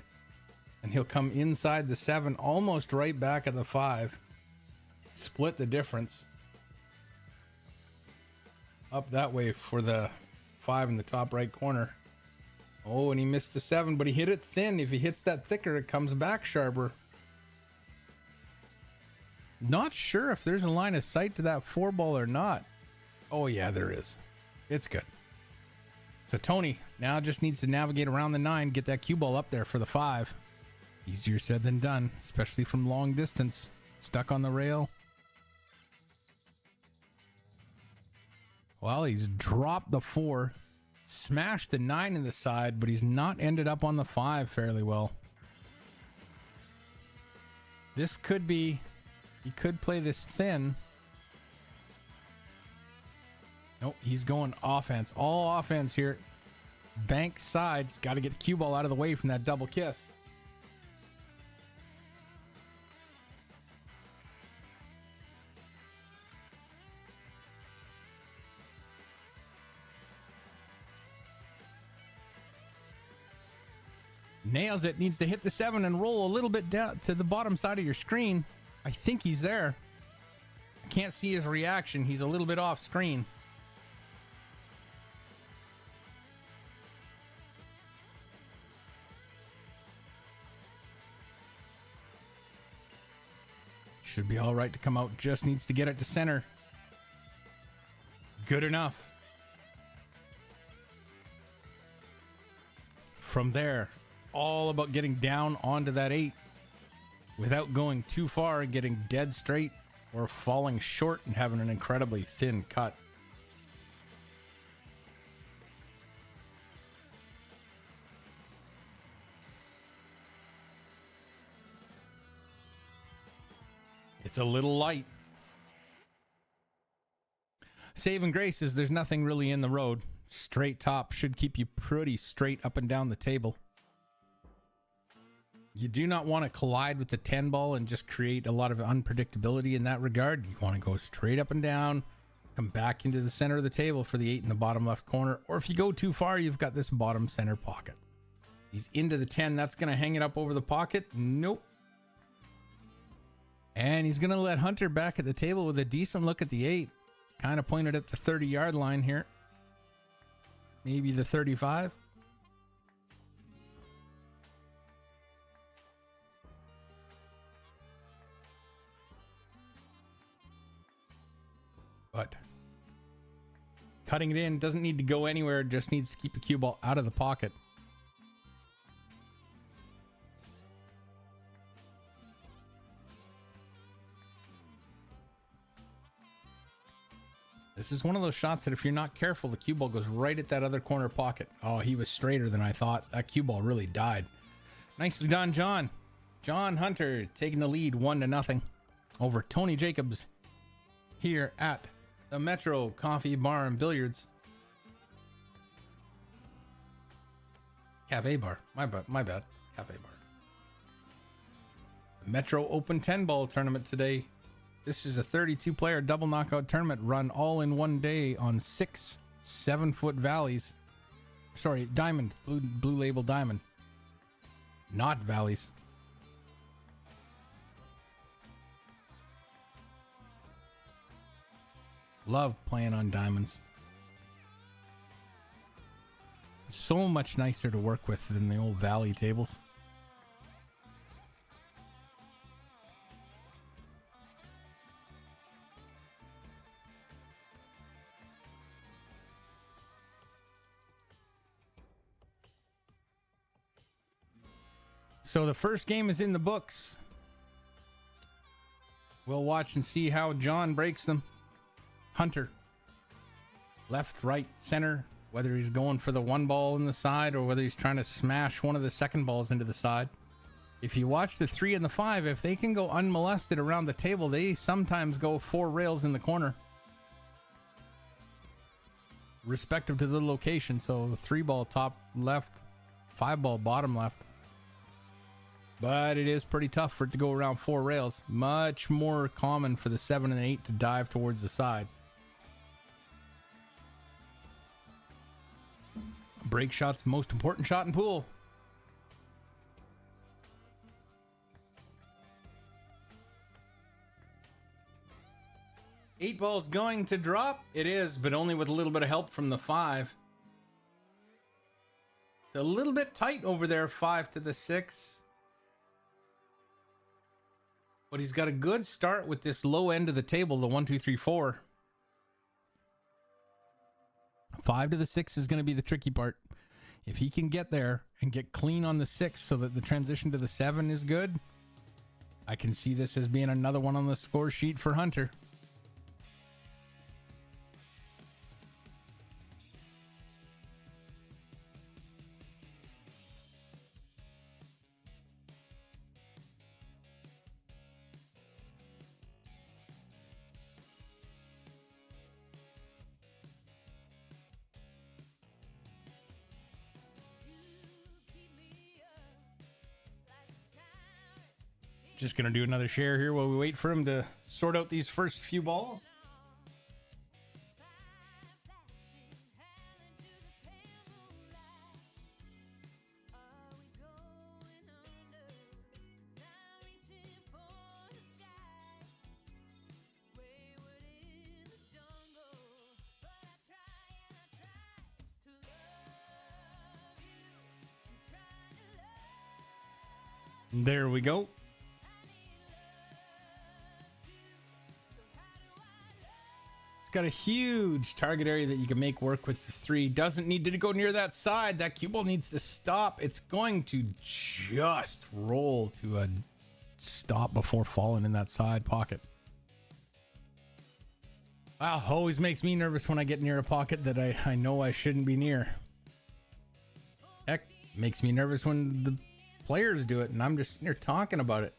S1: and he'll come inside the 7, almost right back at the 5. Split the difference. Up that way for the 5 in the top right corner. Oh, and he missed the 7, but he hit it thin. If he hits that thicker, it comes back sharper. Not sure if there's a line of sight to that 4 ball or not. Oh yeah, there is. It's good. So Tony now just needs to navigate around the 9, get that cue ball up there for the 5. Easier said than done, especially from long distance. Stuck on the rail. Well, he's dropped the 4, smashed the 9 in the side, but he's not ended up on the 5 fairly well. This could be, he could play this thin. Nope, he's going offense. All offense here. Bank sides, got to get the cue ball out of the way from that double kiss. Nails it, needs to hit the 7 and roll a little bit down to the bottom side of your screen. I think he's there. I can't see his reaction. He's a little bit off screen. Should be all right to come out. Just needs to get it to center. Good enough. From there, all about getting down onto that 8 without going too far and getting dead straight or falling short and having an incredibly thin cut. It's a little light. Saving grace is there's nothing really in the road. Straight top should keep you pretty straight up and down the table. You do not want to collide with the 10 ball and just create a lot of unpredictability in that regard. You want to go straight up and down, come back into the center of the table for the 8 in the bottom left corner. Or if you go too far, you've got this bottom center pocket. He's into the 10. That's going to hang it up over the pocket. Nope. And he's going to let Hunter back at the table with a decent look at the 8. Kind of pointed at the 30-yard line here. Maybe the 35. But cutting it in doesn't need to go anywhere. Just needs to keep the cue ball out of the pocket. This is one of those shots that if you're not careful, the cue ball goes right at that other corner pocket. Oh, he was straighter than I thought. That cue ball really died. Nicely done, John. John Hunter taking the lead 1-0 over Tony Jacobs here at the Metro Coffee Bar and Billiards. Cafe Bar. My bad. Cafe Bar. Metro Open 10 ball tournament today. This is a 32-player double knockout tournament run all in one day on 6 7-foot valleys. Sorry, diamond. Blue label diamond. Not valleys. Love playing on diamonds. So much nicer to work with than the old valley tables. So the first game is in the books. We'll watch and see how John breaks them. Hunter. Left, right, center. Whether he's going for the one ball in the side or whether he's trying to smash one of the second balls into the side. If you watch the 3 and the 5, if they can go unmolested around the table, they sometimes go 4 rails in the corner. Respective to the location. So 3 ball top left, 5 ball bottom left. But it is pretty tough for it to go around 4 rails. Much more common for the 7 and 8 to dive towards the side. Break shot's the most important shot in pool. Eight ball's going to drop. It is, but only with a little bit of help from the 5. It's a little bit tight over there, 5 to the 6. But he's got a good start with this low end of the table, the 1, 2, 3, 4. 5 to the 6 is going to be the tricky part. If he can get there and get clean on the 6 so that the transition to the 7 is good, I can see this as being another one on the score sheet for Hunter. Just going to do another share here while we wait for him to sort out these first few balls. There we go. Got a huge target area that you can make work with the 3. Doesn't need to go near that side. That cue ball needs to stop. It's going to just roll to a stop before falling in that side pocket. Wow, always makes me nervous when I get near a pocket that I know I shouldn't be near. Heck, makes me nervous when the players do it and I'm just near talking about it.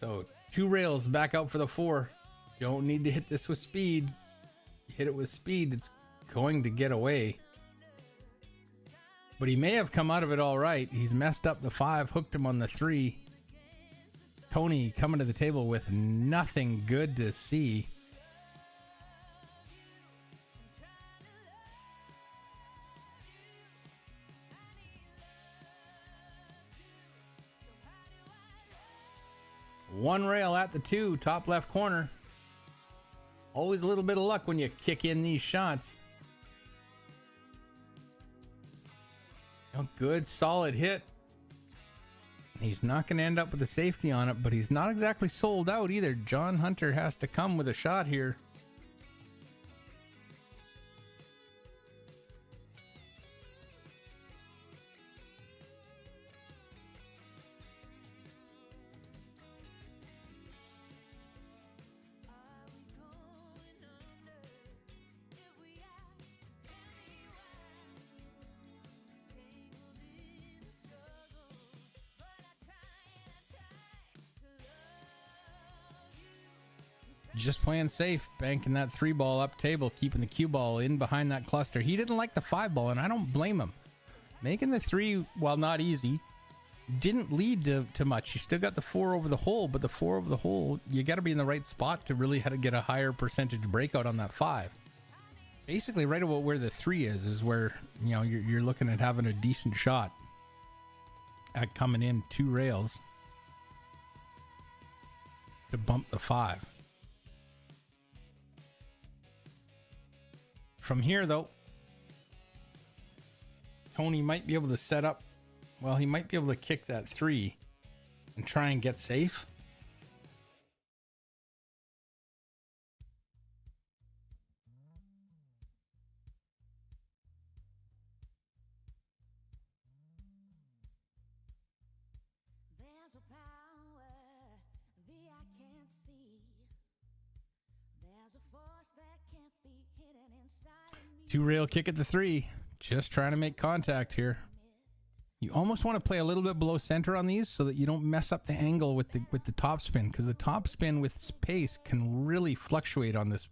S1: So 2 rails back out for the 4. Don't need to hit this with speed. You hit it with speed, it's going to get away. But he may have come out of it all right. He's messed up the 5, hooked him on the 3. Tony coming to the table with nothing good to see. One rail at the 2, top left corner. Always a little bit of luck when you kick in these shots. A good solid hit. He's not going to end up with a safety on it, but he's not exactly sold out either. John Hunter has to come with a shot here. Just playing safe, banking that 3 ball up table, keeping the cue ball in behind that cluster. He didn't like the 5 ball, and I don't blame him. Making the 3, while not easy, didn't lead to much. You still got the 4 over the hole, but the 4 over the hole, you got to be in the right spot to really get a higher percentage breakout on that 5. Basically, right about where the 3 is where, you know, you're looking at having a decent shot at coming in 2 rails to bump the 5. From here, though, Tony might be able to set up. Well, he might be able to kick that 3 and try and get safe.
S3: There's a power the eye can't see. There's a force that can't be hidden inside me.
S1: 2 rail kick at the 3. Just trying to make contact here. You almost want to play a little bit below center on these so that you don't mess up the angle with the top spin, because the top spin with pace can really fluctuate on this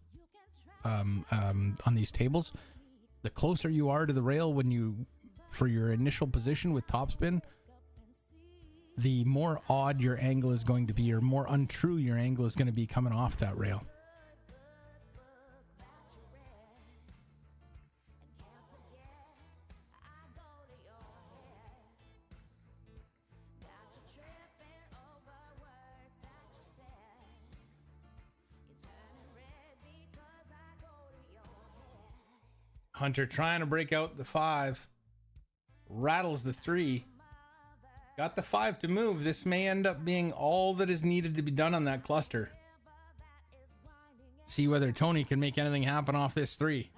S1: on these tables. The closer you are to the rail for your initial position with topspin, the more odd your angle is going to be, or more untrue your angle is going to be coming off that rail. Hunter trying to break out the 5. Rattles the 3. Got the 5 to move. This may end up being all that is needed to be done on that cluster. See whether Tony can make anything happen off this 3.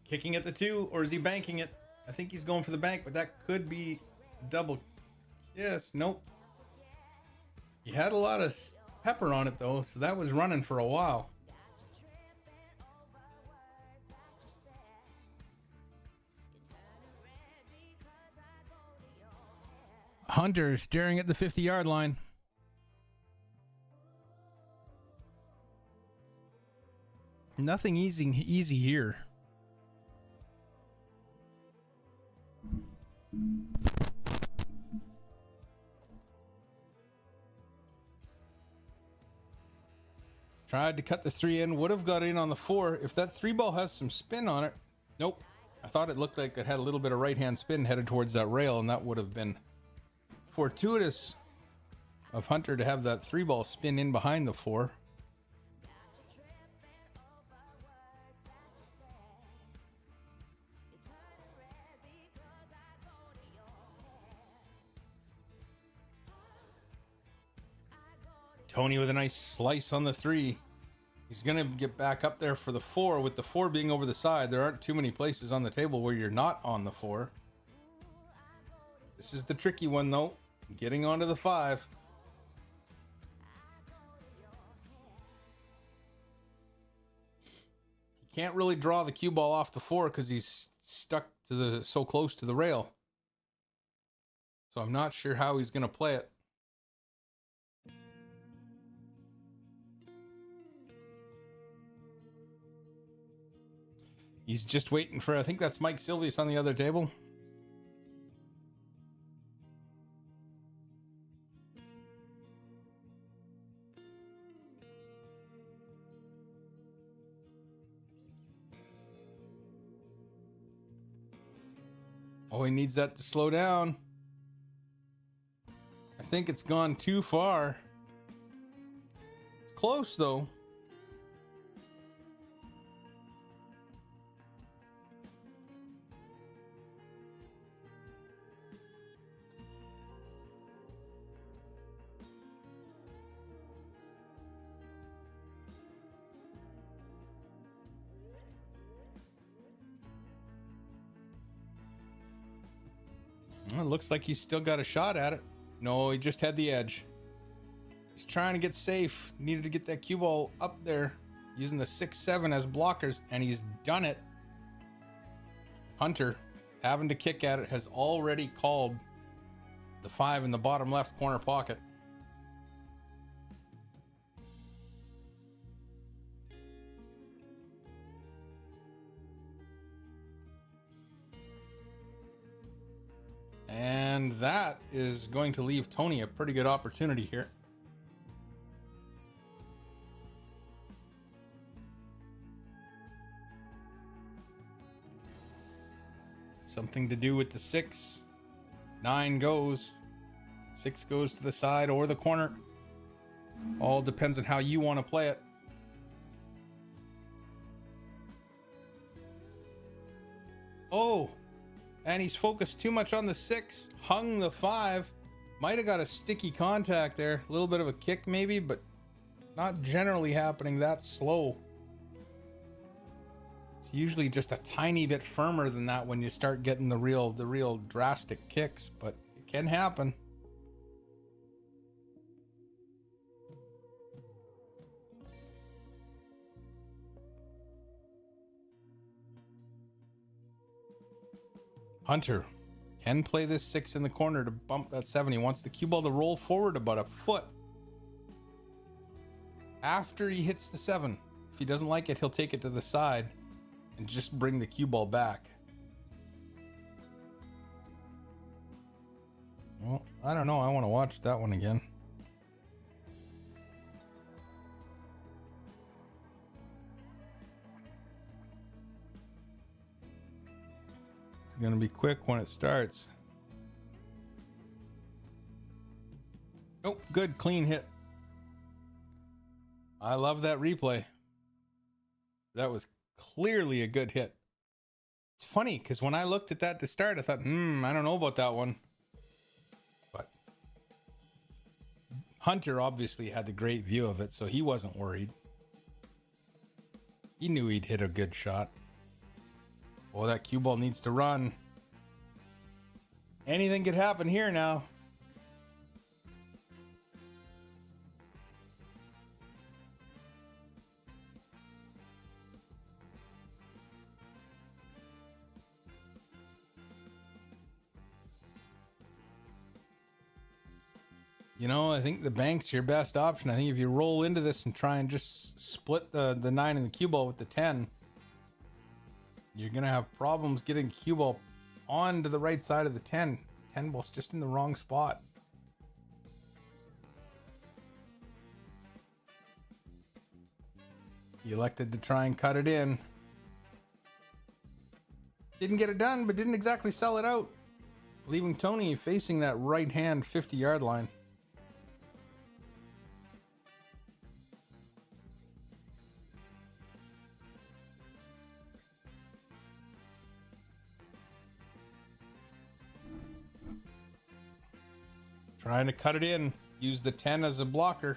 S1: Kicking at the 2, or is he banking it? I think he's going for the bank, but that could be double. Yes, nope. He had a lot of pepper on it though, so that was running for a while. Hunter staring at the 50-yard line. Nothing easy here. Tried to cut the 3 in, would have got in on the 4 if that 3 ball has some spin on it. Nope. I thought it looked like it had a little bit of right hand spin headed towards that rail, and that would have been fortuitous of Hunter to have that 3 ball spin in behind the 4. Tony with a nice slice on the 3. He's going to get back up there for the 4. With the 4 being over the side, there aren't too many places on the table where you're not on the 4. This is the tricky one, though. Getting onto the 5. Can't really draw the cue ball off the 4 because he's stuck to the so close to the rail. So I'm not sure how he's going to play it. He's just waiting for, I think that's Mike Silvius on the other table. Oh, he needs that to slow down. I think it's gone too far. Close, though. Well, it looks like he's still got a shot at it. No, he just had the edge. He's trying to get safe. Needed to get that cue ball up there using the 6-7 as blockers, and he's done it. Hunter, having to kick at it, has already called the 5 in the bottom left corner pocket. And that is going to leave Tony a pretty good opportunity here. Something to do with the 6. 9 goes. 6 goes to the side or the corner. All depends on how you want to play it. Oh, and he's focused too much on the 6. Hung the 5. Might have got a sticky contact there. A little bit of a kick maybe, but not generally happening that slow. It's usually just a tiny bit firmer than that when you start getting the real drastic kicks, but it can happen. Hunter can play this 6 in the corner to bump that 7. He wants the cue ball to roll forward about a foot after he hits the 7. If he doesn't like it, he'll take it to the side and just bring the cue ball back. Well, I don't know. I want to watch that one again. It's going to be quick when it starts. Nope, good, clean hit. I love that replay. That was clearly a good hit. It's funny because when I looked at that to start, I thought, I don't know about that one. But Hunter obviously had the great view of it, so he wasn't worried. He knew he'd hit a good shot. Oh, that cue ball needs to run. Anything could happen here now. You know, I think the bank's your best option. I think if you roll into this and try and just split the 9 in the cue ball with the 10, you're going to have problems getting the cue ball onto the right side of the 10. The 10 ball's just in the wrong spot. He elected to try and cut it in. Didn't get it done, but didn't exactly sell it out, leaving Tony facing that right hand 50-yard line. Trying to cut it in. Use the 10 as a blocker.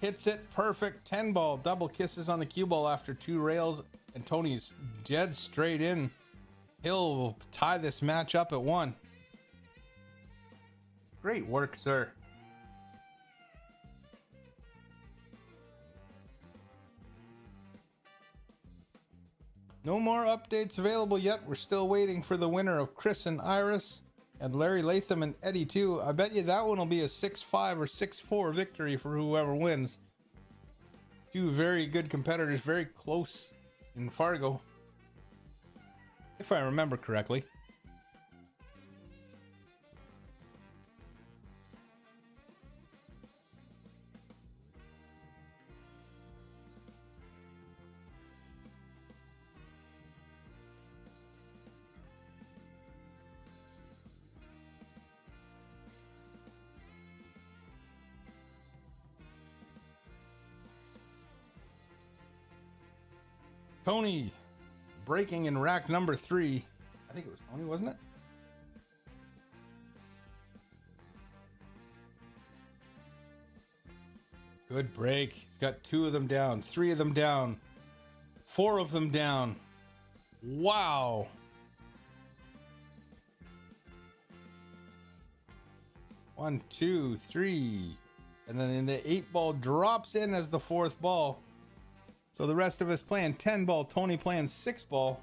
S1: Hits it. Perfect. 10 ball. Double kisses on the cue ball after 2 rails. And Tony's dead straight in. Hill will tie this match up at 1. Great work, sir. No more updates available yet. We're still waiting for the winner of Chris and Iris and Larry Latham and Eddie too. I bet you that one will be a 6-5 or 6-4 victory for whoever wins. Two very good competitors, very close in Fargo, if I remember correctly. Tony breaking in rack number 3. I think it was Tony, wasn't it? Good break. He's got 2 of them down, 3 of them down, 4 of them down. Wow. One, two, three. And then the 8 ball drops in as the 4th ball. So the rest of us playing 10 ball, Tony playing 6 ball.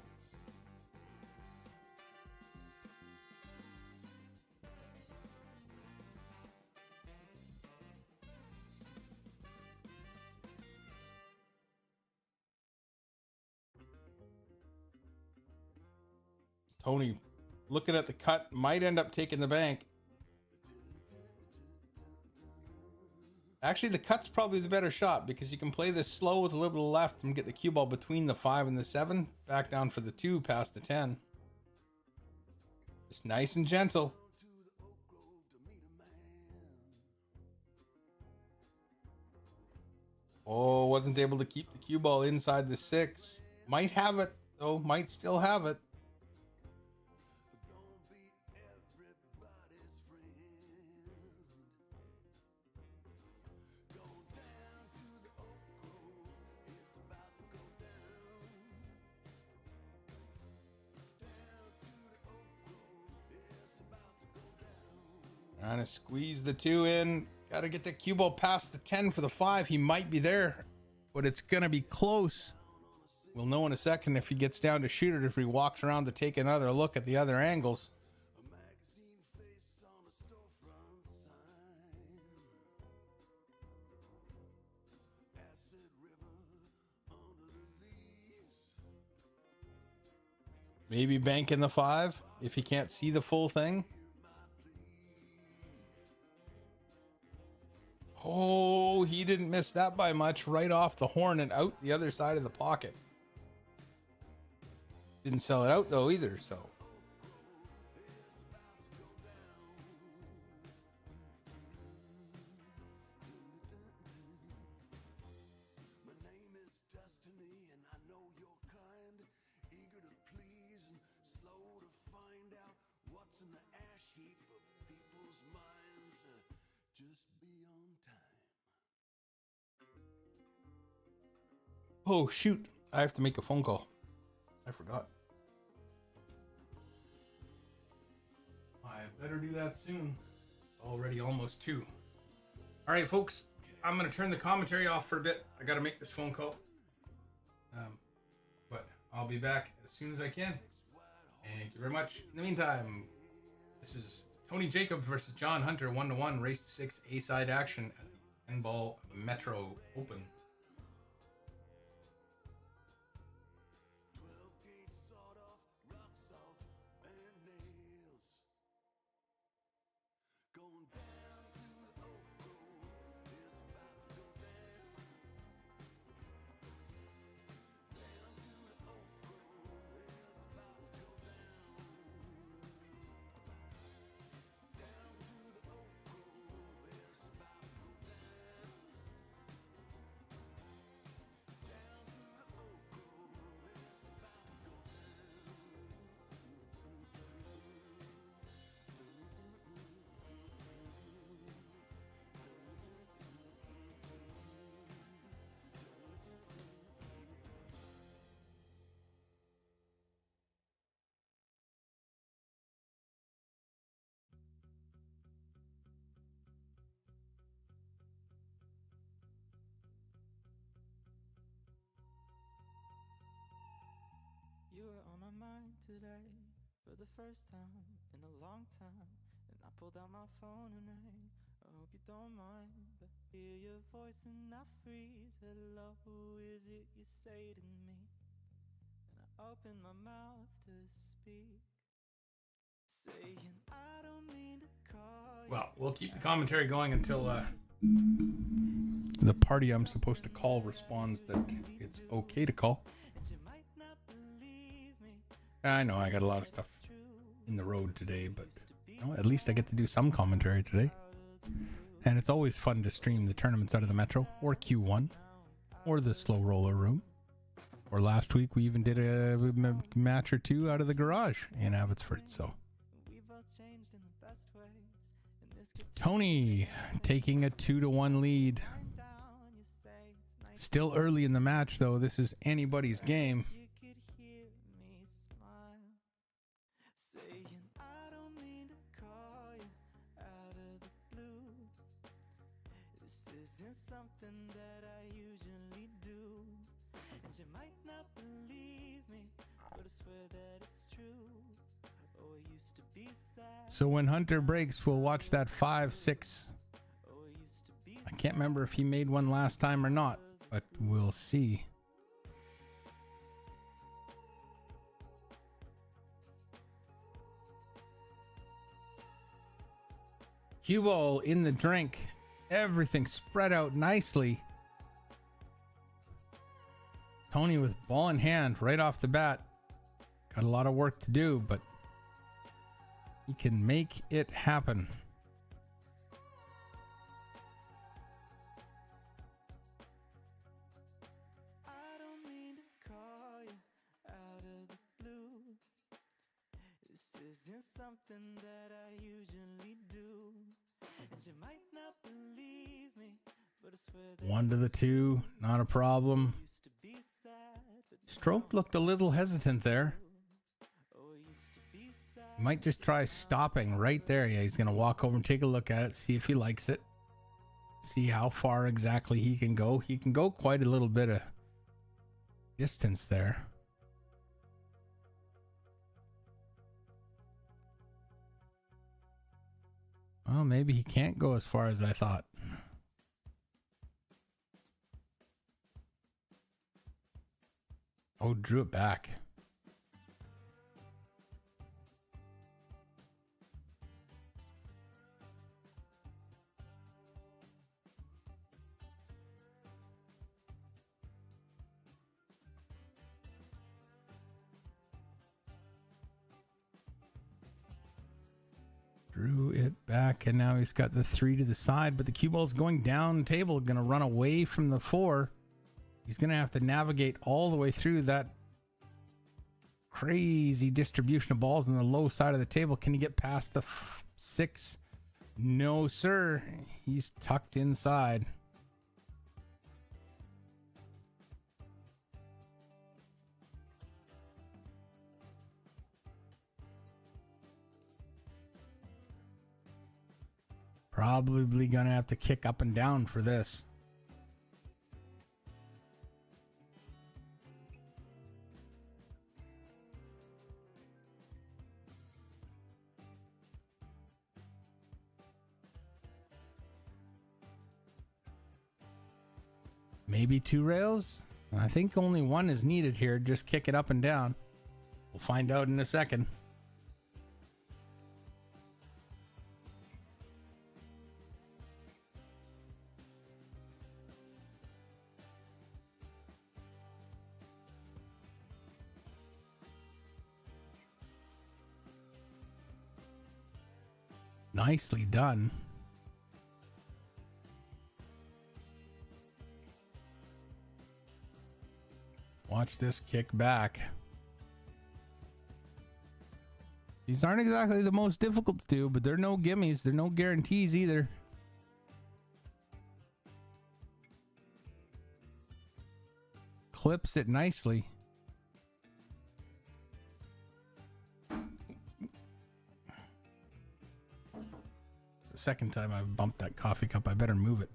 S1: Tony looking at the cut, might end up taking the bank. Actually, the cut's probably the better shot because you can play this slow with a little bit of left and get the cue ball between the 5 and the 7. Back down for the 2 past the 10. Just nice and gentle. Oh, wasn't able to keep the cue ball inside the 6. Might have it, though. Might still have it. Trying to squeeze the 2 in. Got to get the cue ball past the 10 for the 5. He might be there, but it's going to be close. We'll know in a second if he gets down to shoot it, if he walks around to take another look at the other angles. Maybe bank in the 5 if he can't see the full thing. Oh, he didn't miss that by much. Right off the horn and out the other side of the pocket. Didn't sell it out though either, so. Oh, shoot. I have to make a phone call. I forgot. I better do that soon. Already almost 2. All right, folks. I'm going to turn the commentary off for a bit. I got to make this phone call. But I'll be back as soon as I can. Thank you very much. In the meantime, this is Tony Jacobs versus John Hunter, 1-1, race to 6, A-side action at the 10-ball Metro Open.
S2: mind today for the first time in a long time, and I pulled out my phone and rang. I hope you don't mind, but hear your voice and I freeze. Hello, who is it you say to me? And I open my mouth to speak, saying I don't mean to call you.
S1: Well, we'll keep the commentary going until the party I'm supposed to call responds that it's okay to call.
S2: And you might not believe me.
S1: I know I got a lot of stuff in the road today, but you know, at least I get to do some commentary today. And it's always fun to stream the tournaments out of the Metro, or Q1, or the Slow Roller Room. Or last week we even did a match or two out of the garage in Abbotsford. So
S2: We both changed in the best ways, and this could
S1: Tony taking a 2-1 lead.
S2: turn down. You say it's nice.
S1: Still early in the match though. This is anybody's game.
S2: You could hear me smile, saying I don't mean to call you out of the blue. This isn't something that I usually do, and you might not believe me, but I swear that it's true. Oh, I used to be sad.
S1: So when Hunter breaks, we'll watch that 5-6.
S2: Oh, I used to be
S1: I can't remember if he made one last time or not, but we'll see. Cue ball in the drink. Everything spread out nicely. Tony with ball in hand right off the bat. Got a lot of work to do, but he can make it happen.
S2: I don't mean to call you out of the blue. This isn't something that I usually do, and you might not believe me, but I swear that
S1: 1 to the 2, not a problem.
S2: I used to be sad, but
S1: Stroke looked a little hesitant there.
S2: oh, I used to be sad.
S1: Might just try stopping right there. Yeah, he's going to walk over and take a look at it, see if he likes it. See how far exactly he can go. He can go quite a little bit of distance there. Well, maybe he can't go as far as I thought. Oh, drew it back. Drew it back, and now he's got the 3 to the side, but the cue ball's going down table, going to run away from the 4. He's going to have to navigate all the way through that crazy distribution of balls on the low side of the table. Can he get past the 6? No, sir. He's tucked inside. Probably going to have to kick up and down for this. Maybe 2 rails? I think only 1 is needed here. Just kick it up and down. We'll find out in a second. Nicely done. Watch this kick back. These aren't exactly the most difficult to do, but they're no gimmies. They're no guarantees either. Clips it nicely. It's the second time I've bumped that coffee cup. I better move it.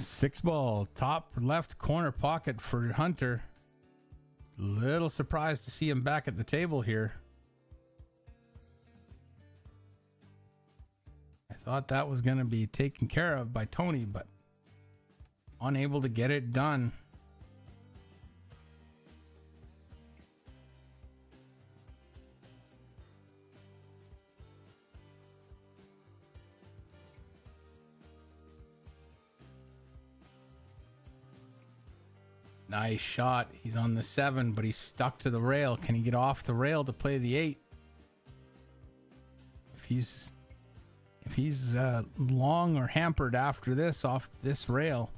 S1: Six ball, top left corner pocket for Hunter. Little surprised to see him back at the table here. I thought that was going to be taken care of by Tony, but unable to get it done. Nice shot. He's on the 7, but he's stuck to the rail. Can he get off the rail to play the 8? If he's long or hampered after this off this rail,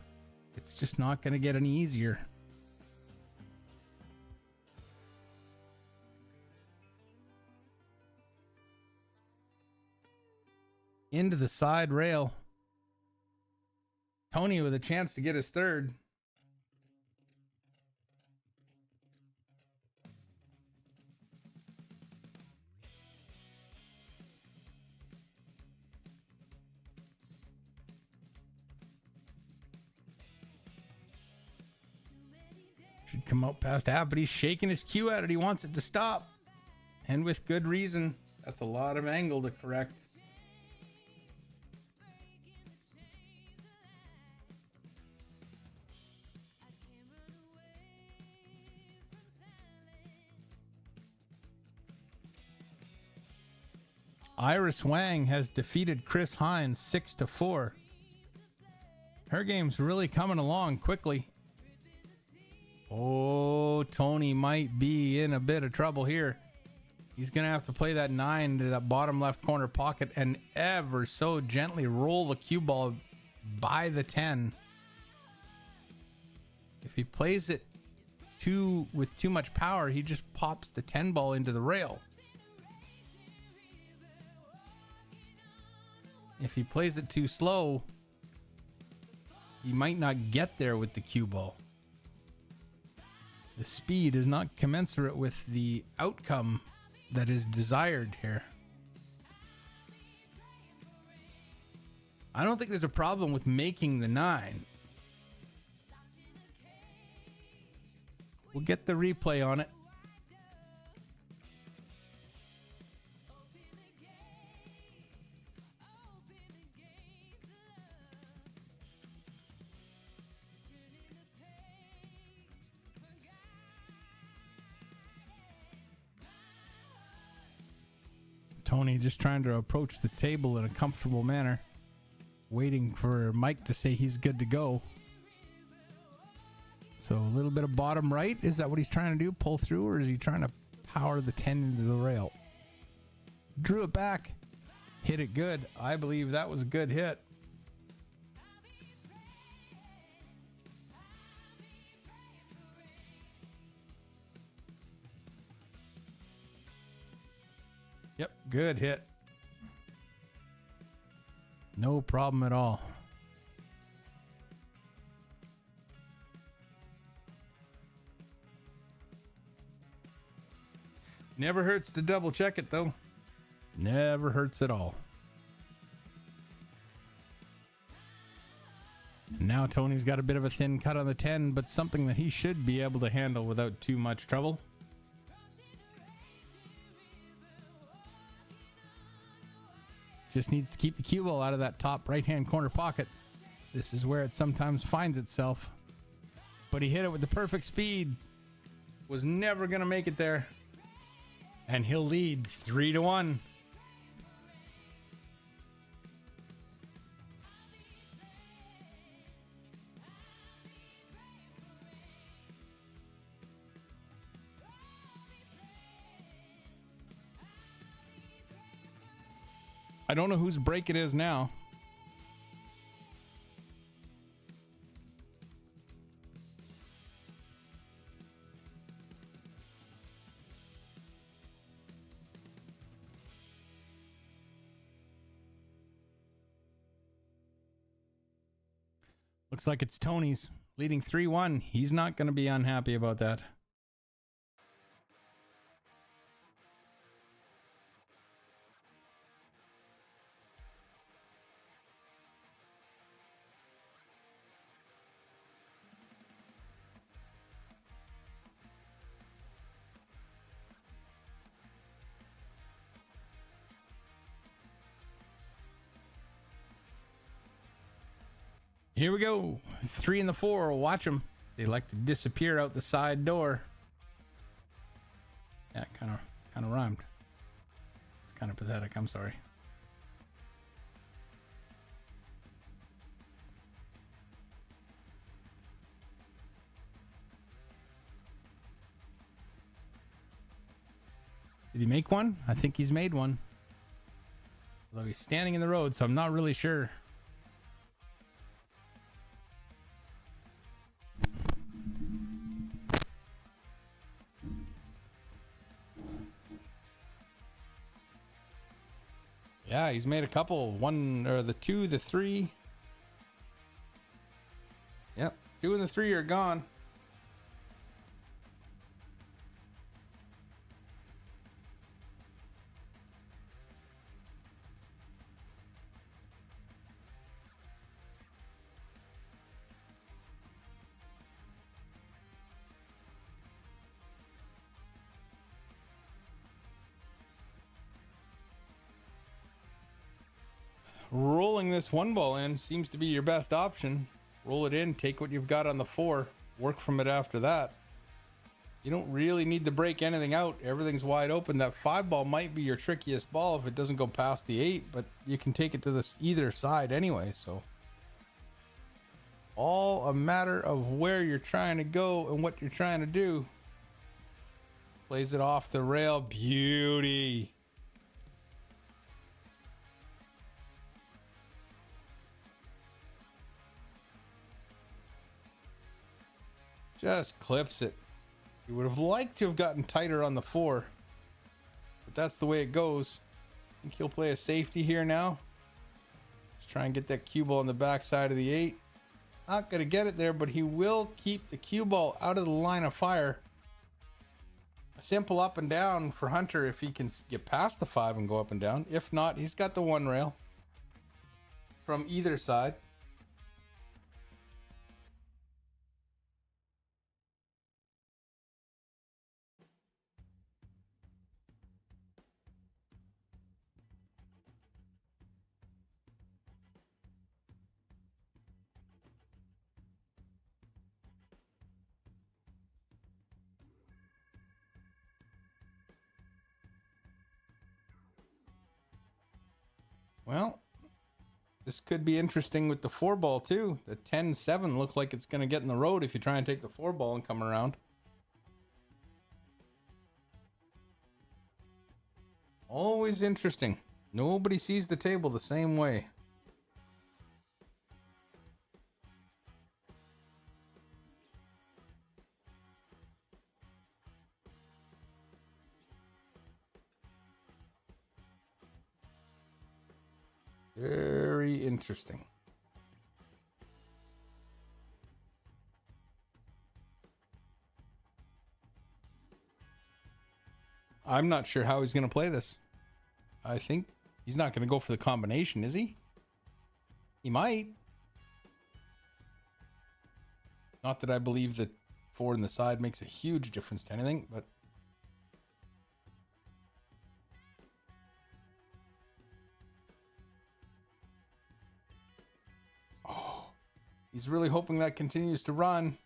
S1: it's just not going to get any easier. Into the side rail. Tony with a chance to get his third. Should come out past half, but he's shaking his cue at it. He wants it to stop. And with good reason. That's a lot of angle to correct. Iris Wang has defeated Chris Hines 6-4. Her game's really coming along quickly. Oh, Tony might be in a bit of trouble here. He's going to have to play that 9 to that bottom left corner pocket and ever so gently roll the cue ball by the 10. If he plays it with too much power, he just pops the 10 ball into the rail. If he plays it too slow, he might not get there with the cue ball. The speed is not commensurate with the outcome that is desired here. I don't think there's a problem with making the 9. We'll get the replay on it. Tony just trying to approach the table in a comfortable manner, waiting for Mike to say he's good to go. So a little bit of bottom right. Is that what he's trying to do? Pull through, or is he trying to power the 10 into the rail? Drew it back. Hit it good. I believe that was a good hit. Yep, good hit. No problem at all. Never hurts to double check it though. Never hurts at all. Now Tony's got a bit of a thin cut on the 10, but something that he should be able to handle without too much trouble. Just needs to keep the cue ball out of that top right-hand corner pocket. This is where it sometimes finds itself. But he hit it with the perfect speed. Was never going to make it there. And he'll lead 3-1. I don't know whose break it is now. Looks like it's Tony's, leading 3-1. He's not going to be unhappy about that. Here we go. 3 and the 4. Watch them. They like to disappear out the side door. Yeah, kind of rhymed. It's kind of pathetic. I'm sorry. Did he make one? I think he's made one. Although he's standing in the road, so I'm not really sure. Yeah, he's made a couple. One, or the 2, the 3. Yep, 2 and the 3 are gone. Rolling this 1 ball in seems to be your best option. Roll it in, take what you've got on the 4, work from it after that. You don't really need to break anything out. Everything's wide open. That 5 ball might be your trickiest ball if it doesn't go past the 8, but you can take it to this either side anyway, so. All a matter of where you're trying to go and what you're trying to do. Plays it off the rail. Beauty. Just clips it. You would have liked to have gotten tighter on the 4, but that's the way it goes. I think he'll play a safety here now. Just try and get that cue ball on the back side of the 8. Not going to get it there, but he will keep the cue ball out of the line of fire. A simple up and down for Hunter if he can get past the 5 and go up and down. If not, he's got the 1 rail from either side. Well, this could be interesting with the 4 ball too. The 10-7 look like it's going to get in the road if you try and take the 4 ball and come around. Always interesting. Nobody sees the table the same way. Very interesting. I'm not sure how he's going to play this. I think he's not going to go for the combination, is he? He might. Not that I believe that 4 in the side makes a huge difference to anything, but he's really hoping that continues to run.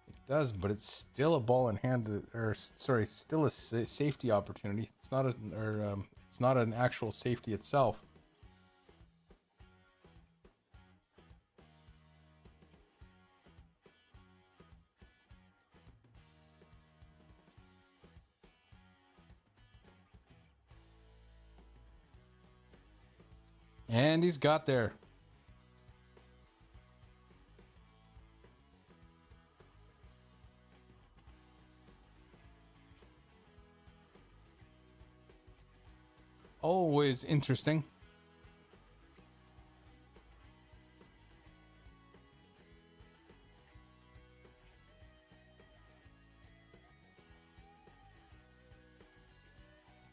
S1: It does, but it's still a ball in hand, or sorry, still a safety opportunity. It's not it's not an actual safety itself. And he's got there. Always interesting.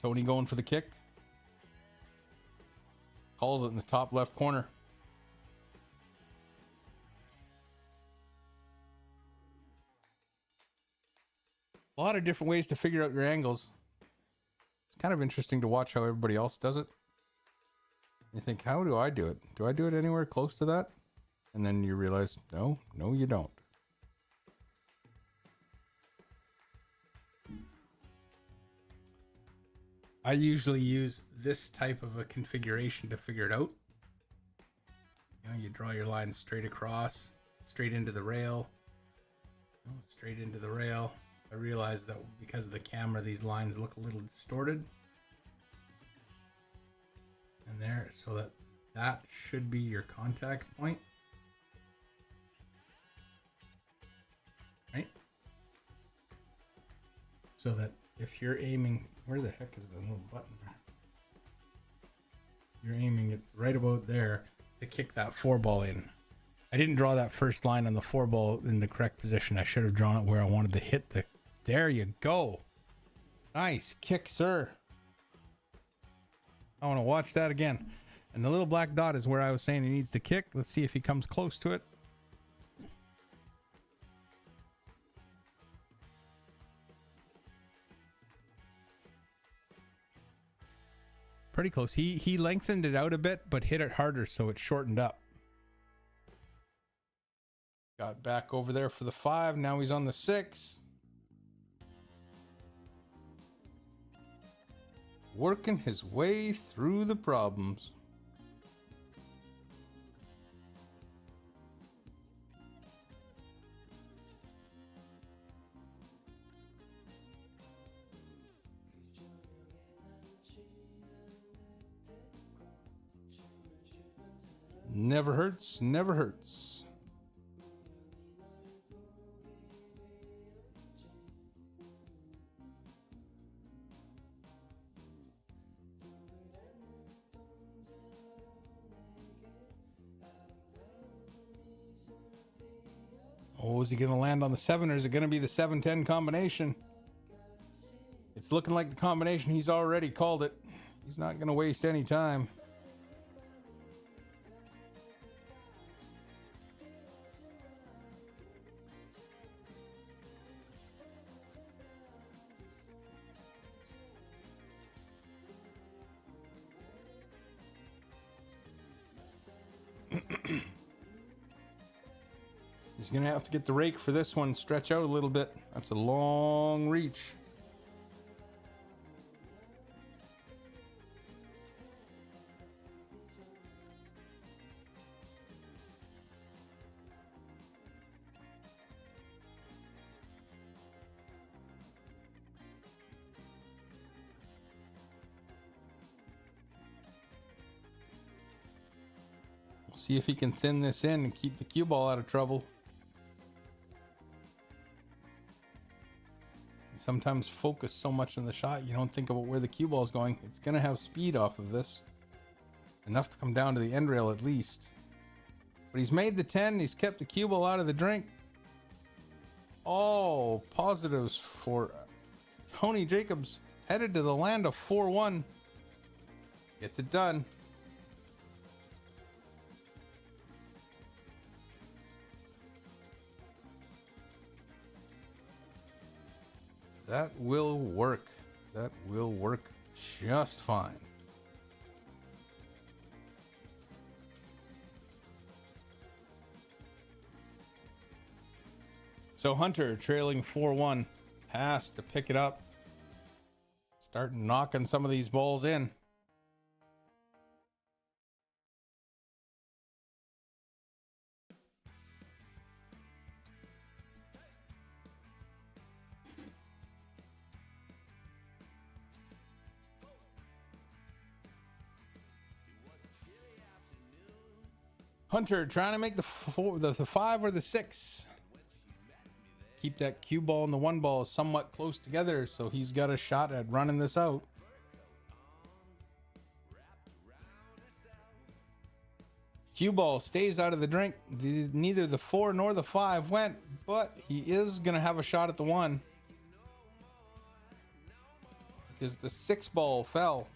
S1: Tony going for the kick. Calls it in the top left corner. A lot of different ways to figure out your angles. It's kind of interesting to watch how everybody else does it. You think, how do I do it? Do I do it anywhere close to that? And then you realize, no, you don't. I usually use this type of a configuration to figure it out. You know, you draw your line straight across, straight into the rail, straight into the rail. I realize that because of the camera, these lines look a little distorted. And there, so that should be your contact point. Right? So that if you're aiming, where the heck is the little button there? You're aiming it right about there to kick that 4-ball in. I didn't draw that first line on the 4-ball in the correct position. I should have drawn it where I wanted to hit the... There you go. Nice kick, sir. I want to watch that again. And the little black dot is where I was saying he needs to kick. Let's see if he comes close to it. Pretty close. He lengthened it out a bit, but hit it harder, so it shortened up. Got back over there for the 5. Now he's on the 6. Working his way through the problems. Never hurts, never hurts. Oh, is he going to land on the 7 or is it going to be the 7-10 combination? It's looking like the combination. He's already called it. He's not going to waste any time. He's going to have to get the rake for this one, stretch out a little bit. That's a long reach. We'll see if he can thin this in and keep the cue ball out of trouble. Sometimes focus so much on the shot you don't think about where the cue ball is going. It's going to have speed off of this. Enough to come down to the end rail at least. But he's made the 10. He's kept the cue ball out of the drink. All positives for Tony Jacobs. Headed to the land of 4-1. Gets it done. That will work. That will work just fine. So Hunter, trailing 4-1, has to pick it up. Start knocking some of these balls in. Hunter trying to make the 5 or the 6. Keep that cue ball and the 1 ball somewhat close together, so he's got a shot at running this out. Cue ball stays out of the drink. Neither the 4 nor the 5 went, but he is going to have a shot at the 1. Because the 6 ball fell.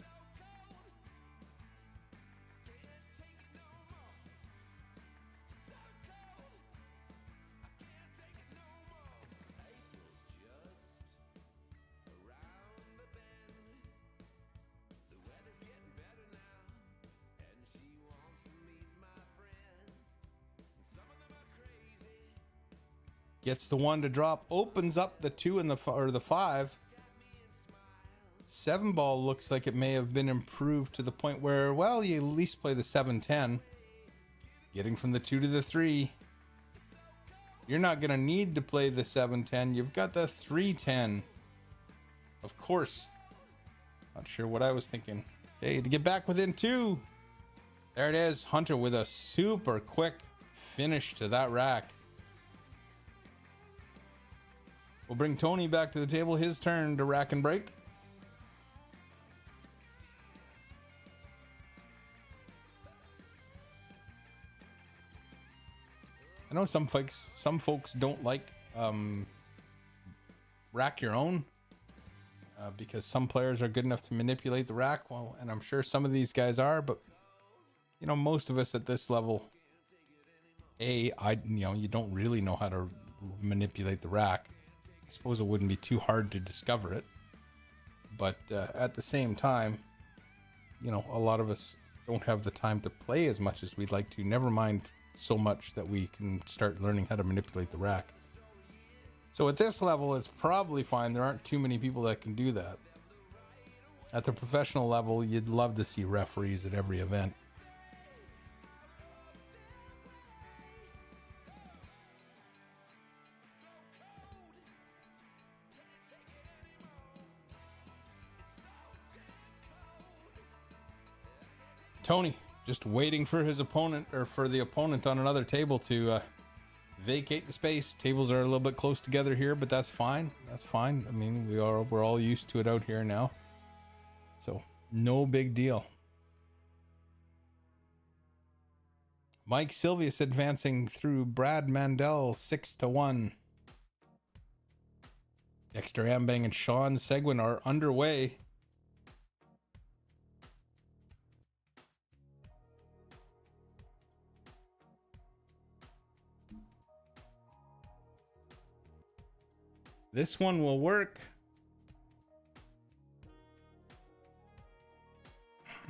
S1: Gets the 1 to drop, opens up the 2 and the 5. 7 ball looks like it may have been improved to the point where, well, you at least play the 7-10. Getting from the 2 to the 3. You're not going to need to play the 7-10. You've got the 3-10. Of course. Not sure what I was thinking. Okay, to get back within 2. There it is. Hunter with a super quick finish to that rack. We'll bring Tony back to the table. His turn to rack and break. I know some folks don't like rack your own because some players are good enough to manipulate the rack. Well, and I'm sure some of these guys are, but you know, most of us at this level, you don't really know how to manipulate the rack. I suppose it wouldn't be too hard to discover it, but at the same time, you know, a lot of us don't have the time to play as much as we'd like to. Never mind so much that we can start learning how to manipulate the rack. So at this level, it's probably fine. There aren't too many people that can do that. At the professional level, you'd love to see referees at every event. Tony just waiting for his opponent, or for the opponent on another table to vacate the space. Tables are a little bit close together here, but that's fine. That's fine. I mean, we're all used to it out here now, so no big deal. Mike Silvius advancing through Brad Mandel 6-1. Dexter Ambang and Sean Seguin are underway. This one will work.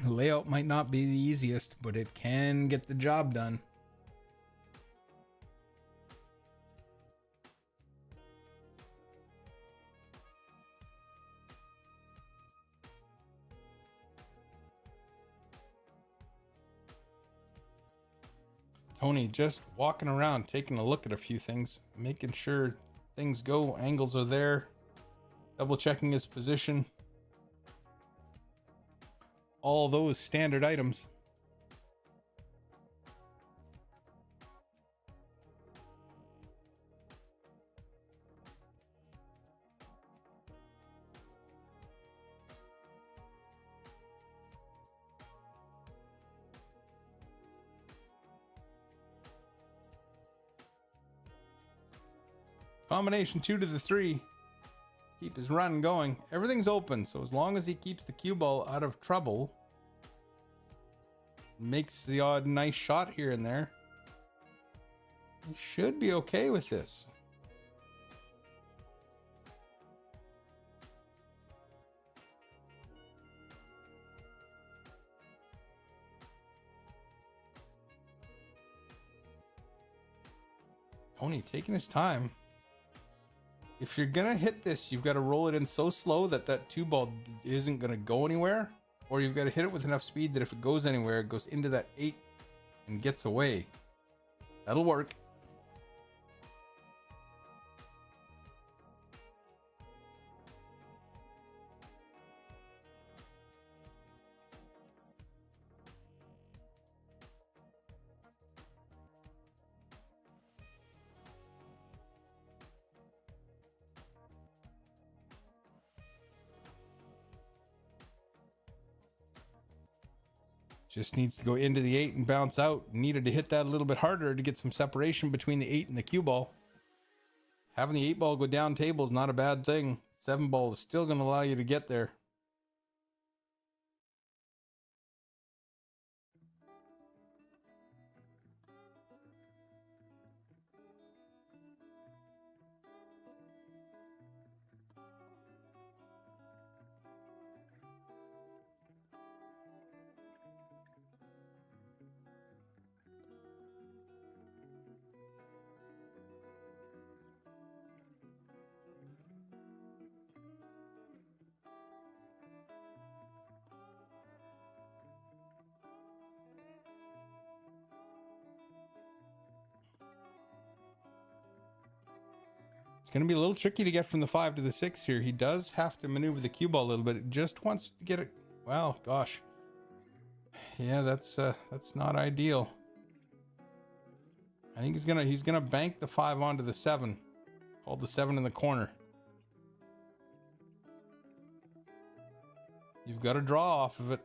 S1: Layout might not be the easiest, but it can get the job done. Tony just walking around, taking a look at a few things, making sure things go, angles are there, double checking his position. All those standard items. Combination 2 to the 3. Keep his run going. Everything's open, so as long as he keeps the cue ball out of trouble, makes the odd nice shot here and there, he should be okay with this. Tony taking his time. If you're gonna hit this, you've got to roll it in so slow that that 2 ball isn't gonna go anywhere, or you've got to hit it with enough speed that if it goes anywhere, it goes into that 8 and gets away. That'll work. Just needs to go into the 8 and bounce out. Needed to hit that a little bit harder to get some separation between the 8 and the cue ball. Having the 8 ball go down table is not a bad thing. 7 ball is still going to allow you to get there. going to be a little tricky to get from the 5 to the 6 here. He does have to maneuver the cue ball a little bit. It just wants to get it. Well, gosh. Yeah, that's not ideal. I think he's gonna bank the 5 onto the 7. Hold the 7 in the corner. You've got to draw off of it.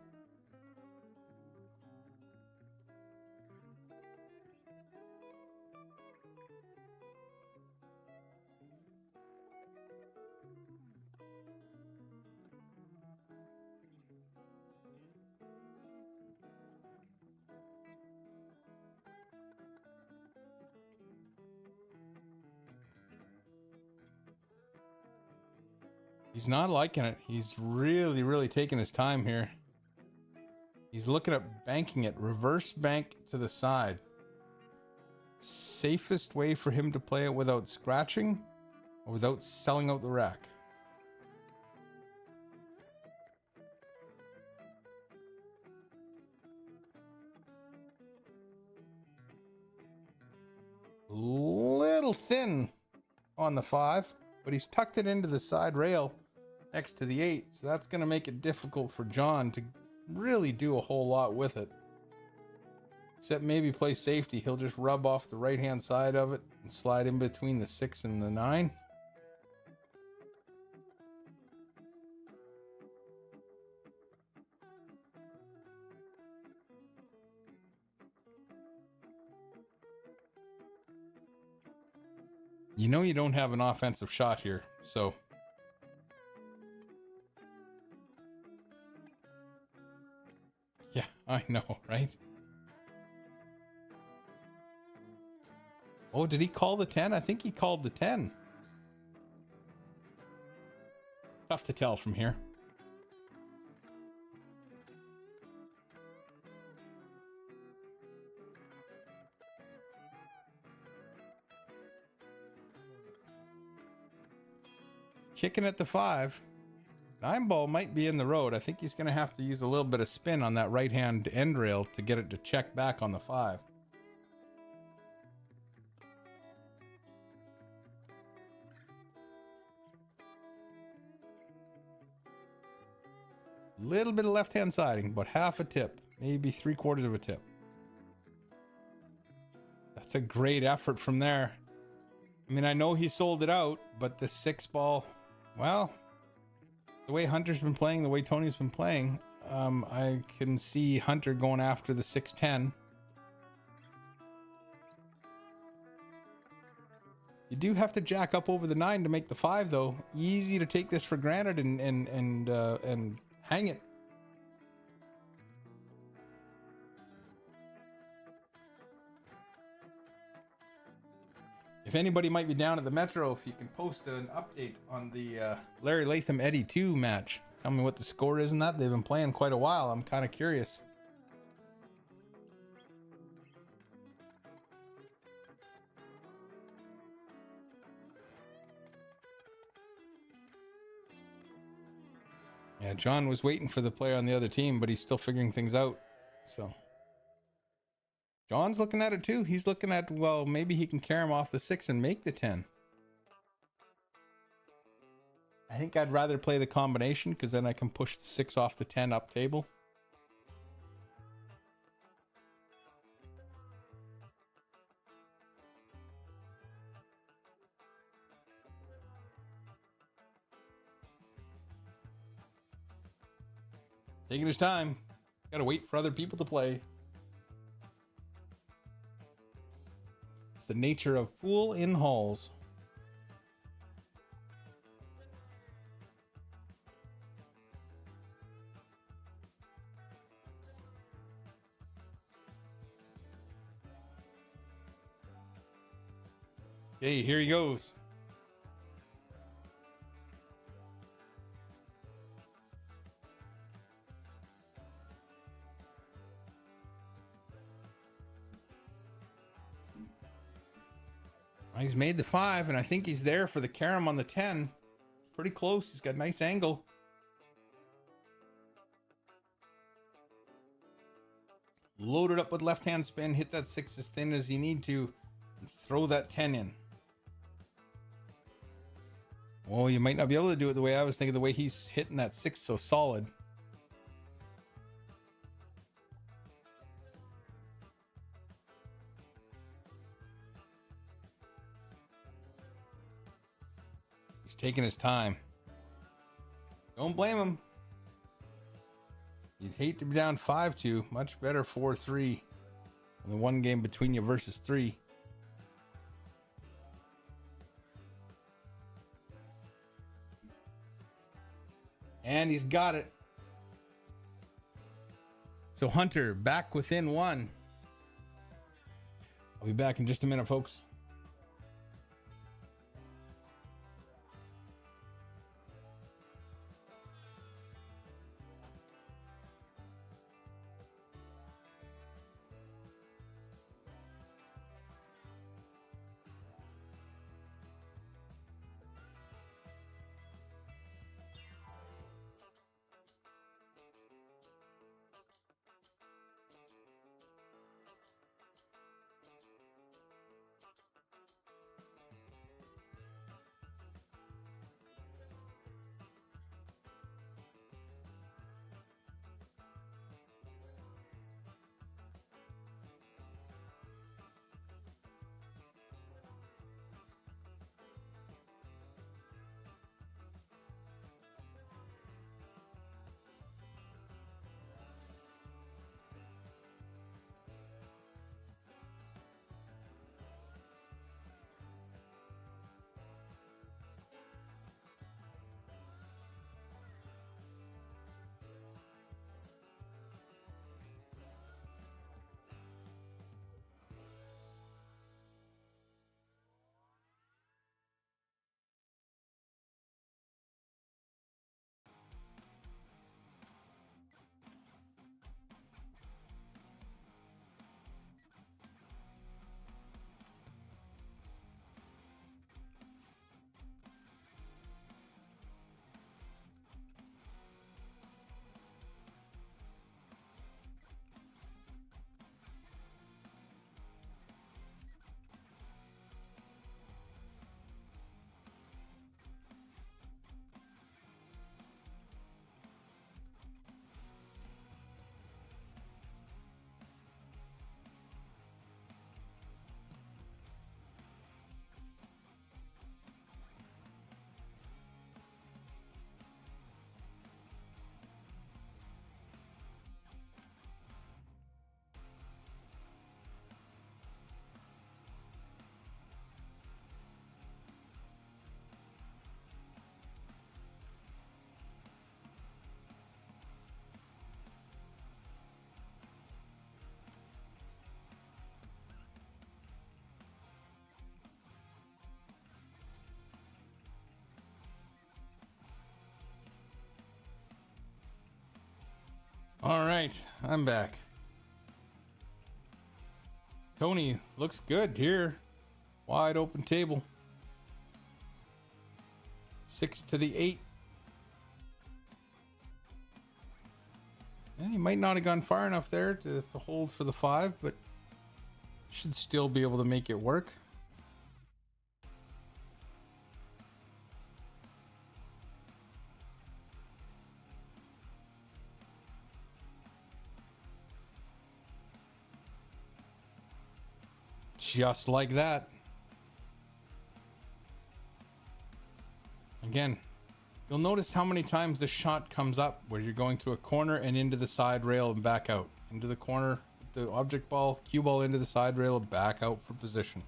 S1: He's not liking it. He's really, really taking his time here. He's looking at banking it. Reverse bank to the side. Safest way for him to play it without scratching or without selling out the rack. Little thin on the 5, but he's tucked it into the side rail next to the 8, so that's going to make it difficult for John to really do a whole lot with it. Except maybe play safety. He'll just rub off the right hand side of it and slide in between the 6 and the 9. You know you don't have an offensive shot here, so yeah, I know, right? Oh, did he call the 10? I think he called the 10. Tough to tell from here. Kicking at the 5. 9 ball might be in the road. I think he's going to have to use a little bit of spin on that right hand end rail to get it to check back on the 5. Little bit of left hand siding, but half a tip, maybe 3/4 of a tip. That's a great effort from there. I mean, I know he sold it out, but the 6 ball, well, the way Hunter's been playing, the way Tony's been playing, I can see Hunter going after the 6-10. You do have to jack up over the 9 to make the 5, though. Easy to take this for granted and hang it. If anybody might be down at the Metro, if you can post an update on the Larry Latham Eddie 2 match. Tell me what the score is in that. They've been playing quite a while. I'm kind of curious. Yeah, John was waiting for the player on the other team, but he's still figuring things out. So John's looking at it too. He's looking at, well, maybe he can carry him off the 6 and make the 10. I think I'd rather play the combination because then I can push the 6 off the 10 up table. Taking his time. Gotta wait for other people to play. It's the nature of pool in halls. Okay, here he goes. He's made the 5, and I think he's there for the carom on the 10. Pretty close. He's got a nice angle. Load it up with left-hand spin. Hit that 6 as thin as you need to. And throw that 10 in. Well, you might not be able to do it the way I was thinking, the way he's hitting that 6 so solid. He's taking his time. Don't blame him. You'd hate to be down 5-2. Much better 4-3. The one game between you versus 3. And he's got it. So Hunter back within 1. I'll be back in just a minute, folks. All right, I'm back. Tony looks good here. Wide open table. 6 to the 8. Yeah, he might not have gone far enough there to hold for the 5, but should still be able to make it work. Just like that. Again, you'll notice how many times this shot comes up where you're going to a corner and into the side rail and back out. Into the corner, the object ball, cue ball into the side rail, back out for position.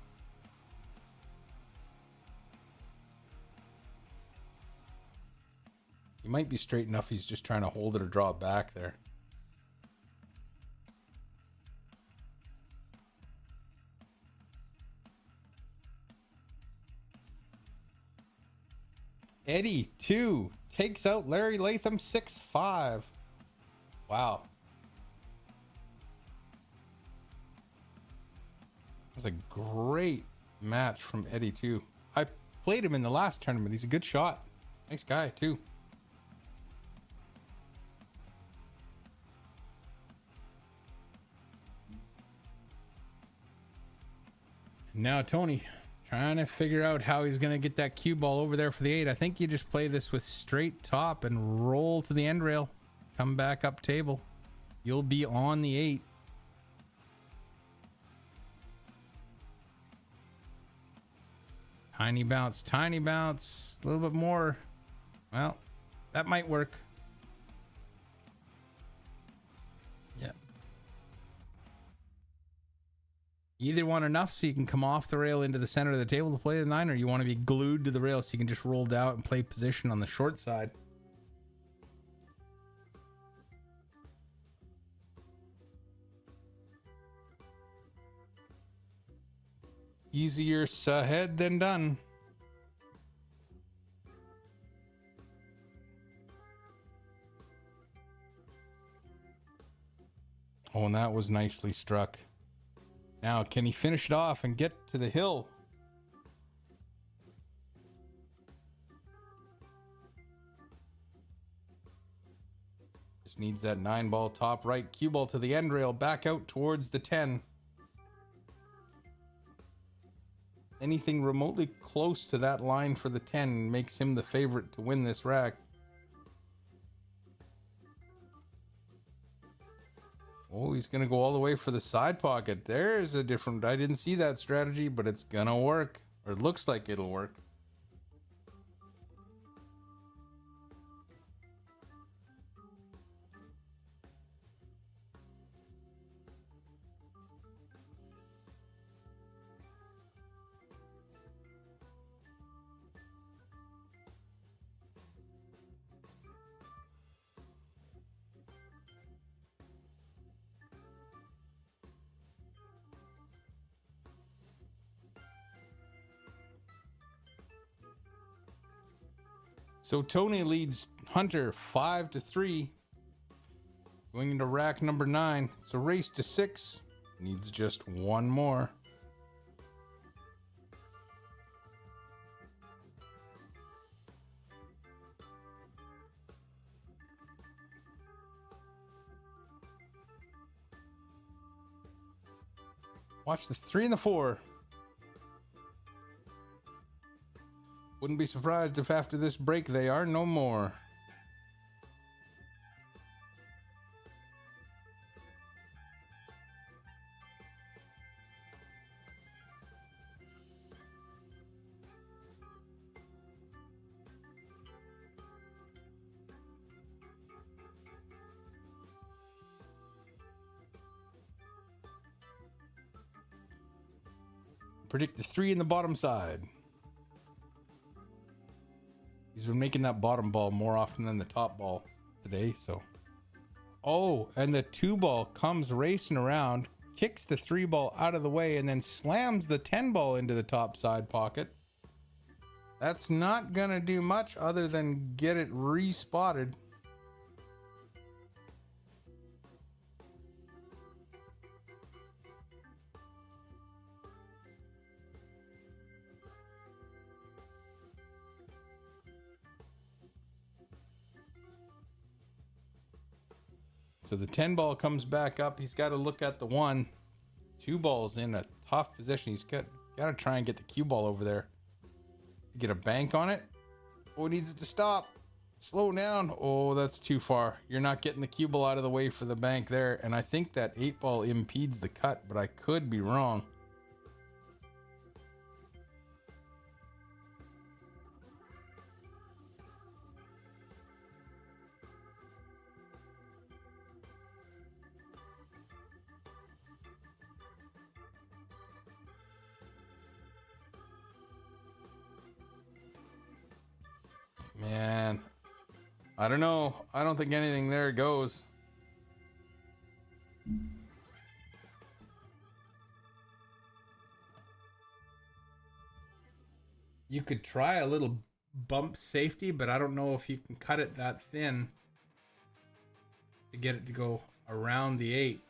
S1: He might be straight enough, he's just trying to hold it or draw it back there. Eddie 2 takes out Larry Latham 6-5. Wow. That was a great match from Eddie 2. I played him in the last tournament. He's a good shot. Nice guy too. Now Tony Trying to figure out how he's going to get that cue ball over there for the 8. I think you just play this with straight top and roll to the end rail. Come back up table. You'll be on the 8. Tiny bounce, tiny bounce. A little bit more. Well, that might work. Yeah. Either one enough so you can come off the rail into the center of the table to play the 9, or you want to be glued to the rail so you can just roll out and play position on the short side. Easier said than done. Oh, and that was nicely struck. Now, can he finish it off and get to the hill? Just needs that 9 ball top right, cue ball to the end rail, back out towards the 10. Anything remotely close to that line for the 10 makes him the favorite to win this rack. Oh, he's going to go all the way for the side pocket. There's a different... I didn't see that strategy, but it's going to work. Or it looks like it'll work. So Tony leads Hunter 5-3. Going into rack number 9. It's a race to 6. Needs just one more. Watch the 3 and the 4. Wouldn't be surprised if after this break they are no more. Predict the 3 in the bottom side. He's been making that bottom ball more often than the top ball today, so. Oh, and the 2 ball comes racing around, kicks the 3 ball out of the way, and then slams the 10 ball into the top side pocket. That's not gonna do much other than get it respotted. So the 10 ball comes back up. He's got to look at the 1. 2 balls in a tough position. He's got to try and get the cue ball over there. Get a bank on it. Oh, he needs it to stop. Slow down. Oh, that's too far. You're not getting the cue ball out of the way for the bank there. And I think that 8 ball impedes the cut, but I could be wrong. Man, I don't know. I don't think anything there goes. You could try a little bump safety, but I don't know if you can cut it that thin to get it to go around the 8.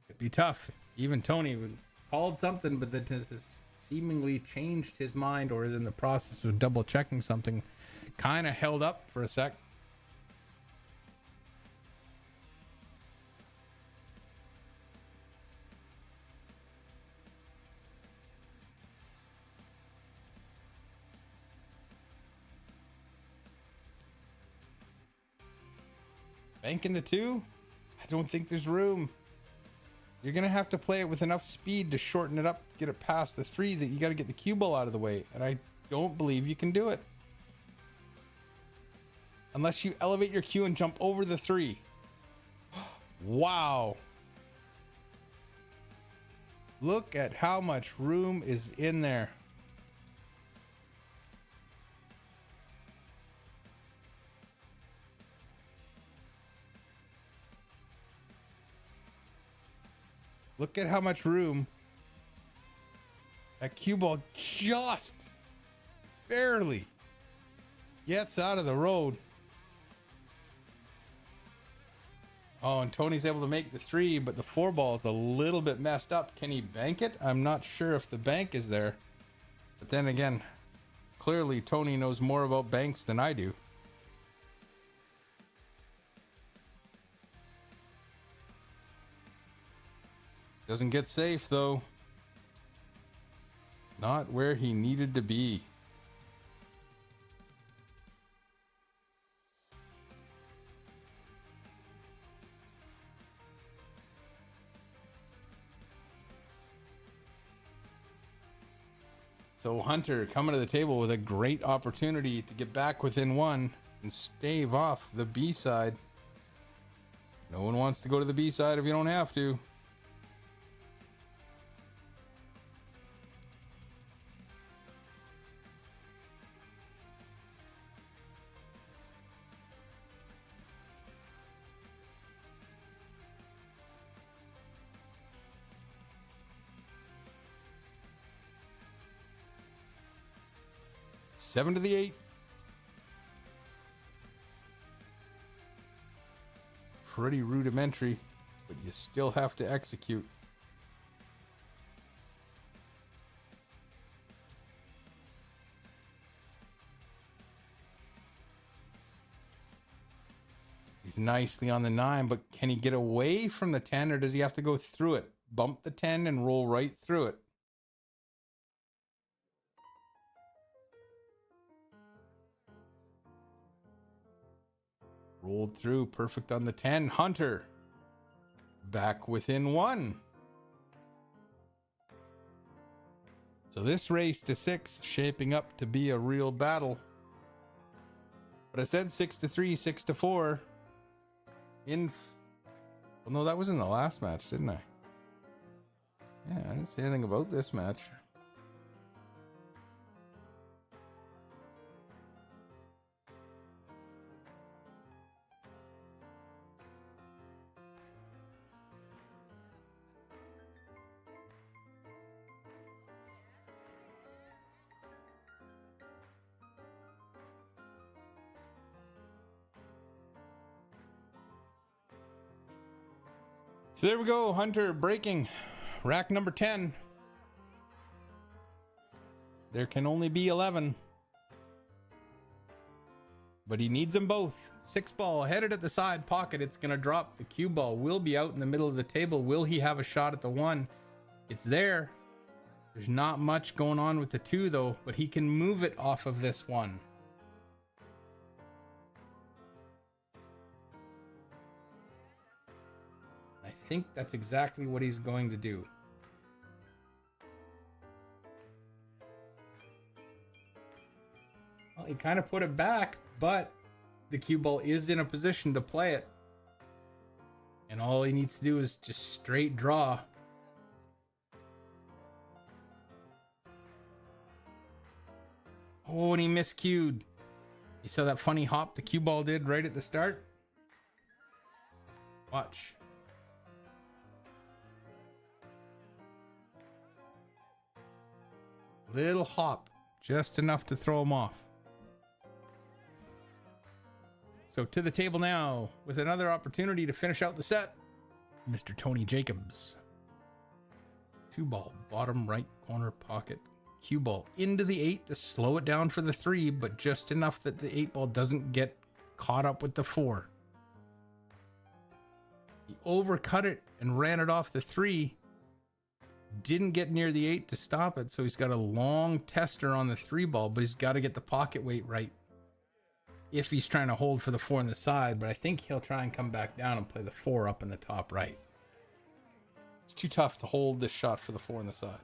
S1: It'd be tough. Even Tony called something, but that has seemingly changed his mind or is in the process of double checking something. Kind of held up for a sec. Banking the 2? I don't think there's room. You're going to have to play it with enough speed to shorten it up to get it past the 3 that you got to get the cue ball out of the way. And I don't believe you can do it. Unless you elevate your cue and jump over the 3. Wow. Look at how much room is in there. Look at how much room that cue ball just barely gets out of the road. Oh, and Tony's able to make the 3, but the 4 ball is a little bit messed up. Can he bank it? I'm not sure if the bank is there. But then again, clearly Tony knows more about banks than I do. Doesn't get safe though. Not where he needed to be. So Hunter coming to the table with a great opportunity to get back within 1 and stave off the B side. No one wants to go to the B side if you don't have to. Seven to the 8. Pretty rudimentary, but you still have to execute. He's nicely on the 9, but can he get away from the 10 or does he have to go through it? Bump the 10 and roll right through it. Rolled through, perfect on the 10. Hunter back within 1. So this race to 6 shaping up to be a real battle. But I said 6 to 3, 6 to 4. Well, no, that was in the last match, didn't I? Yeah, I didn't say anything about this match. So there we go, Hunter breaking rack number 10. There can only be 11. But he needs them both. 6 ball headed at the side pocket. It's going to drop. The cue ball will be out in the middle of the table. Will he have a shot at the 1? It's there. There's not much going on with the 2 though, but he can move it off of this 1. I think that's exactly what he's going to do. Well, he kind of put it back, but the cue ball is in a position to play it. And all he needs to do is just straight draw. Oh, and he miscued. You saw that funny hop the cue ball did right at the start? Watch. Little hop, just enough to throw him off. So to the table now with another opportunity to finish out the set, Mr. Tony Jacobs. 2 ball, bottom right corner pocket. Cue ball into the 8 to slow it down for the 3, but just enough that the 8 ball doesn't get caught up with the 4. He overcut it and ran it off the 3. Didn't get near the 8 to stop it, so he's got a long tester on the 3 ball, but he's got to get the pocket weight right. if he's trying to hold for the 4 on the side, but I think he'll try and come back down and play the 4 up in the top right. It's too tough to hold this shot for the 4 on the side.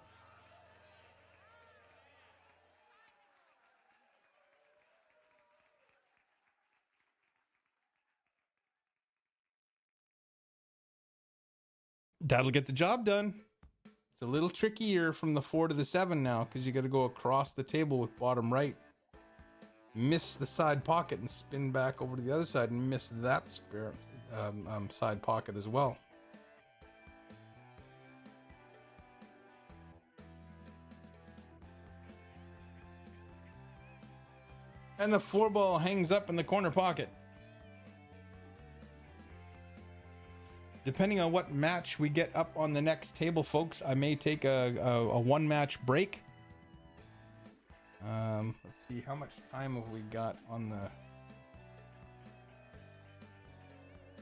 S1: That'll get the job done. It's a little trickier from the 4 to the 7 now because you got to go across the table with bottom right. Miss the side pocket and spin back over to the other side and miss that side pocket as well. And the 4 ball hangs up in the corner pocket. Depending on what match we get up on the next table, folks, I may take a 1 match break. Let's see, how much time have we got on the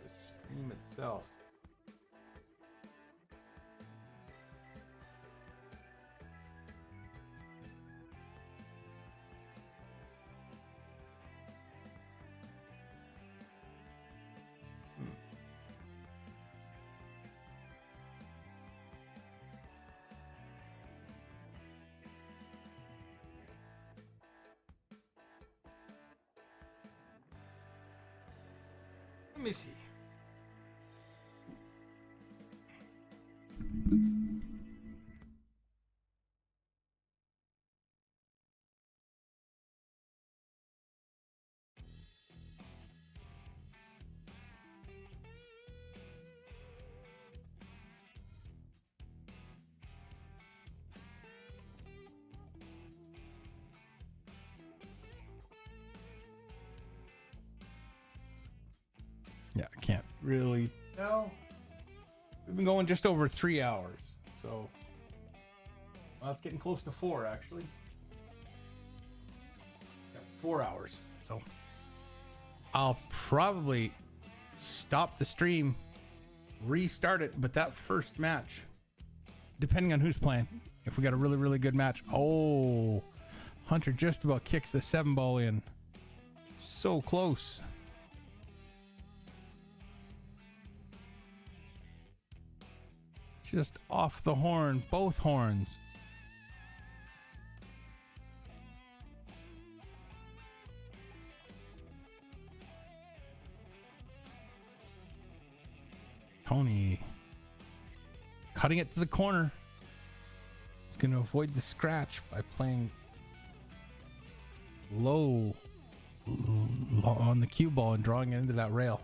S1: stream itself? Let me see. Yeah, I can't really tell. We've been going just over 3 hours, so well, it's getting close to 4 actually. Yeah, 4 hours. So I'll probably stop the stream, restart it, but that first match, depending on who's playing, if we got a really, really good match. Oh, Hunter just about kicks the 7 ball in. So close. Just off the horn, both horns. Tony cutting it to the corner. He's going to avoid the scratch by playing low on the cue ball and drawing it into that rail.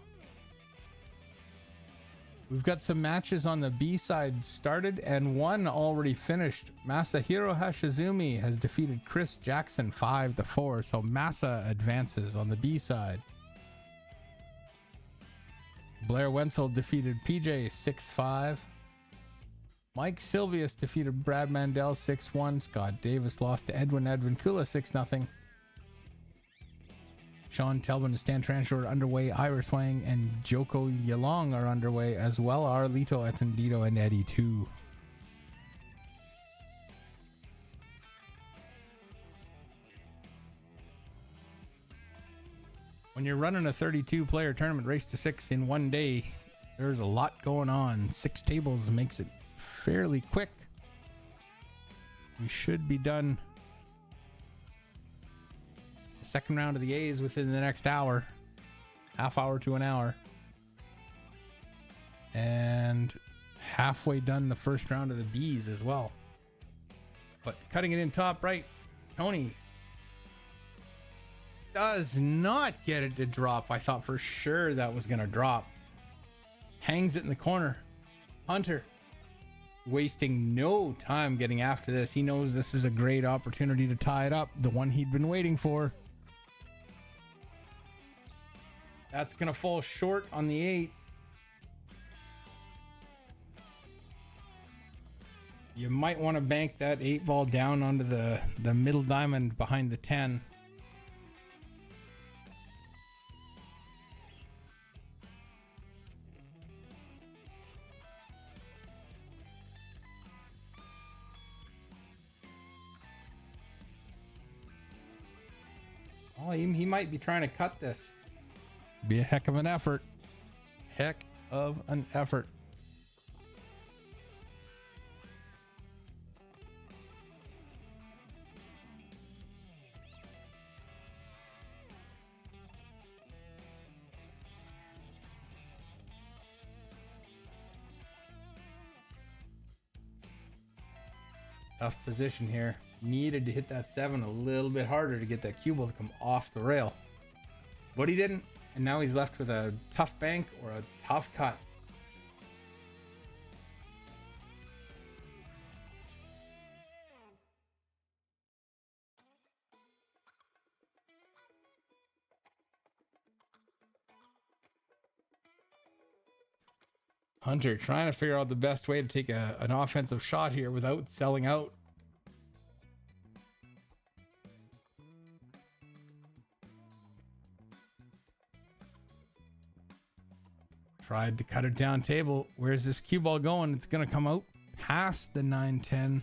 S1: We've got some matches on the B side started and one already finished. Masahiro Hashizumi has defeated Chris Jackson 5-4, so Masa advances on the B side. Blair Wenzel defeated PJ 6-5. Mike Silvius defeated Brad Mandel 6-1. Scott Davis lost to Edwin Kula 6-0. Sean Telbin and Stan Transhore are underway. Iris Wang and Joko Yalong are underway, as well are Lito Atendido and Eddie 2. When you're running a 32-player tournament race to 6 in one day, there's a lot going on. 6 tables makes it fairly quick. We should be done second round of the A's within the next hour, half hour to an hour, and halfway done the first round of the B's as well. But cutting it in top right, Tony does not get it to drop. I thought for sure that was going to drop. Hangs it in the corner. Hunter wasting no time getting after this. He knows this is a great opportunity to tie it up, the one he'd been waiting for. That's going to fall short on the 8. You might want to bank that 8 ball down onto the middle diamond behind the 10.
S4: Oh, he might be trying to cut this.
S1: Be a heck of an effort. Heck of an effort.
S4: Tough position here. Needed to hit that 7 a little bit harder to get that cue ball to come off the rail. But he didn't. And now he's left with a tough bank or a tough cut. Hunter trying to figure out the best way to take an offensive shot here without selling out. Tried to cut it down table. Where's this cue ball going? It's going to come out past the 9-10.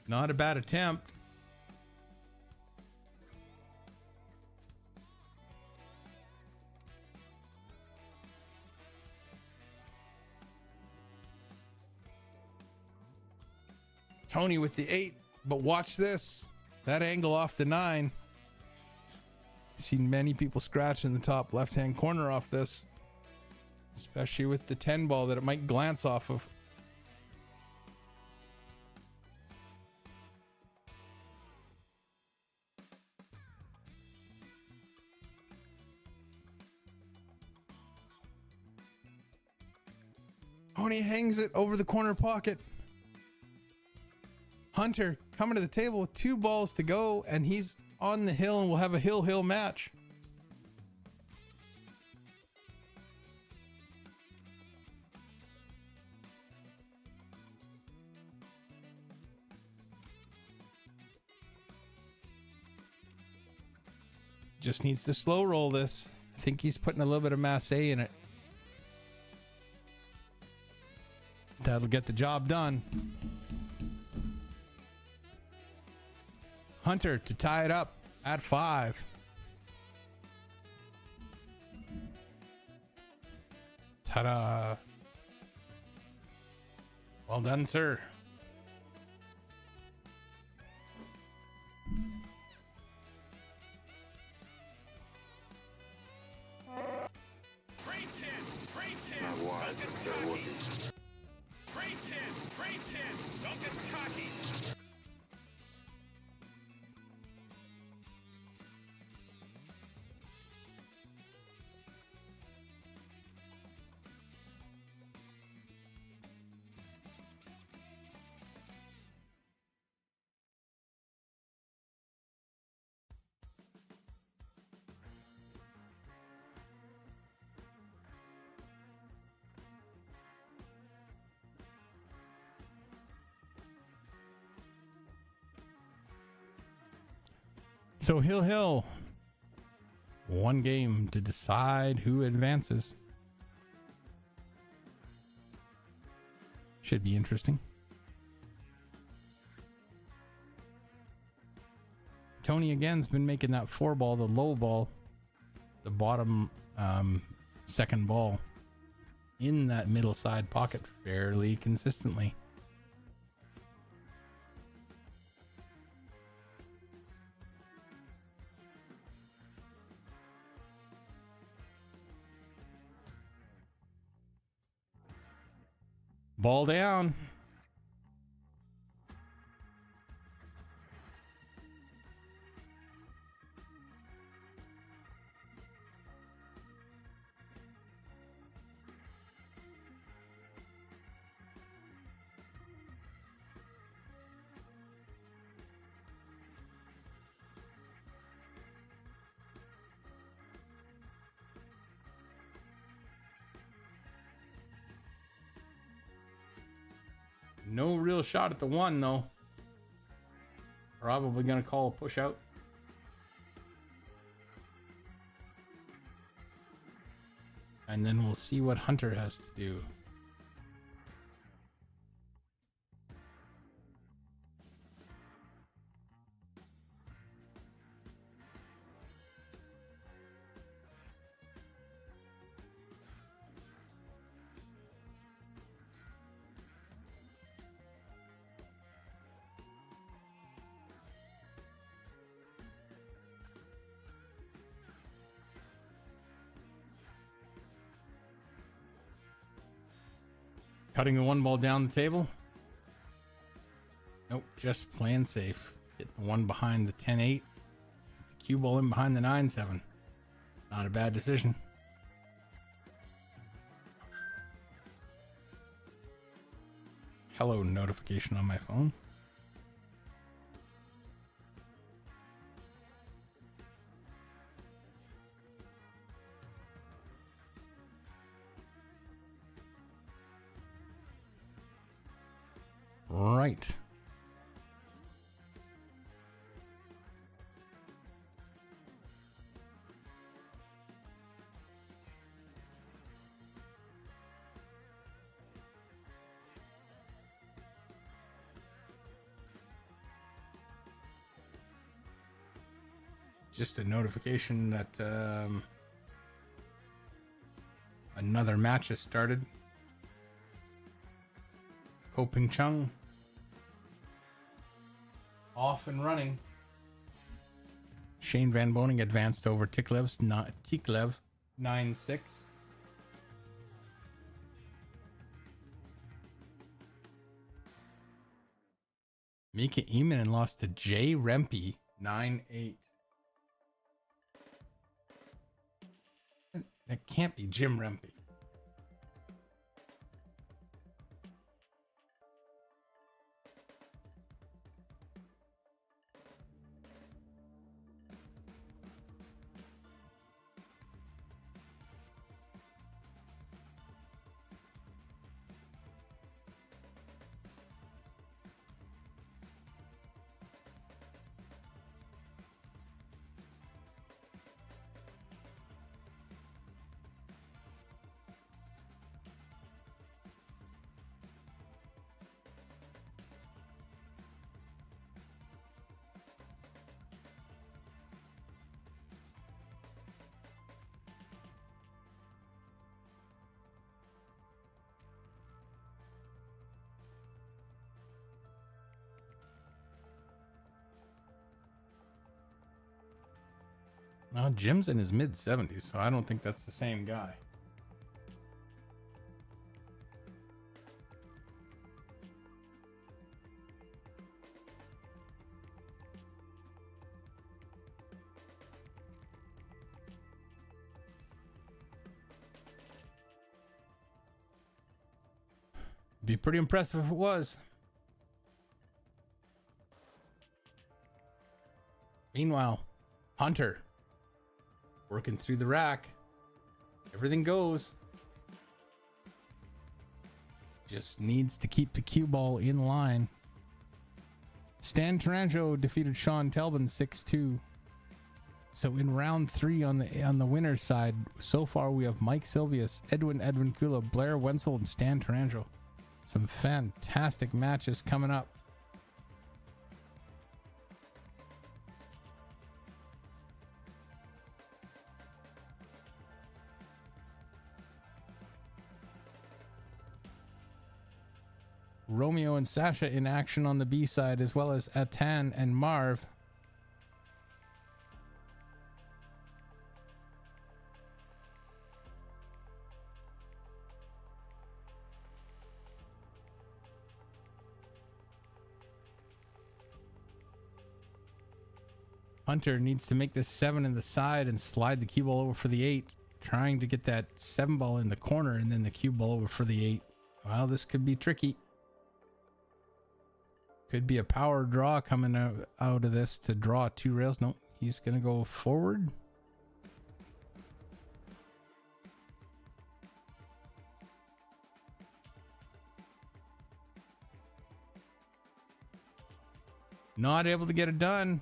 S4: Not a bad attempt. Tony with the 8, but watch this. That angle off the 9. Seen many people scratching the top left-hand corner off this, especially with the 10 ball that it might glance off of. Tony hangs it over the corner pocket. Hunter coming to the table with 2 balls to go, and he's on the hill, and we'll have a hill match. Just needs to slow roll this. I think he's putting a little bit of masse in it. That'll get the job done. Hunter to tie it up at 5. Ta-da. Well done, sir. So Hill. One game to decide who advances. Should be interesting. Tony again's been making that 4 ball, the low ball, the bottom second ball in that middle side pocket fairly consistently. Ball down. No real shot at the 1 though. Probably gonna call a push out. And then we'll see what Hunter has to do. Cutting the one ball down the table. Nope, just playing safe. Getting the one behind the 10-8. The cue ball in behind the 9-7. Not a bad decision. Hello notification on my phone. Right. Just a notification that another match has started. Ko Ping Chung off and running. Shane Van Boning advanced over Tiklev 9-6. Mika Eamon lost to Jay Rempe 9-8. That can't be Jim Rempe. Jim's in his mid-70s, so I don't think that's the same guy. Be pretty impressive if it was. Meanwhile, Hunter working through the rack. Everything goes. Just needs to keep the cue ball in line. Stan Taranjo defeated Sean Telbin 6-2. So in round 3 on the winner's side, so far we have Mike Silvius, Edwin Kula, Blair Wenzel, and Stan Taranjo. Some fantastic matches coming up. Romeo and Sasha in action on the B side, as well as Atan and Marv. Hunter needs to make this 7 in the side and slide the cue ball over for the 8, trying to get that 7 ball in the corner and then the cue ball over for the 8. Well, this could be tricky. Could be a power draw coming out of this to draw 2 rails. No, he's going to go forward. Not able to get it done.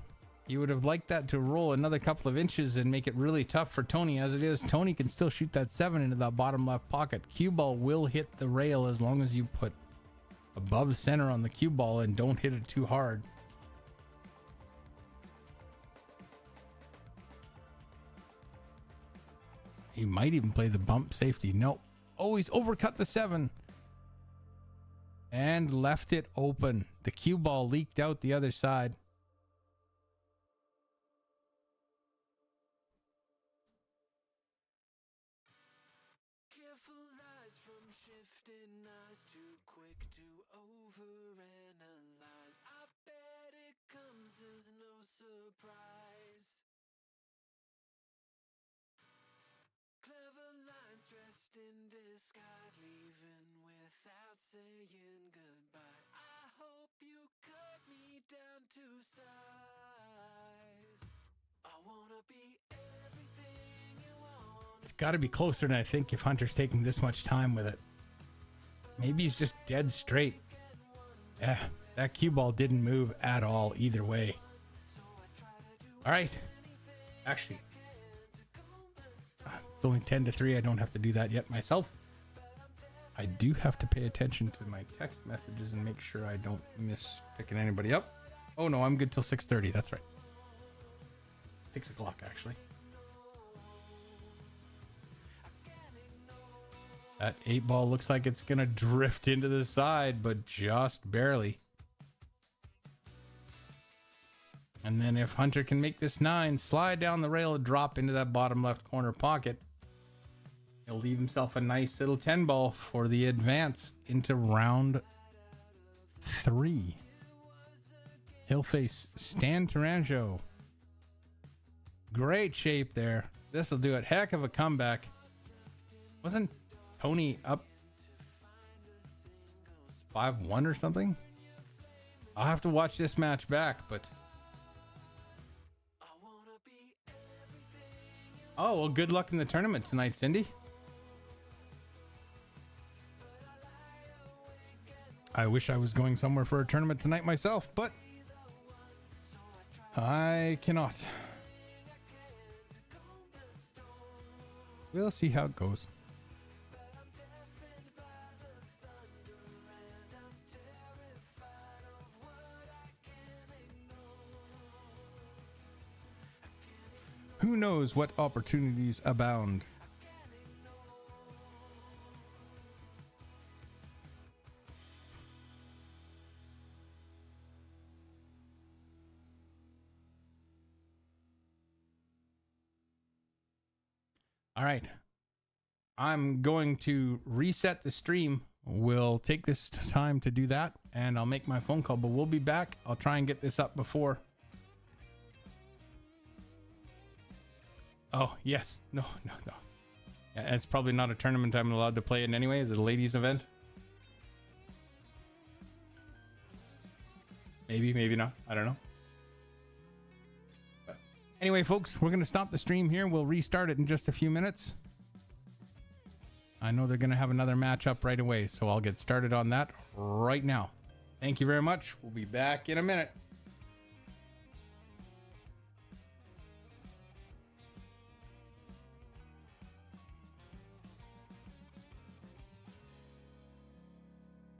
S4: You would have liked that to roll another couple of inches and make it really tough for Tony. As it is, Tony can still shoot that 7 into that bottom left pocket. Cue ball will hit the rail as long as you put above center on the cue ball and don't hit it too hard. He might even play the bump safety. No. Oh, he's overcut the 7 and left it open. The cue ball leaked out the other side.
S2: Careful eyes from shifting eyes, too quick to overanalyze. I bet it comes as no surprise. Clever lines dressed in disguise, leaving without saying goodbye. I hope you cut me down to size. I wanna be everything you want.
S4: It's got to be closer than I think if Hunter's taking this much time with it. Maybe he's just dead straight. Yeah, that cue ball didn't move at all either way. All right. Actually, it's only 10-3. I don't have to do that yet myself. I do have to pay attention to my text messages and make sure I don't miss picking anybody up. Oh, no, I'm good till 6:30. That's right. 6 o'clock, actually. That 8 ball looks like it's going to drift into the side, but just barely. And then if Hunter can make this 9, slide down the rail and drop into that bottom left corner pocket, he'll leave himself a nice little 10 ball for the advance into round 3. He'll face Stan Taranjo. Great shape there. This will do it. Heck of a comeback. Wasn't Tony up 5-1 or something? I'll have to watch this match back, but... Oh, well, good luck in the tournament tonight, Cindy. I wish I was going somewhere for a tournament tonight myself, but I cannot. We'll see how it goes. Who knows what opportunities abound? All right. I'm going to reset the stream. We'll take this time to do that, and I'll make my phone call, but we'll be back. I'll try and get this up before. Oh, yes. No. Yeah, it's probably not a tournament I'm allowed to play in anyway. Is it a ladies' event? Maybe, maybe not. I don't know. But anyway, folks, we're going to stop the stream here. We'll restart it in just a few minutes. I know they're going to have another match up right away, so I'll get started on that right now. Thank you very much. We'll be back in a minute.